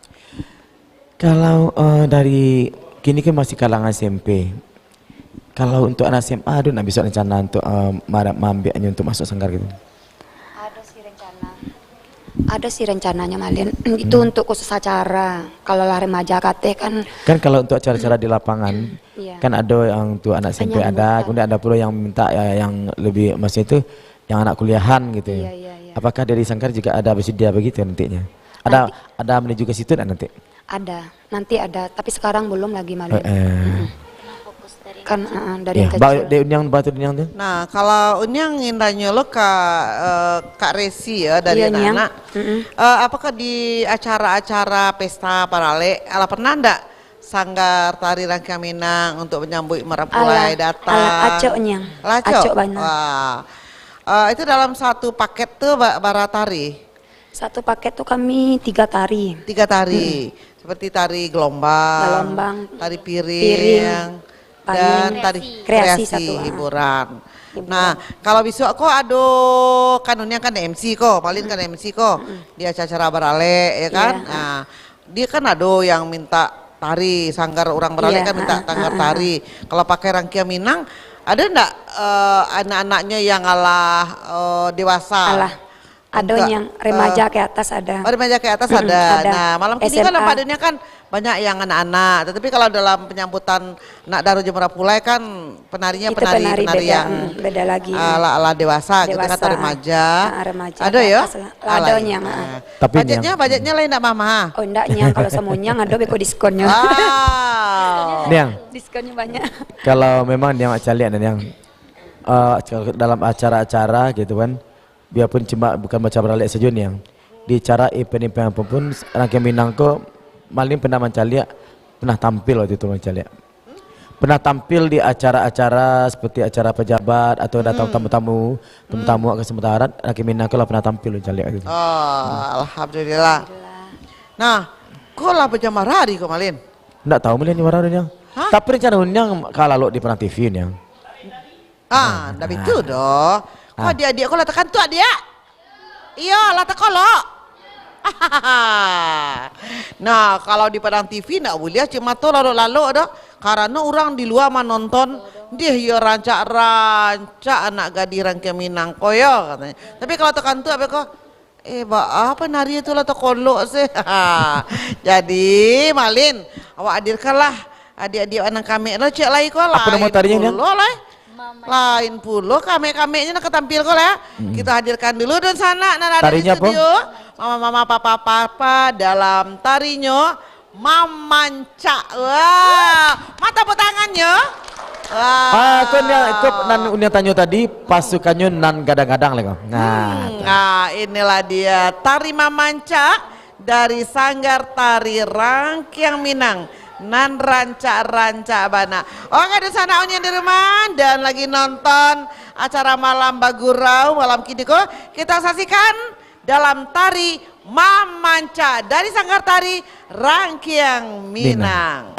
Speaker 1: Kalau dari kini kan masih kalangan SMP. Kalau untuk anak SMA ada nak bisa rencana untuk ambilnya untuk masuk sanggar gitu?
Speaker 6: Ada sih rencananya Malin. Itu untuk khusus acara. Kalau lah remaja KT kan.
Speaker 1: Kan kalau untuk acara-acara di lapangan kan ada yang untuk anak SMP ada, kemudian ada pula yang minta yang lebih maksudnya itu yang anak kuliahan gitu. Iya. Apakah dari sanggar juga ada bersedia begitu nantinya? Ada menuju ke situ nanti?
Speaker 6: Ada, nanti ada. Tapi sekarang belum lagi Malin. Kan dari
Speaker 1: kecil. Unyang batu unyang tuh.
Speaker 2: Nah, kalau unyang indahnya lo Kak Resi ya dari anak-anak. Apakah di acara-acara pesta parale pernah ndak sanggar tari Rangkia Minang untuk menyambut Merapuai datang?
Speaker 6: Acok nyang. Acok banyak.
Speaker 2: Itu dalam satu paket tuh bara tari.
Speaker 6: Satu paket tuh kami 3 tari.
Speaker 2: 3 tari. Seperti tari gelombang, tari piring. dan tari
Speaker 6: Kreasi
Speaker 2: kreasi
Speaker 6: satu,
Speaker 2: hiburan. Nah, kalau besok kok aduh kanunnya kan MC kok, Malin kan MC kok. Di acara berale ya kan.
Speaker 6: Iya.
Speaker 2: Nah, dia kan aduh yang minta tari, sanggar orang berale
Speaker 6: Iya,
Speaker 2: kan minta sanggar tari. Kalau pakai rangkaian Minang, ada enggak anak-anaknya yang dewasa?
Speaker 6: Alah, ada
Speaker 2: Enggak,
Speaker 6: yang remaja ke atas ada.
Speaker 2: Oh, remaja ke atas ada. Nah, malam ini kan padunya kan banyak yang anak-anak. Tetapi kalau dalam penyambutan nak Daru Jemera Pulai kan penarinya
Speaker 6: Itu
Speaker 2: penari
Speaker 6: beda,
Speaker 2: yang
Speaker 6: beda lagi.
Speaker 2: ala dewasa, gitu kata remaja.
Speaker 6: Remaja.
Speaker 2: Ada ya?
Speaker 6: Adonya.
Speaker 1: Tapi
Speaker 2: budgetnya lain enggak mama?
Speaker 6: Oh endaknya kalau semuanya ada beko diskonnya.
Speaker 1: Niang,
Speaker 6: Diskonnya banyak.
Speaker 1: kalau memang dia macam lihat dan yang dalam acara-acara gitu kan, biarpun cuma bukan macam beralik saja nih yang di cara event-event apapun rangkaian Minang kok Malin pernah mencaliak, pernah tampil waktu itu mencaliak. Pernah tampil di acara-acara seperti acara pejabat atau datang tamu-tamu ke sementara rangkaian Minang kok lah pernah tampil mencaliak gitu.
Speaker 2: Oh, alhamdulillah. Nah, kok lah pejamah hari kok Malin?
Speaker 1: Enggak tahu Malin ni warna yang. Tapi rencana yang kalau di Perang TV yang.
Speaker 2: Ndak itu doh. Kok adik-adik kok lah tekan tu adik? Iya, lah tekan lo. Nah, kalau di Padang TV nak boleh cuma tu lalu-lalu dah. Karena orang di luar menonton dia ya rancak-rancak anak gadis rangkaian Minang koyo katanya. Tapi kalau tekan tu apa kok? Apa nari itu lah kolok sih. Jadi Malin, awak hadirkanlah adik-adik anak kami lah cek lagi kok lah.
Speaker 1: Apa nama tarinya?
Speaker 2: Lain puluh kami-kaminya nak ketampil kok lah. Kita hadirkan dulu dan sana ada di
Speaker 1: Tarinya
Speaker 2: studio. Mama-mama papa-papa dalam tarinya Mamanca. Wah, mata tangannya. Wah.
Speaker 1: Kau nan unia tanya tadi pasukannya nan gadang-gadang lagi.
Speaker 2: Nah, inilah dia tari Mamanca dari Sanggar Tari Rangkiang Minang. Nan rancak-rancak bana. Oke di sana yang di rumah dan lagi nonton acara malam Bagurau malam kini kok kita saksikan dalam tari Mamanca dari Sanggar Tari Rangkiang Minang.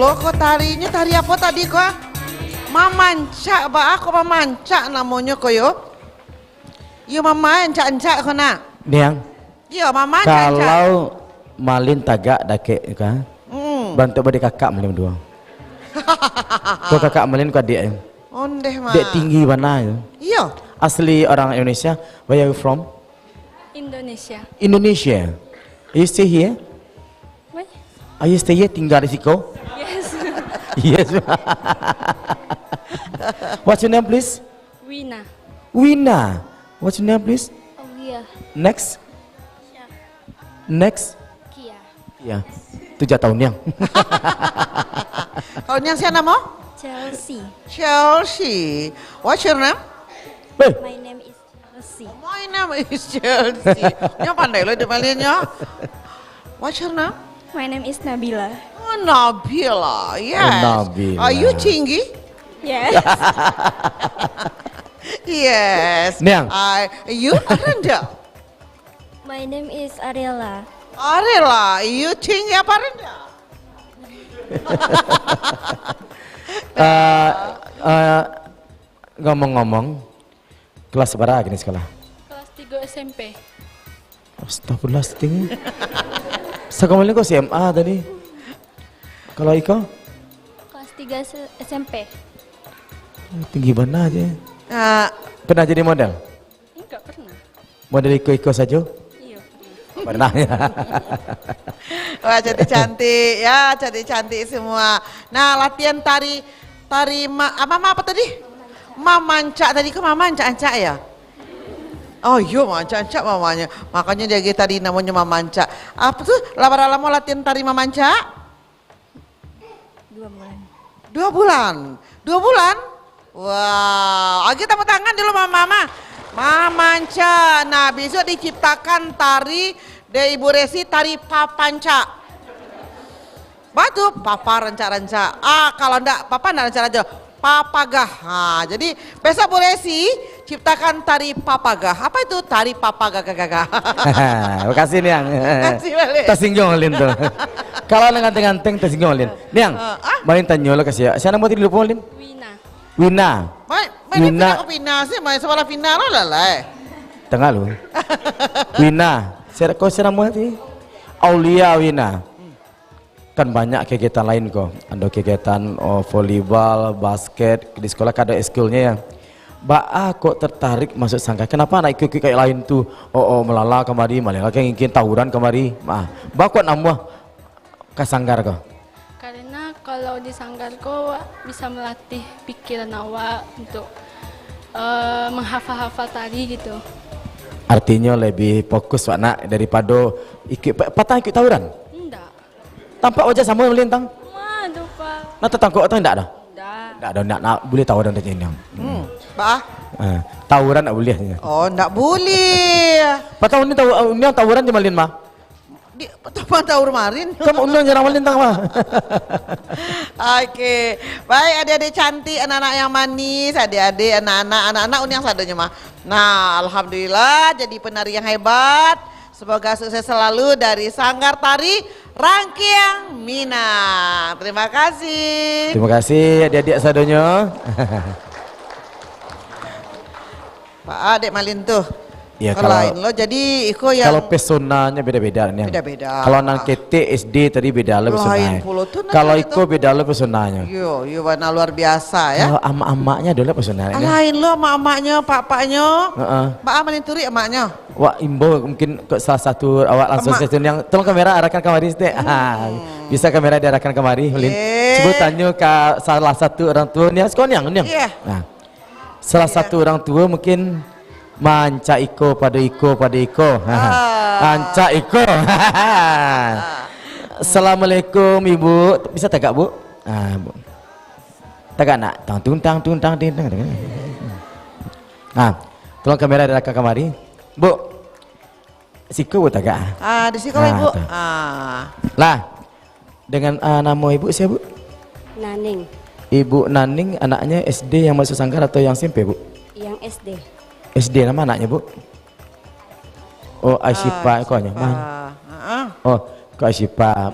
Speaker 2: lo kok tarinya tari apa tadi kok? Mamanca, ba aku mamanca namanya kok yo. Yo mamanca kok nak.
Speaker 1: Niang.
Speaker 2: Yo mamanca.
Speaker 1: Kalau malin tagak dake kan? Bantu bade kakak malin dua. Kau kakak malin kau adik.
Speaker 2: Ondeh mah.
Speaker 1: Dek tinggi mana ya?
Speaker 2: Iya.
Speaker 1: Asli orang Indonesia. Where are you from?
Speaker 3: Indonesia.
Speaker 1: Indonesia. Are you stay here?
Speaker 3: What?
Speaker 1: Are you stay here tinggal di Siko?
Speaker 3: Yes.
Speaker 1: Yes. What's your name please?
Speaker 3: Wina.
Speaker 1: Wina. What's your name please?
Speaker 3: Aulia.
Speaker 1: Next. Next.
Speaker 3: Kia.
Speaker 1: Ya. 7 tahun yang.
Speaker 2: Kau yang siapa nama?
Speaker 3: Chelsea.
Speaker 2: Chelsea. What's your name?
Speaker 1: Hey.
Speaker 3: My name is Chelsea.
Speaker 2: My name is Chelsea. Nya pandai lo dipalinnya. What's your name?
Speaker 3: My name is Nabila.
Speaker 2: Oh, Nabila. Yes.
Speaker 1: Nabila.
Speaker 2: Are you tinggi?
Speaker 3: Yes.
Speaker 2: Yes.
Speaker 1: Niang.
Speaker 2: You rendah.
Speaker 3: My name is Ariela.
Speaker 2: Arela, you tinggi apa rendah?
Speaker 1: Ngomong-ngomong, kelas berapa gini sekolah?
Speaker 3: Kelas 3 SMP.
Speaker 1: Astagfirullah tinggi. Sekolah kau SMA tadi. Kalau Iko?
Speaker 3: Kelas 3 SMP.
Speaker 1: Tinggi mana aja. Pernah jadi model?
Speaker 3: Enggak pernah.
Speaker 1: Model Iko saja?
Speaker 3: Iya.
Speaker 1: Pernah ya.
Speaker 2: Wah, cantik-cantik ya, cantik-cantik semua. Nah, latihan tari apa tadi? Mamanca tadi ke mamanca ya? Oh iya mamanca mamanya. Makanya dia tadi namanya mamanca. Apa tuh? Lama-lama latihan tari mamanca?
Speaker 3: 2 bulan.
Speaker 2: 2 bulan. 2 bulan? Wow, kita tepuk tangan dulu mama. Mamanca. Nah, besok diciptakan tari dari Ibu Resi, tari papanca. Batu papa renca-renca. Kalau enggak papa enggak renca-renca. Papagah. Jadi besok Bu Resi ciptakan tari papagah. Apa itu tari papagah gagah?
Speaker 1: Makasih Niang.
Speaker 2: Makasih balik.
Speaker 1: Tersinggung Lin tuh. Kalau nganteng-nganteng tersinggung Lin. Niang, main tanya lo kasih ya. Siapa mau tidur Lin?
Speaker 3: Wina.
Speaker 1: Wina.
Speaker 2: Main pindah ke Pina sih, main sekolah Pina lo lah.
Speaker 1: Tengah lo. Wina. Kau siapa mau ti? Aulia Wina. Kan banyak kegiatan lain kok. Ada kegiatan volleyball, basket di sekolah kada eskulnya ya. Kok tertarik masuk sanggar. Kenapa anak ikut kayak lain tuh? Melala kemari, malah kayak ingin tawuran kemari. Kok nambah ke sanggar kok?
Speaker 3: Karena kalau di sanggar kok bisa melatih pikiran awak untuk menghafal-hafal tari gitu.
Speaker 1: Artinya lebih fokus Pak Nak daripada patah ikut tawuran?
Speaker 3: Enggak.
Speaker 1: Tampak wajah sama melintang?
Speaker 3: Waduh Pak.
Speaker 1: Nah tetangkok atau enggak ada?
Speaker 3: Enggak.
Speaker 1: Enggak ada, boleh tawuran aja ini.
Speaker 2: Pak?
Speaker 1: Tawuran enggak boleh.
Speaker 2: Oh, enggak boleh.
Speaker 1: Pak tahun ini tawuran cuma Lin mah?
Speaker 2: Tahun kemarin.
Speaker 1: Kamu undang jarang melintang mah.
Speaker 2: Oke, baik adik-adik cantik, anak-anak yang manis, adik-adik, anak-anak yang sadanya mah. Nah, alhamdulillah jadi penari yang hebat. Semoga sukses selalu dari Sanggar Tari Rangkiang Minang. Terima kasih.
Speaker 1: Terima kasih adik-adik sadanya.
Speaker 2: Pak Adek Malin tuh.
Speaker 1: Ya,
Speaker 2: kalau lain lo jadi iko yang
Speaker 1: kalau pesonanya beda-beda nih.
Speaker 2: Beda-beda.
Speaker 1: Kalau nang KT SD tadi beda lo pesonanya. Kalau iko beda lo pesonanya.
Speaker 2: Yo warna luar biasa ya.
Speaker 1: Kalau ama-amaknya dulu pesonanya.
Speaker 2: Lain lo sama emaknya, pak-paknya. Pak Amalin turi emaknya.
Speaker 1: Wah, imbo mungkin ke salah satu awak langsung session yang tolong kamera arahkan kemari sih. Bisa kamera diarahkan kemari, Lin. Sebutannya ke salah satu orang tua nih, sekonyang nih. Nah, salah satu orang tua mungkin manca iko pada iko. Manca iko. Assalamualaikum Ibu. Bisa tegak Bu? Bu. Tegak nak. Tang. Nah, tolong kamera diarahkan kemari. Bu. Siko Bu tegak.
Speaker 2: Di sekolah Ibu.
Speaker 1: Lah. Dengan nama Ibu siapa Bu?
Speaker 3: Naning.
Speaker 1: Ibu Naning anaknya SD yang masuk sanggar atau yang SMP Bu?
Speaker 3: Yang SD.
Speaker 1: SD nama anaknya Bu? Oh Aisyah kok mana? Oh kok Aisyah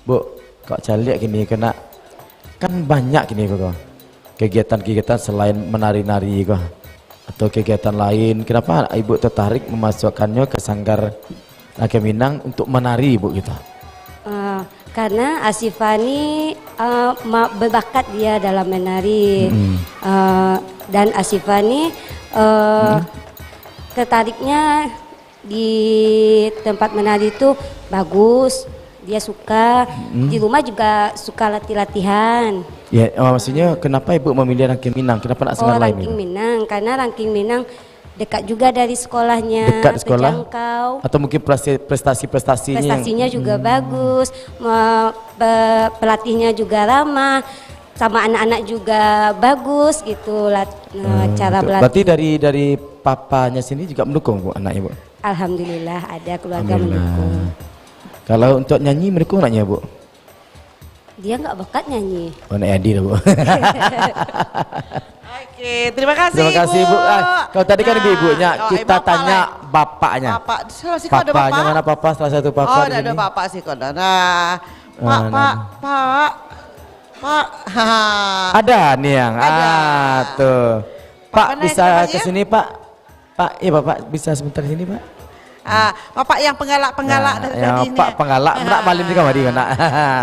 Speaker 1: Bu kok calik gini kena kan banyak gini kok kegiatan-kegiatan selain menari-nari kok atau kegiatan lain. Kenapa ibu tertarik memasukkannya ke Sanggar Rakyat Minang untuk menari ibu gitu?
Speaker 12: Karena Asifani berbakat dia dalam menari dan Asifani tertariknya di tempat menari itu bagus. Dia suka, di rumah juga suka latihan.
Speaker 1: Ya, maksudnya kenapa ibu memilih Ranking Minang? Kenapa nak Sanggar lain?
Speaker 12: Ranking Minang, karena Ranking Minang dekat juga dari sekolahnya,
Speaker 1: dekat sekolah,
Speaker 12: terjangkau.
Speaker 1: Atau mungkin prestasinya
Speaker 12: juga bagus, pelatihnya juga ramah, sama anak-anak juga bagus gitu cara berlatih.
Speaker 1: Berarti dari papanya sini juga mendukung bu anak ibu?
Speaker 12: Alhamdulillah ada keluarga mendukung.
Speaker 1: Kalau untuk nyanyi mendukung anaknya bu?
Speaker 12: Dia nggak bakat nyanyi.
Speaker 1: Oh nak Adi lah bu.
Speaker 2: Oke, terima kasih
Speaker 1: Terima kasih bu. Kalau tadi kan ibu-ibunya, kita tanya bapaknya.
Speaker 2: Bapak,
Speaker 1: Papanya mana papa? Salah satu papa.
Speaker 2: Oh, ada bapak sih kok. Nah, Pak.
Speaker 1: Ada nih yang. Tuh. Pak bisa ke sini Pak. Pak, iya bapak bisa sebentar ke sini Pak.
Speaker 2: Bapak yang penggalak dari tadi ini.
Speaker 1: Pak penggalak, nak malin juga mari kena.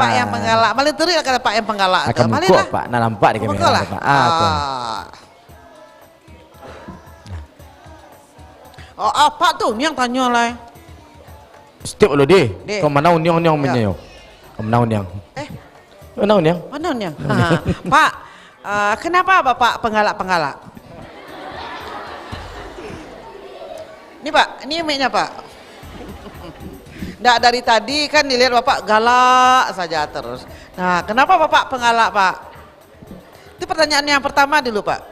Speaker 2: Pak yang penggalak, malin turi kata Pak yang penggalak.
Speaker 1: Akan mukul Pak, nak nampak di kamera Pak.
Speaker 2: Oh apa tuh? Yang tanya lah.
Speaker 1: Setiap lo deh. Kau mana unyang menyo? Kau mana unyang? Mana unyang?
Speaker 2: Mana unyang? Pak, kenapa Bapak penggalak? Ini Pak, ini mic-nya Pak. Nggak dari tadi kan dilihat Bapak galak saja terus. Nah, kenapa Bapak penggalak Pak? Itu pertanyaan yang pertama dulu Pak.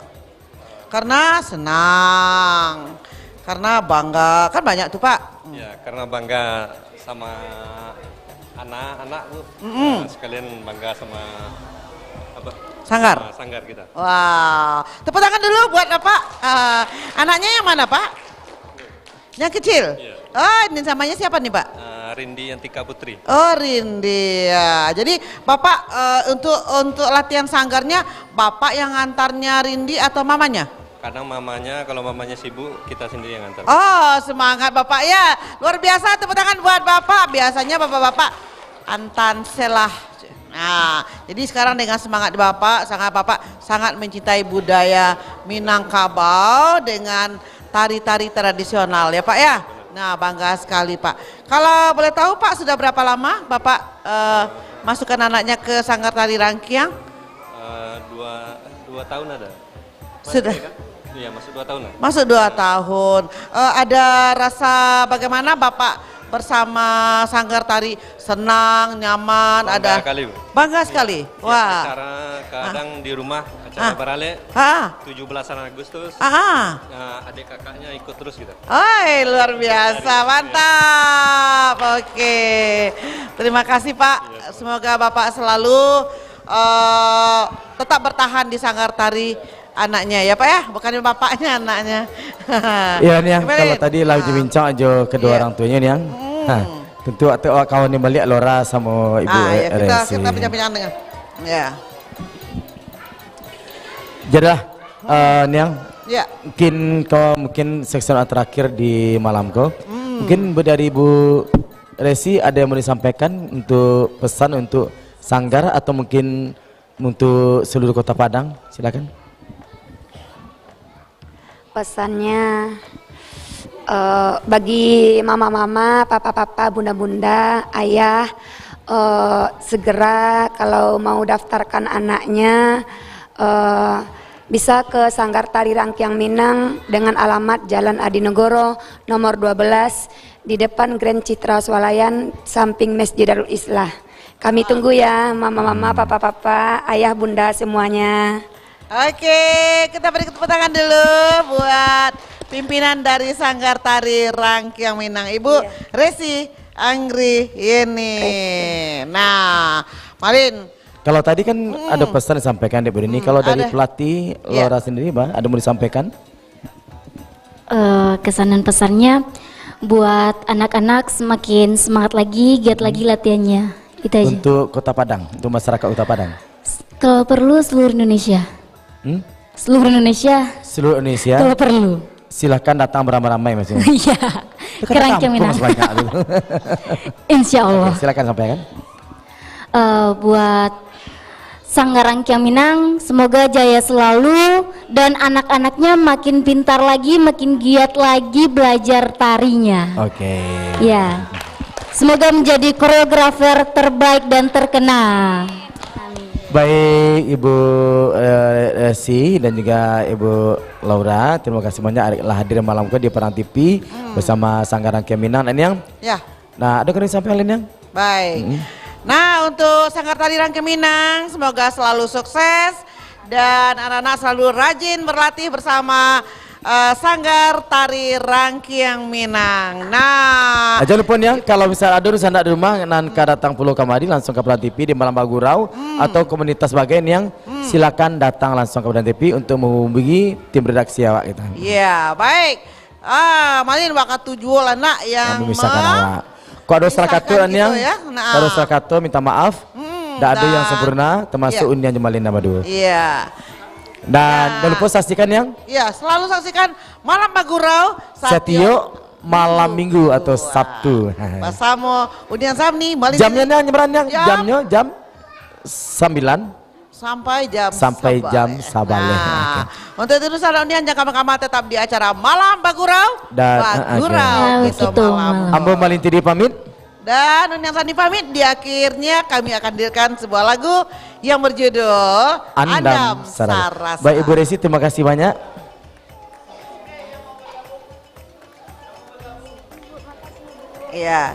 Speaker 2: Karena senang, karena bangga, kan banyak tuh Pak.
Speaker 13: Ya, karena bangga sama anak-anak Bu. Sekalian bangga sama apa? Sanggar kita.
Speaker 2: Wow, tepuk tangan dulu buat Bapak. Anaknya yang mana Pak? Yang kecil?
Speaker 13: Iya.
Speaker 2: Oh, ini namanya siapa nih Pak?
Speaker 13: Rindi Yantika Putri.
Speaker 2: Oh, Rindi ya. Jadi Bapak untuk latihan sanggarnya Bapak yang ngantarnya Rindi atau mamanya?
Speaker 13: Kadang mamanya, kalau mamanya sibuk kita sendiri yang ngantar.
Speaker 2: Oh, semangat Bapak ya. Luar biasa, tepuk tangan buat Bapak. Biasanya Bapak-bapak antan selah. Nah, jadi sekarang dengan semangat Bapak sangat mencintai budaya Minangkabau dengan tari-tari tradisional ya Pak ya. Nah, bangga sekali Pak. Kalau boleh tahu Pak, sudah berapa lama Bapak masukkan anaknya ke Sanggar Tari Rangkyang?
Speaker 13: 2 tahun ada.
Speaker 2: Sudah?
Speaker 13: Iya, masuk 2 tahun.
Speaker 2: Masuk 2 tahun. Ada rasa bagaimana Bapak bersama Sanggar Tari? Senang, nyaman,
Speaker 13: Bangga sekali, Bu.
Speaker 2: Bangga sekali.
Speaker 13: Ya,
Speaker 2: Wah.
Speaker 13: acara kadang di rumah acara barale 17 Agustus. Adik kakaknya ikut terus gitu.
Speaker 2: Luar biasa, mantap. Oke. Terima kasih Pak. Semoga Bapak selalu tetap bertahan di Sanggar Tari anaknya ya Pak ya, bukan bapaknya, anaknya.
Speaker 1: Iya nih yang kalau tadi lagi bincang aja kedua orang tuanya nih yang. Tentu kawan yang balik Lora sama Ibu Resi.
Speaker 2: Kita bincang-bincang dengan. Ya.
Speaker 1: Jadilah Niang.
Speaker 2: Ya.
Speaker 1: Mungkin seksion terakhir di malam kau. Mungkin dari Ibu Resi ada yang mau disampaikan untuk pesan untuk Sanggar atau mungkin untuk seluruh Kota Padang, silakan.
Speaker 6: Pesannya bagi mama-mama, papa-papa, bunda-bunda, ayah, segera kalau mau daftarkan anaknya bisa ke Sanggar Tari Rangkyang Minang dengan alamat Jalan Adinegoro nomor 12 di depan Grand Citra Swalayan samping Masjid Darul Islah. Kami tunggu ya mama-mama, papa-papa, ayah, bunda semuanya.
Speaker 2: Oke, kita beri tepuk tangan dulu buat pimpinan dari Sanggar Tari Rangkyang Minang, Ibu Resi Anggri Yeni. Nah, Marin.
Speaker 1: Kalau tadi kan ada pesan disampaikan di ini. Kalau dari pelatih Lora sendiri, Mbak, ada mau disampaikan?
Speaker 3: Kesan dan pesannya buat anak-anak semakin semangat lagi, giat lagi latihannya. Itu aja.
Speaker 1: Untuk Kota Padang, untuk masyarakat Kota Padang.
Speaker 3: Kalau perlu seluruh Indonesia. Seluruh Indonesia.
Speaker 1: Seluruh Indonesia.
Speaker 3: Kalau perlu.
Speaker 1: Silahkan datang beramai-ramai maksudnya.
Speaker 3: Iya. Kerangka Minang. Insya Allah.
Speaker 1: Oke, silakan sampaikan.
Speaker 3: Buat Sanggar Rangkia Minang, semoga jaya selalu dan anak-anaknya makin pintar lagi, makin giat lagi belajar tarinya.
Speaker 1: Oke.
Speaker 3: Ya, semoga menjadi koreografer terbaik dan terkenal.
Speaker 1: Baik Ibu Si dan juga Ibu Laura, terima kasih banyak telah hadir malam ke di Perang TV bersama Sanggar Rangkia Minang. Ini yang?
Speaker 2: Ya.
Speaker 1: Nah, ada yang sampai lain yang?
Speaker 2: Baik. Nah, untuk Sanggar Tari Rangkia Minang, semoga selalu sukses dan anak-anak selalu rajin berlatih bersama Sanggar Tari Rangkia Minang. Nah,
Speaker 1: jangan lupa ya, kalau misalnya ada urusan di rumah, nanti datang pulau kamari langsung ke Perang TV di Malam Bagurau atau komunitas bagian yang silakan datang langsung ke Perang TV untuk menghubungi tim redaksi awak kita.
Speaker 2: Iya, baik. Malin bakat tujuh lah nak yang
Speaker 1: memisahkan awak. Kok ada salah kata yang, kalau salah kata minta maaf. Tidak ada yang sempurna, termasuk undian Jemalin Namadul.
Speaker 2: Iya.
Speaker 1: Dan jangan lupa saksikan yang?
Speaker 2: Iya, selalu saksikan Malam Bagurau
Speaker 1: setiap malam Minggu atau Sabtu.
Speaker 2: Bersama undian Samni.
Speaker 1: Jamnya yang nyeberannya, jamnya jam 9
Speaker 2: sampai jam
Speaker 1: Sabale.
Speaker 2: Untuk itu undian jangan kamu tetap di acara Malam Bagurau. Bagurau gitu malam.
Speaker 1: Ambo Malintiri pamit.
Speaker 2: Dan undian Sandi pamit. Di akhirnya kami akan hadirkan sebuah lagu yang berjudul Andam Sarasa.
Speaker 1: Baik Ibu Resi, terima kasih banyak.
Speaker 2: Iya.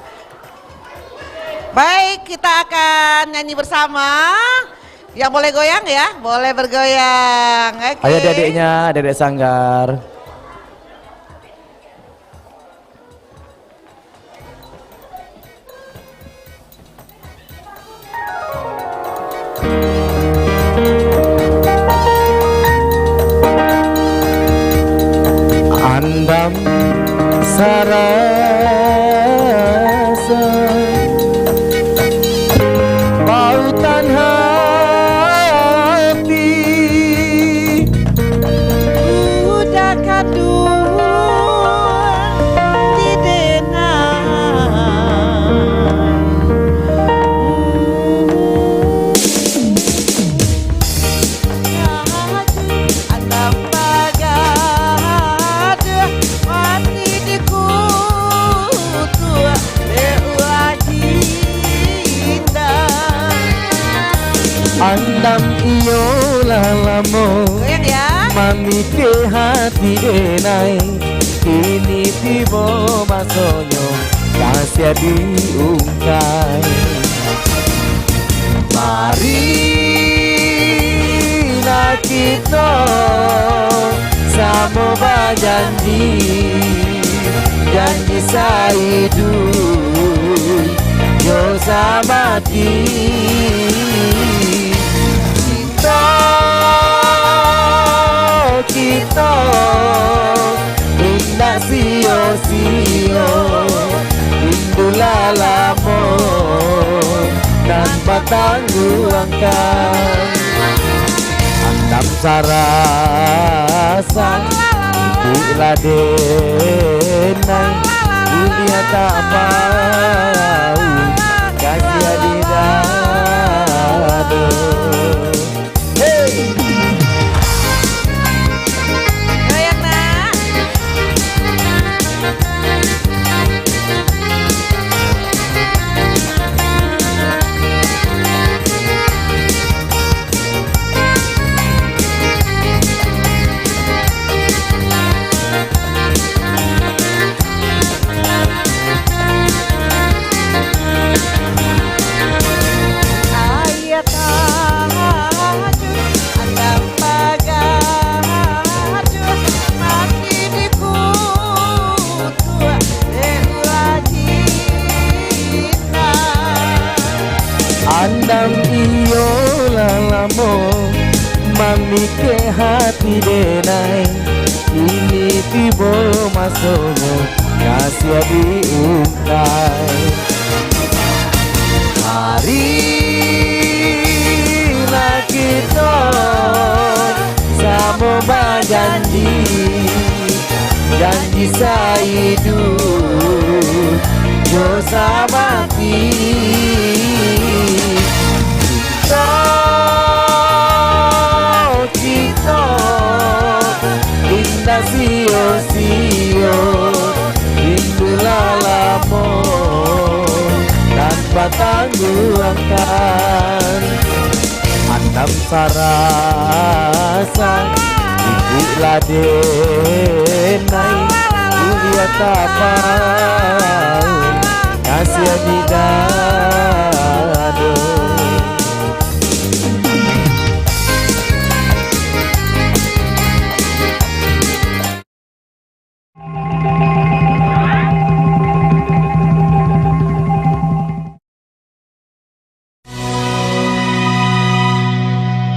Speaker 2: Baik, kita akan nyanyi bersama. Yang boleh goyang ya, boleh bergoyang. Oke.
Speaker 1: Ayo adik-adiknya, adik-adik Sanggar. Andam sarasa pautan hati
Speaker 2: udah kadung di Andam bagada mati di kutu lewajinda
Speaker 1: andam iyo lalamo mami ke hati denai ini tiba masonyo kasih diungkai mari kita sama berjanji janji saidu yo sama kita indah sio-sio indulalamu dan patangguangkan andam sarasa bila denai dunia tak mau kasih adidado. Hey! Andam iyo lalamo mami ke hati denai ini tiba masanya kasih diungkai marilah kita kisah hidup yo sabati Cito indah sio-sio rindulah lamo tanpa tangguhkan andam sarasa ibu ladenai kuliah tapau kasih bidang